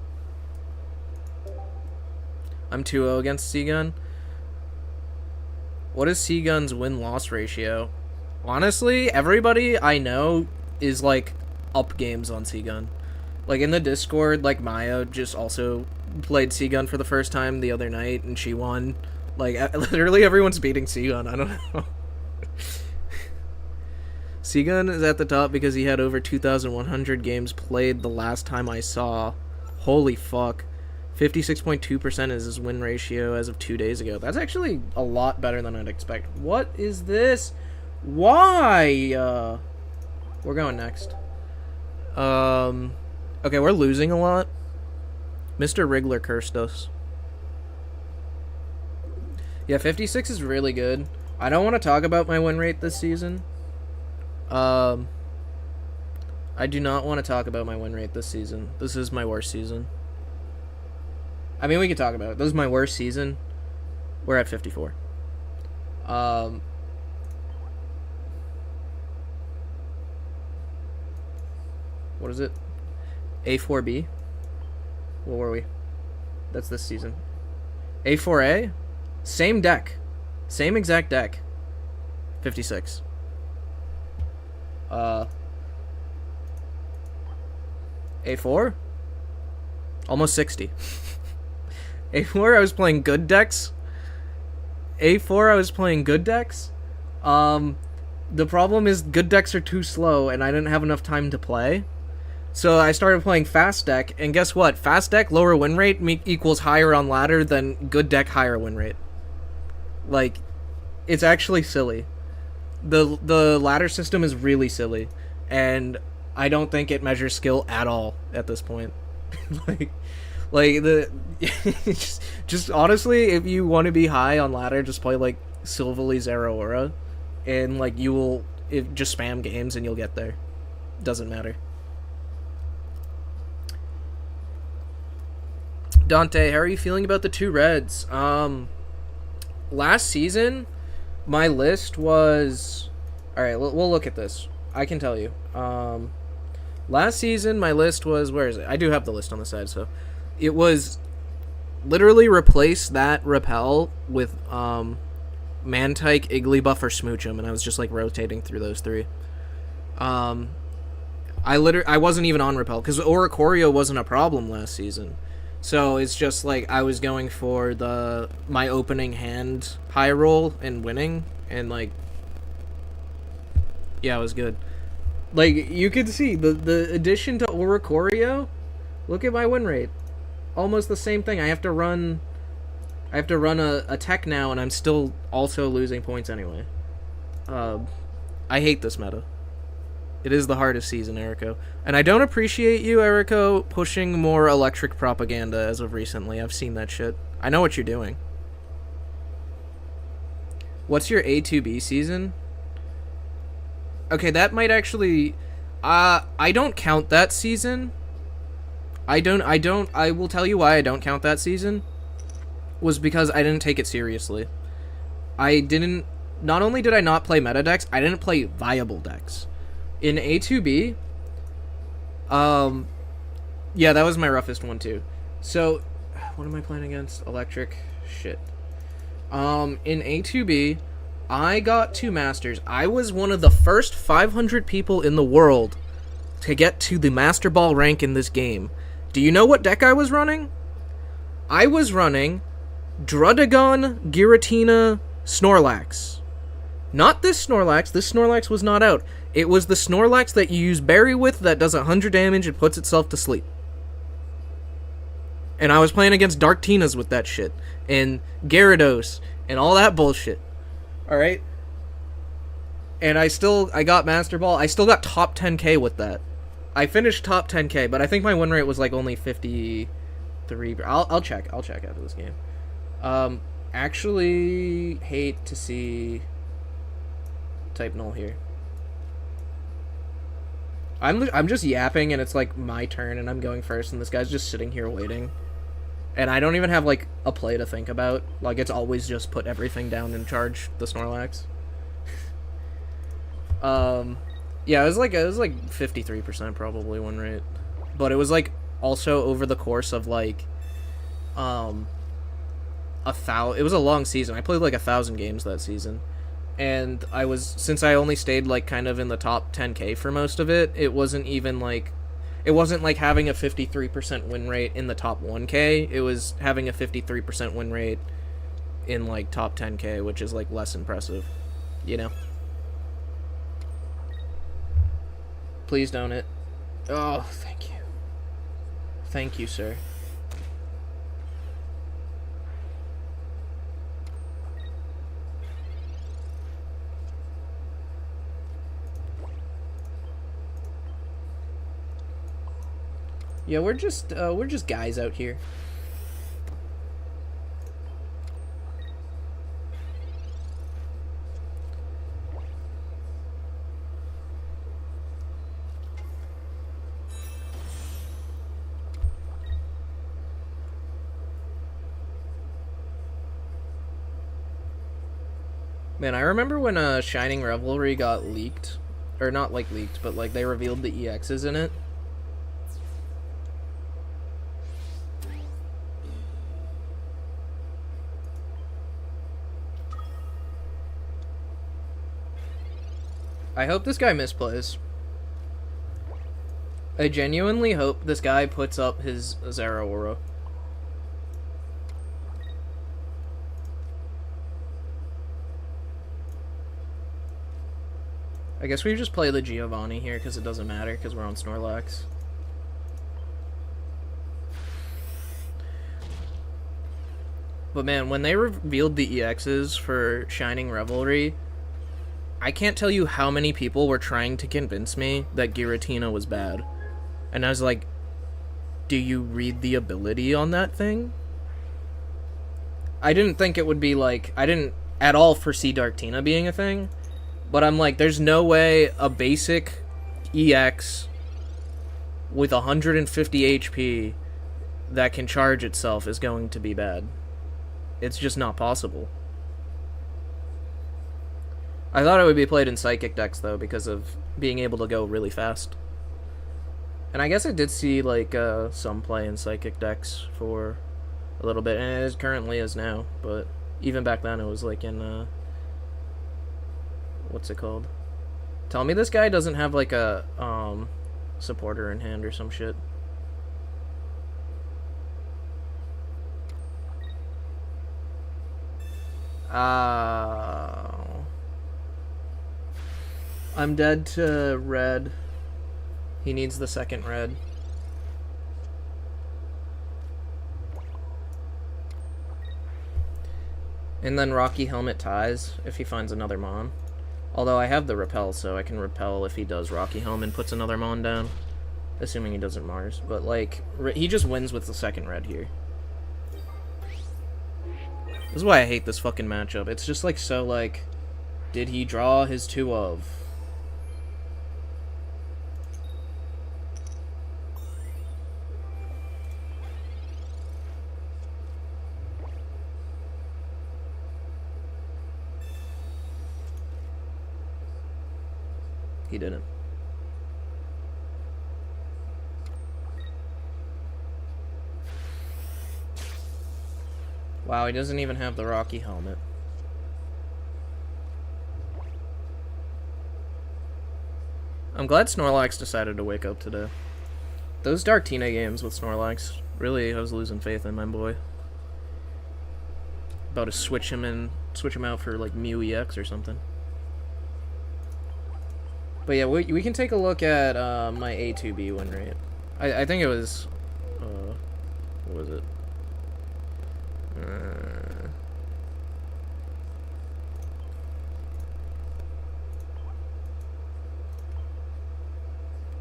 S1: I'm 2-0 against Seagun. What is Seagun's win-loss ratio? Honestly, everybody I know is like up games on Seagun. Like in the Discord, like Maya just also played Seagun for the first time the other night and she won. Like literally everyone's beating Seagun. I don't know. Seagun is at the top because he had over 2,100 games played the last time I saw. Holy fuck. 56.2% is his win ratio as of 2 days ago. That's actually a lot better than I'd expect. What is this? Why? We're going next. Okay, we're losing a lot. Mr. Wriggler cursed us. Yeah, 56 is really good. I don't want to talk about my win rate this season. I do not want to talk about my win rate this season. This is my worst season. I mean, we can talk about it. This is my worst season. We're at 54. What is it? A4b? What were we? That's this season. A4a? Same deck. Same exact deck. 56. A4? Almost 60. A4, I was playing good decks. A4, I was playing good decks. The problem is good decks are too slow, and I didn't have enough time to play. So I started playing fast deck, and guess what? Fast deck, lower win rate equals higher on ladder than good deck, higher win rate. Like, it's actually silly. The ladder system is really silly, and I don't think it measures skill at all at this point. just honestly, if you want to be high on ladder, just play like Silvally A4a, and like just spam games and you'll get there. Doesn't matter. Dante, how are you feeling about the two reds? Last season, my list was... Alright, we'll look at this. I can tell you. Last season, my list was... Where is it? I do have the list on the side, so... It was literally replace that Repel with Mantike, Igglybuff, or Smoochum, and I was just like rotating through those three. I wasn't even on Repel, because Oricorio wasn't a problem last season. So it's just like I was going for my opening hand high roll and winning, and like, yeah, it was good. Like, you could see the addition to Oricorio. Look at my win rate, almost the same thing. I have to run a tech now, and I'm still also losing points anyway. I hate this meta. It is the hardest season, Erico. And I don't appreciate you, Erico, pushing more electric propaganda as of recently. I've seen that shit. I know what you're doing. What's your A2B season? Okay, that might actually... I don't count that season. I will tell you why I don't count that season. Was because I didn't take it seriously. Not only did I not play meta decks, I didn't play viable decks. In A2B, yeah, that was my roughest one too. So, what am I playing against? Electric? Shit. In A2B, I got 2 Masters. I was one of the first 500 people in the world to get to the Master Ball rank in this game. Do you know what deck I was running? I was running Druddigon, Giratina, Snorlax. Not this Snorlax. This Snorlax was not out. It was the Snorlax that you use Berry with that does 100 damage and puts itself to sleep. And I was playing against Darktinas with that shit. And Gyarados. And all that bullshit. Alright? And I got Master Ball. I still got top 10k with that. I finished top 10k, but I think my win rate was like only 53. I'll check. I'll check after this game. Actually hate to see type null here. I'm just yapping, and it's like my turn, and I'm going first, and this guy's just sitting here waiting. And I don't even have like a play to think about. Like, it's always just put everything down and charge the Snorlax. Yeah, it was like 53% probably win rate. But it was like also over the course of like it was a long season. I played like 1,000 games that season. and since I only stayed like kind of in the top 10k for most of it, it wasn't even like it wasn't like having a 53% win rate in the top 1k. It was having a 53% win rate in like top 10k, which is like less impressive, you know. Please don't it. Oh, thank you. Thank you, sir. Yeah, we're just guys out here. Man, I remember when Shining Revelry got leaked, or not like leaked, but like they revealed the EXs in it. I hope this guy misplays. I genuinely hope this guy puts up his A4a. I guess we just play the Giovanni here because it doesn't matter because we're on Snorlax. But man, when they revealed the EXs for Shining Revelry, I can't tell you how many people were trying to convince me that Giratina was bad. And I was like, do you read the ability on that thing? I didn't think it would be like, I didn't at all foresee Darktina being a thing. But I'm like, there's no way a basic EX with 150 HP that can charge itself is going to be bad. It's just not possible. I thought it would be played in Psychic decks, though, because of being able to go really fast. And I guess I did see, like, some play in Psychic decks for a little bit, and it currently is now, but even back then it was, like, in, what's it called? Tell me this guy doesn't have, like, a, supporter in hand or some shit. I'm dead to red. He needs the second red. And then Rocky Helmet ties if he finds another Mon. Although I have the repel, so I can repel if he does Rocky Helmet and puts another Mon down. Assuming he doesn't Mars. But, like, he just wins with the second red here. This is why I hate this fucking matchup. It's just, like, so, like, did he draw his 2 of? He didn't. Wow, he doesn't even have the Rocky Helmet. I'm glad Snorlax decided to wake up today. Those Darktina games with Snorlax, really, I was losing faith in my boy. About to switch him out for like Mew EX or something. But yeah, we can take a look at my A2B win rate. I think it was, what was it?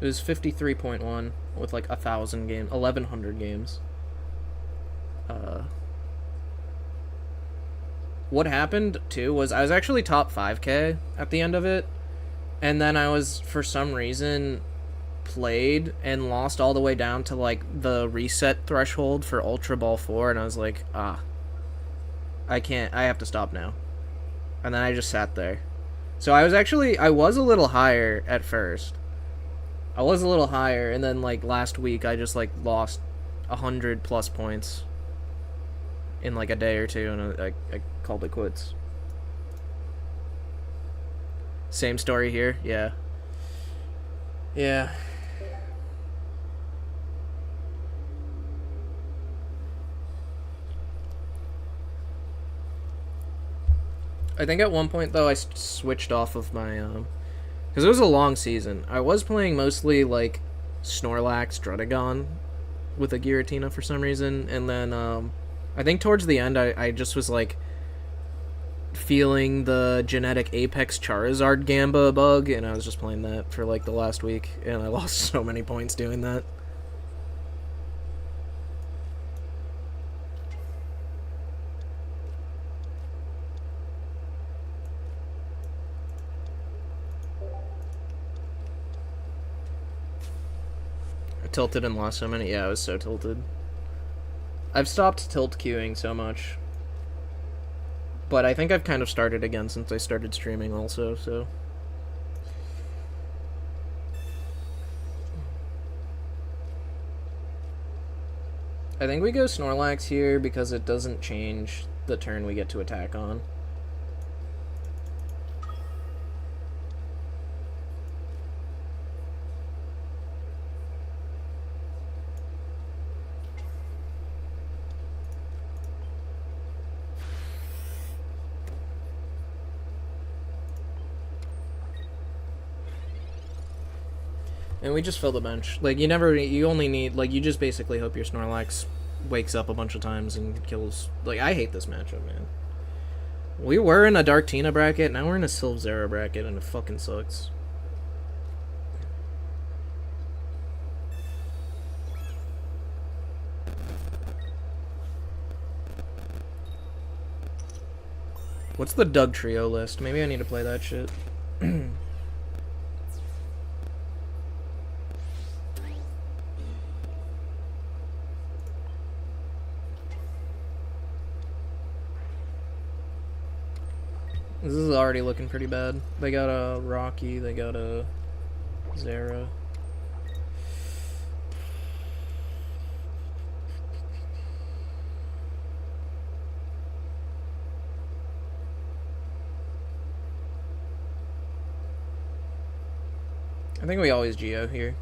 S1: It was 53.1 with like 1,000 games, 1,100 games. What happened too was I was actually top 5k at the end of it, and then I was for some reason played and lost all the way down to like the reset threshold for Ultra Ball 4, and I was like, I have to stop now. And then I just sat there. So I was a little higher at first. I was a little higher, and then like last week I just like lost 100+ points in like a day or two, and I called it quits. Same story here. Yeah. Yeah. I think at one point though I switched off of my because it was a long season. I was playing mostly like Snorlax, Druddigon with a Giratina for some reason, and then I think towards the end I just was like feeling the genetic Apex Charizard Gamba bug, and I was just playing that for like the last week, and I lost so many points doing that. I tilted and lost so many. Yeah, I was so tilted. I've stopped tilt queuing so much. But I think I've kind of started again since I started streaming also, so... I think we go Snorlax here because it doesn't change the turn we get to attack on. And we just fill the bench. Like, you only need, like, you just basically hope your Snorlax wakes up a bunch of times and kills. Like, I hate this matchup, man. We were in a Darktina bracket, now we're in a Sylvzera bracket, and it fucking sucks. What's the Doug Trio list? Maybe I need to play that shit. This is already looking pretty bad. They got a Rocky, they got a Zera. I think we always Geo here.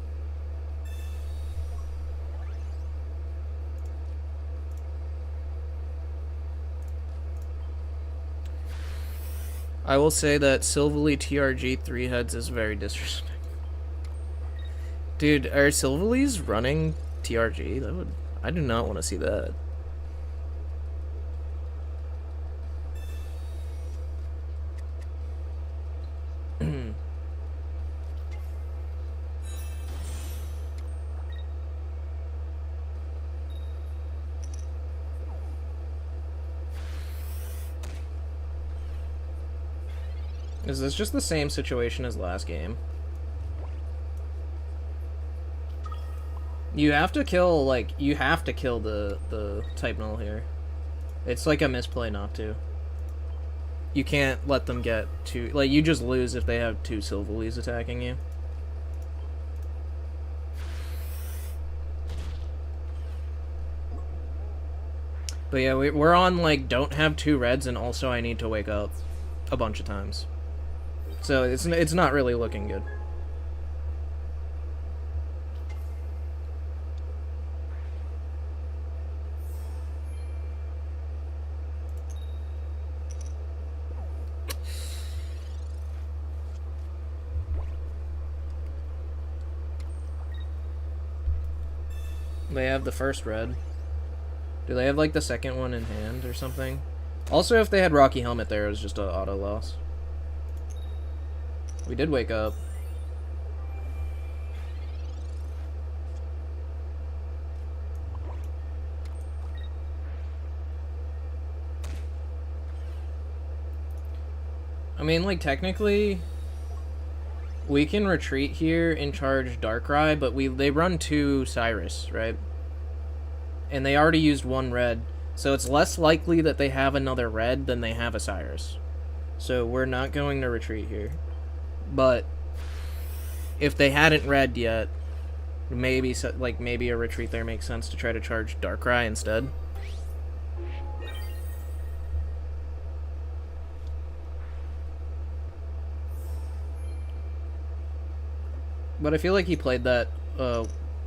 S1: I will say that Silvally TRG 3 heads is very disrespectful. Dude, are Silvally's running TRG? That would... I do not want to see that. Is this just the same situation as last game? You have to kill, like, you have to kill the type null here. It's like a misplay not to. You can't let them get two, like, you just lose if they have two Silvallys attacking you. But yeah, we're on, like, don't have two reds, and also I need to wake up a bunch of times. So it's not really looking good. They have the first red. Do they have like the second one in hand or something? Also, if they had Rocky Helmet there, it was just an auto loss. We did wake up. I mean, like, technically, we can retreat here and charge Darkrai, but they run two Cyrus, right? And they already used one red, so it's less likely that they have another red than they have a Cyrus. So we're not going to retreat here. But if they hadn't read yet, maybe a retreat there makes sense to try to charge Darkrai instead. But I feel like he played that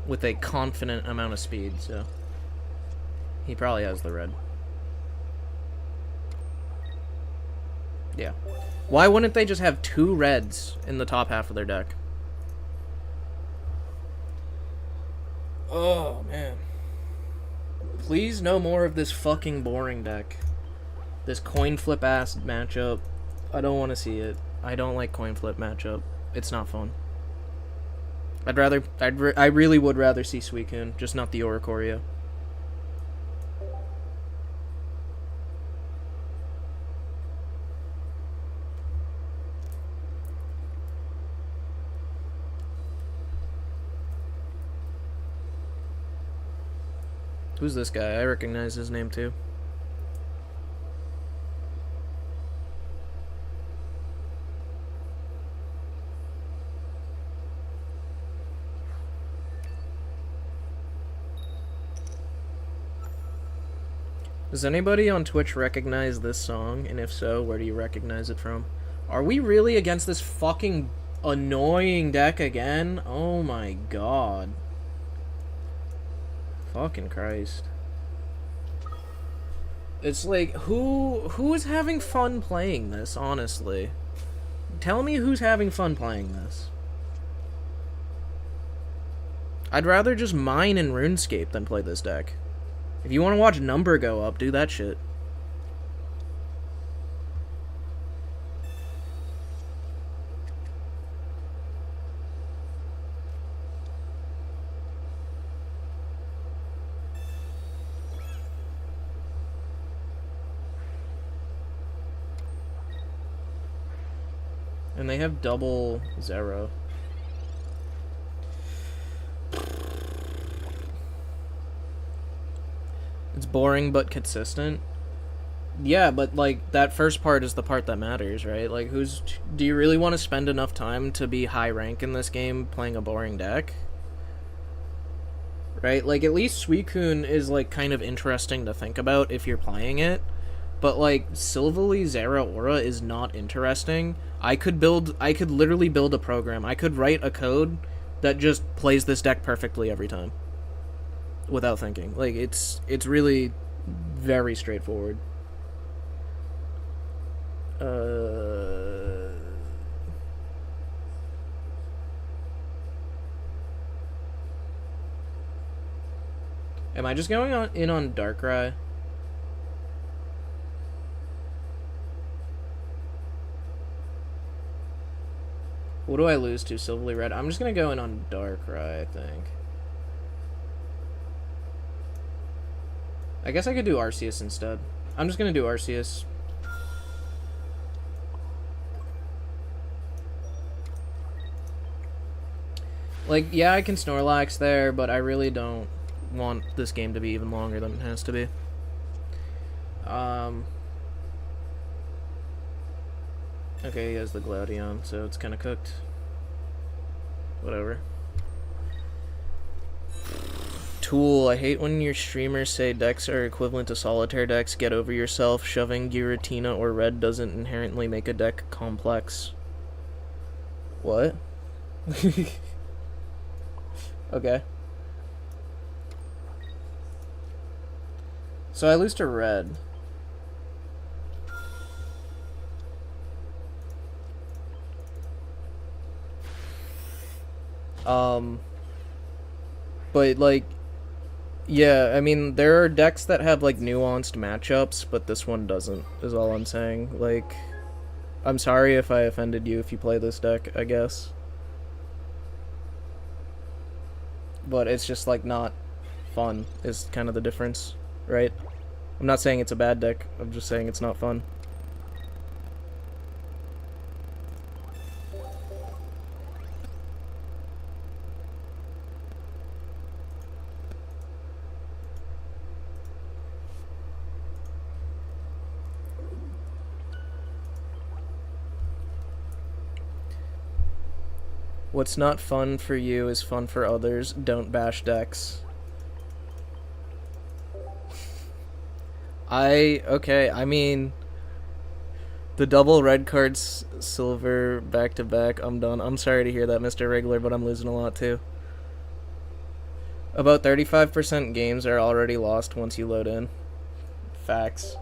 S1: with a confident amount of speed, so he probably has the red. Yeah. Why wouldn't they just have 2 reds in the top half of their deck? Oh, man. Please no more of this fucking boring deck. This coin flip ass matchup. I don't want to see it. I don't like coin flip matchup. It's not fun. I really would rather see Suicune, just not the Oricorio. Who's this guy? I recognize his name too. Does anybody on Twitch recognize this song? And if so, where do you recognize it from? Are we really against this fucking annoying deck again? Oh my god. Fucking Christ. It's like, who is having fun playing this, honestly? Tell me who's having fun playing this. I'd rather just mine in RuneScape than play this deck. If you want to watch number go up, do that shit. And they have double Zero. It's boring but consistent. Yeah, but like that first part is the part that matters, right? Like do you really want to spend enough time to be high rank in this game playing a boring deck? Right? Like at least Suicune is like kind of interesting to think about if you're playing it. But like Silvally Zeraora is not interesting. I could literally build a program. I could write a code that just plays this deck perfectly every time. Without thinking. Like it's really very straightforward. Am I just going in on Darkrai? What do I lose to? Silvally Red? I'm just gonna go in on Darkrai, I think. I guess I could do Arceus instead. I'm just gonna do Arceus. Like, yeah, I can Snorlax there, but I really don't want this game to be even longer than it has to be. Okay, he has the Gladion, so it's kind of cooked. Whatever. Tool, I hate when your streamers say decks are equivalent to solitaire decks. Get over yourself. Shoving Giratina or Red doesn't inherently make a deck complex. What? Okay. So I lose to Red. But like, yeah, I mean, there are decks that have like nuanced matchups, but this one doesn't, is all I'm saying. Like, I'm sorry if I offended you if you play this deck, I guess. But it's just like not fun is kind of the difference, right? I'm not saying it's a bad deck, I'm just saying it's not fun. What's not fun for you is fun for others. Don't bash decks. Okay, I mean, The double red cards, silver, back to back. I'm done. I'm sorry to hear that, Mr. Regular, but I'm losing a lot too. About 35% games are already lost once you load in. Facts.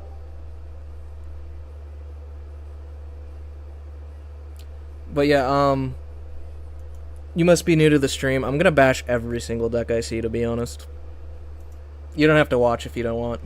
S1: But yeah, you must be new to the stream. I'm gonna bash every single deck I see, to be honest. You don't have to watch if you don't want.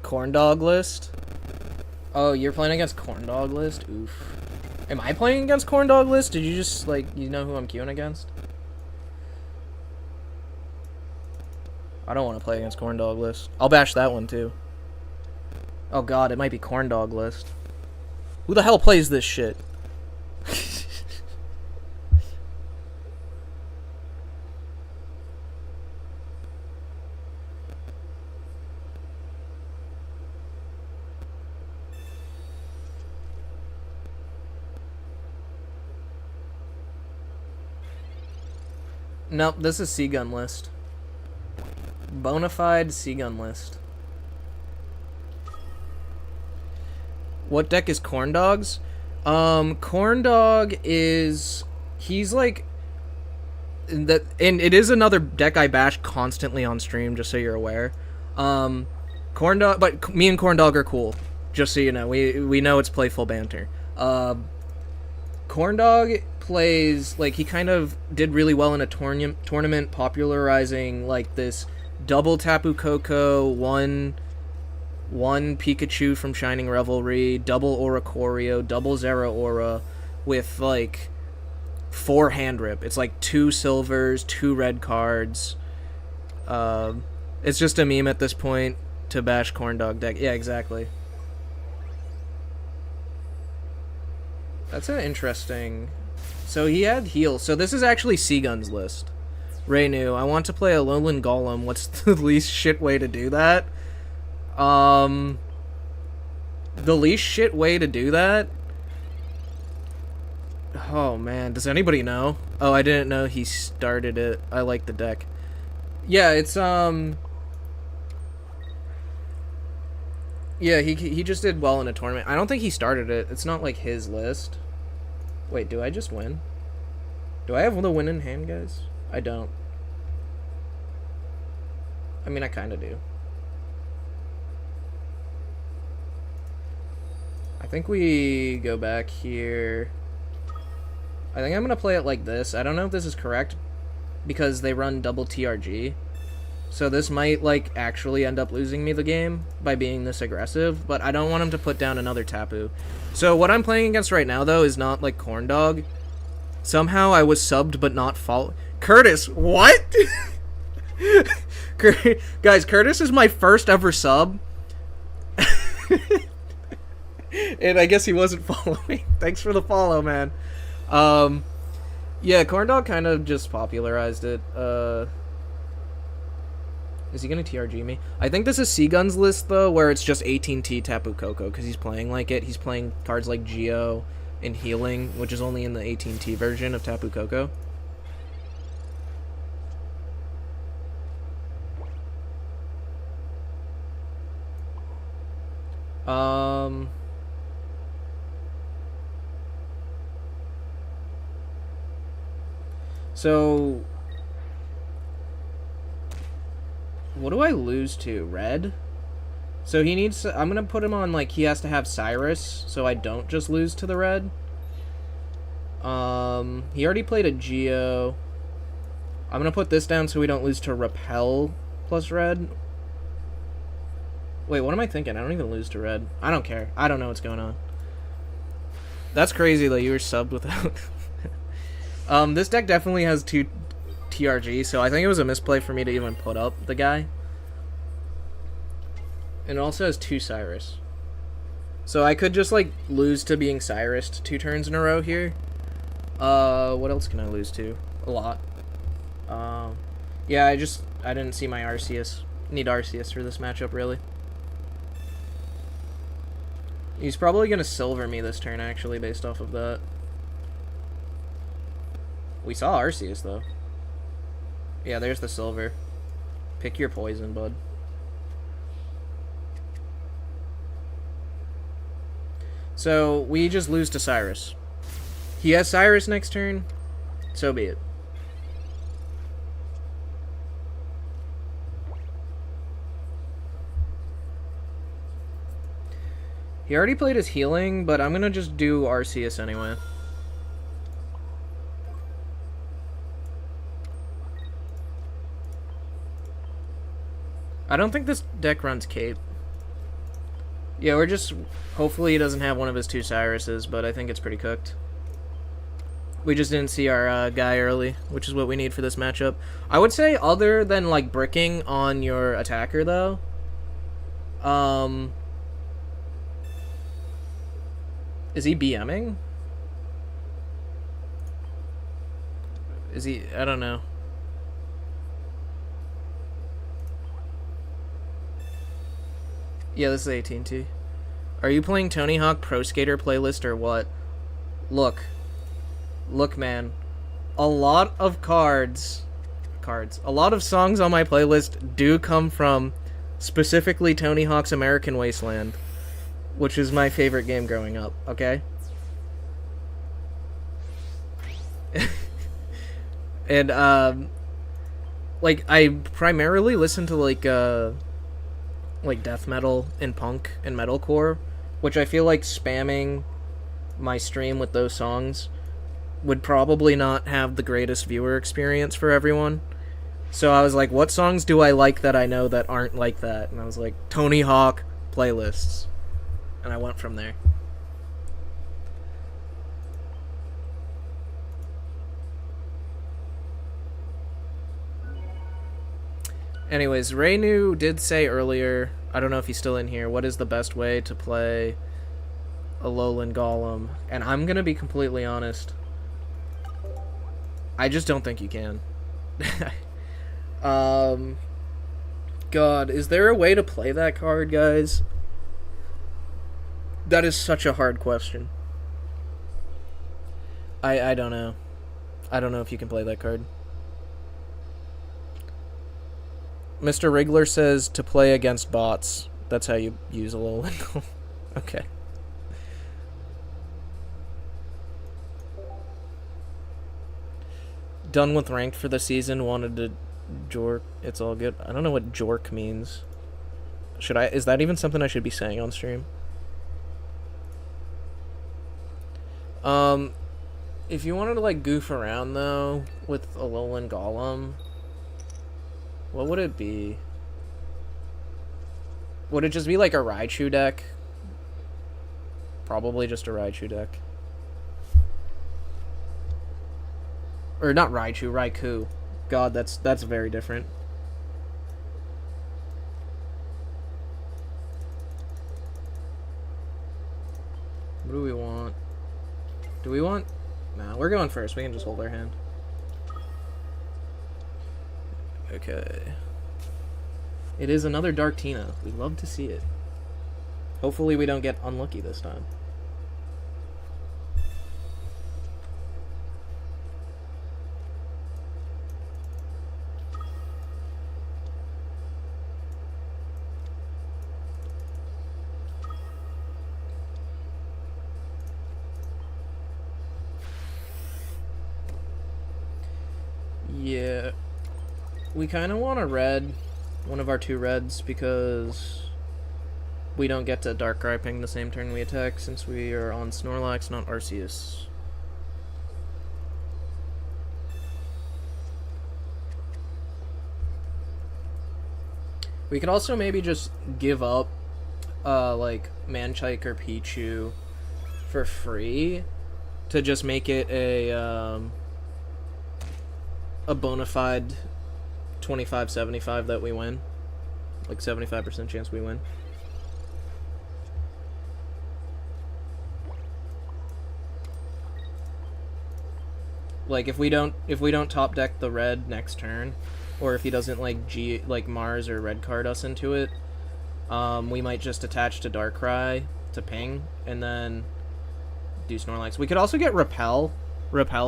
S1: Corn dog list? Oh, you're playing against corn dog list? Oof. Am I playing against corn dog list? Did you just, like, you know who I'm queuing against? I don't want to play against corn dog list. I'll bash that one, too. Oh god, it might be corn dog list. Who the hell plays this shit? Nope, this is C-Gun list. Bonafide C-Gun list. What deck is Corn Dogs? Corn Dog is... He's like... and it is another deck I bash constantly on stream, just so you're aware. Corn Dog... But me and Corn Dog are cool. Just so you know. We know it's playful banter. Corn Dog plays, like, he kind of did really well in a tournament popularizing, like, this double Tapu Koko, one Pikachu from Shining Revelry, double Oricorio, double Zeraora, with, like, 4 hand rip. It's, like, 2 silvers, 2 red cards. It's just a meme at this point to bash Corn Dog deck. Yeah, exactly. That's an interesting... So he had heal. So this is actually C-Gun's list. Raynu, I want to play a Lowland Golem. What's the least shit way to do that? The least shit way to do that? Oh, man. Does anybody know? Oh, I didn't know he started it. I like the deck. Yeah, it's, yeah, he just did well in a tournament. I don't think he started it. It's not, like, his list. Wait, do I just win? Do I have the win in hand, guys? I don't. I mean, I kind of do. I think we go back here. I think I'm going to play it like this. I don't know if this is correct, because they run double TRG. So this might, like, actually end up losing me the game by being this aggressive, but I don't want him to put down another Tapu. So what I'm playing against right now, though, is not, like, Corn Dog. Somehow I was subbed but not followed. Curtis, what? Guys, Curtis is my first ever sub. And I guess he wasn't following. Thanks for the follow, man. Yeah, Corn Dog kind of just popularized it. Is he gonna TRG me? I think this is C-Gun's list, though, where it's just 18T Tapu Koko, because he's playing like it. He's playing cards like Geo and Healing, which is only in the 18T version of Tapu Koko. So... what do I lose to? Red? So he needs to, I'm gonna put him on, like, he has to have Cyrus, so I don't just lose to the red. He already played a Geo. I'm gonna put this down so we don't lose to Repel plus red. Wait, what am I thinking? I don't even lose to red. I don't care. I don't know what's going on. That's crazy that you were subbed without... this deck definitely has 2 TRG, so I think it was a misplay for me to even put up the guy. And it also has 2 Cyrus. So I could just, like, lose to being Cyrus 2 turns in a row here. What else can I lose to? A lot. Yeah, I didn't see my Arceus. Need Arceus for this matchup, really. He's probably gonna silver me this turn, actually, based off of that. We saw Arceus, though. Yeah, there's the silver. Pick your poison, bud. So, we just lose to Cyrus. He has Cyrus next turn, so be it. He already played his healing, but I'm gonna just do Arceus anyway. I don't think this deck runs Cape. Yeah, we're just... Hopefully he doesn't have one of his two Cyruses, but I think it's pretty cooked. We just didn't see our guy early, which is what we need for this matchup. I would say, other than, like, bricking on your attacker, though... Is he BMing? Is he... I don't know. Yeah, this is AT&T. Are you playing Tony Hawk Pro Skater playlist or what? Look. Look, man. A lot of a lot of songs on my playlist do come from specifically Tony Hawk's American Wasteland, which is my favorite game growing up, okay? And, like, I primarily listen to, like death metal and punk and metalcore, which I feel like spamming my stream with those songs would probably not have the greatest viewer experience for everyone. So I was like, what songs do I like that I know that aren't like that? And I was like, Tony Hawk playlists. And I went from there. Anyways, Raynu did say earlier, I don't know if he's still in here, what is the best way to play Alolan Golem? And I'm gonna be completely honest. I just don't think you can. God, is there a way to play that card, guys? That is such a hard question. I don't know. I don't know if you can play that card. Mr. Wriggler says to play against bots. That's how you use a Alolan. Okay. Done with ranked for the season. Wanted to jork. It's all good. I don't know what jork means. Is that even something I should be saying on stream? If you wanted to, like, goof around, though, with Alolan Golem, what would it be? Would it just be, like, a Raichu deck? Probably just a Raichu deck. Or not Raichu, Raikou. God, that's very different. What do we want? Do we want... Nah, we're going first. We can just hold our hand. Okay. It is another Darktina. We love to see it. Hopefully we don't get unlucky this time. Yeah. We kind of want a red, one of our two reds, because we don't get to Darkrai Ping the same turn we attack, since we are on Snorlax, not Arceus. We could also maybe just give up, like, Manchike or Pichu for free to just make it a bona fide 25-75 that we win. Like 75% chance we win. Like if we don't top deck the red next turn, or if he doesn't like Mars or red card us into it, We might just attach to Darkrai to ping, and then do Snorlax. We could also get Repel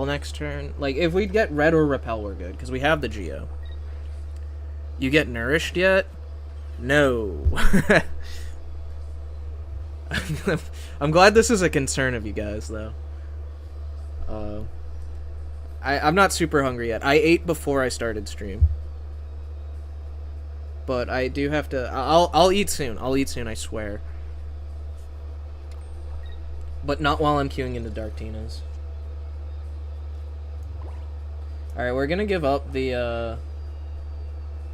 S1: next turn. Like, if we get Red or Repel, we're good, because we have the Geo. You get Nourished yet? No. I'm glad this is a concern of you guys, though. I'm not super hungry yet. I ate before I started stream. But I do have to... I'll eat soon. I'll eat soon, I swear. But not while I'm queuing into Darktina's. Alright, we're gonna give up the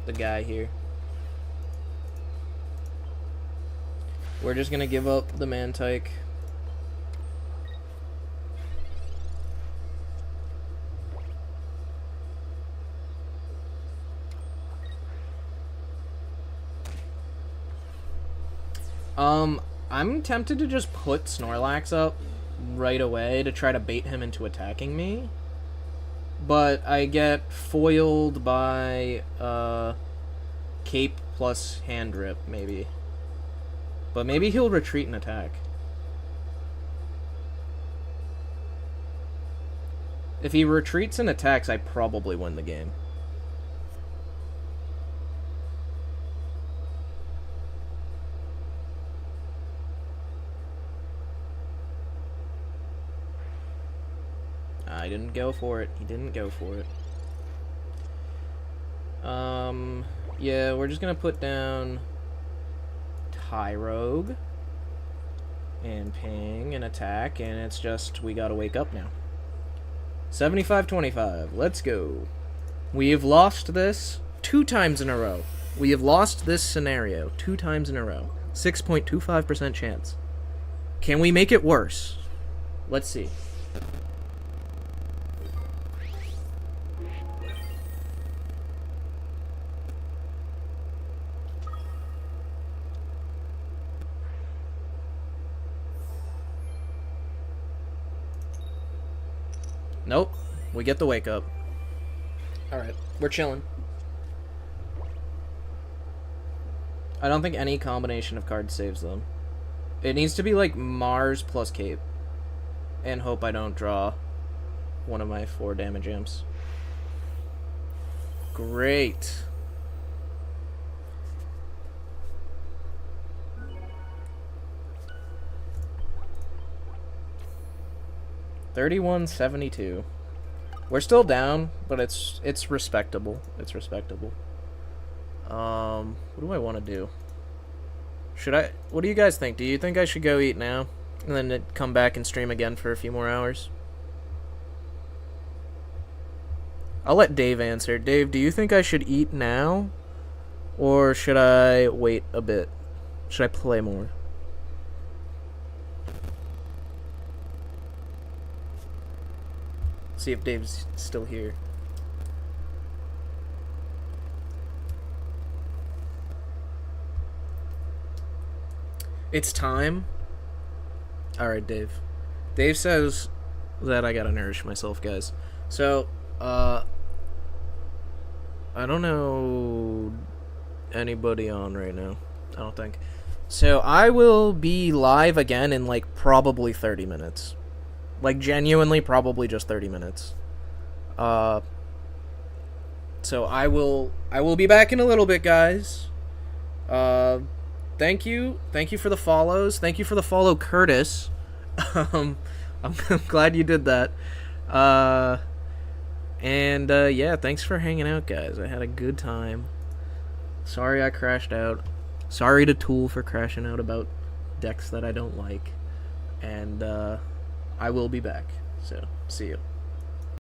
S1: guy here. We're just gonna give up the Mantike. I'm tempted to just put Snorlax up right away to try to bait him into attacking me. But I get foiled by, Cape plus Hand Rip, maybe. But maybe he'll retreat and attack. If he retreats and attacks, I probably win the game. I didn't go for it. He didn't go for it. Yeah, we're just gonna put down Tyrogue and ping and attack, and it's just, we gotta wake up now. 75-25, let's go. We have lost this 2 times in a row. We have lost this scenario 2 times in a row. 6.25% chance. Can we make it worse? Let's see. Nope. We get the wake up. Alright, we're chilling. I don't think any combination of cards saves them. It needs to be like Mars plus Cape. And hope I don't draw one of my 4 damage imps. Great. $31.72. We're still down, but it's respectable. It's respectable. What do I want to do? Should I... What do you guys think? Do you think I should go eat now? And then come back and stream again for a few more hours? I'll let Dave answer. Dave, do you think I should eat now? Or should I wait a bit? Should I play more? See if Dave's still here. It's time. Alright, Dave. Dave says that I gotta nourish myself, guys. So, I don't know anybody on right now. I don't think. So, I will be live again in, like, probably 30 minutes. Like, genuinely, probably just 30 minutes. So I will be back in a little bit, guys. Thank you for the follows. Thank you for the follow, Curtis. I'm glad you did that. Yeah, thanks for hanging out, guys. I had a good time. Sorry I crashed out. Sorry to Tool for crashing out about decks that I don't like. And, I will be back. So, see you.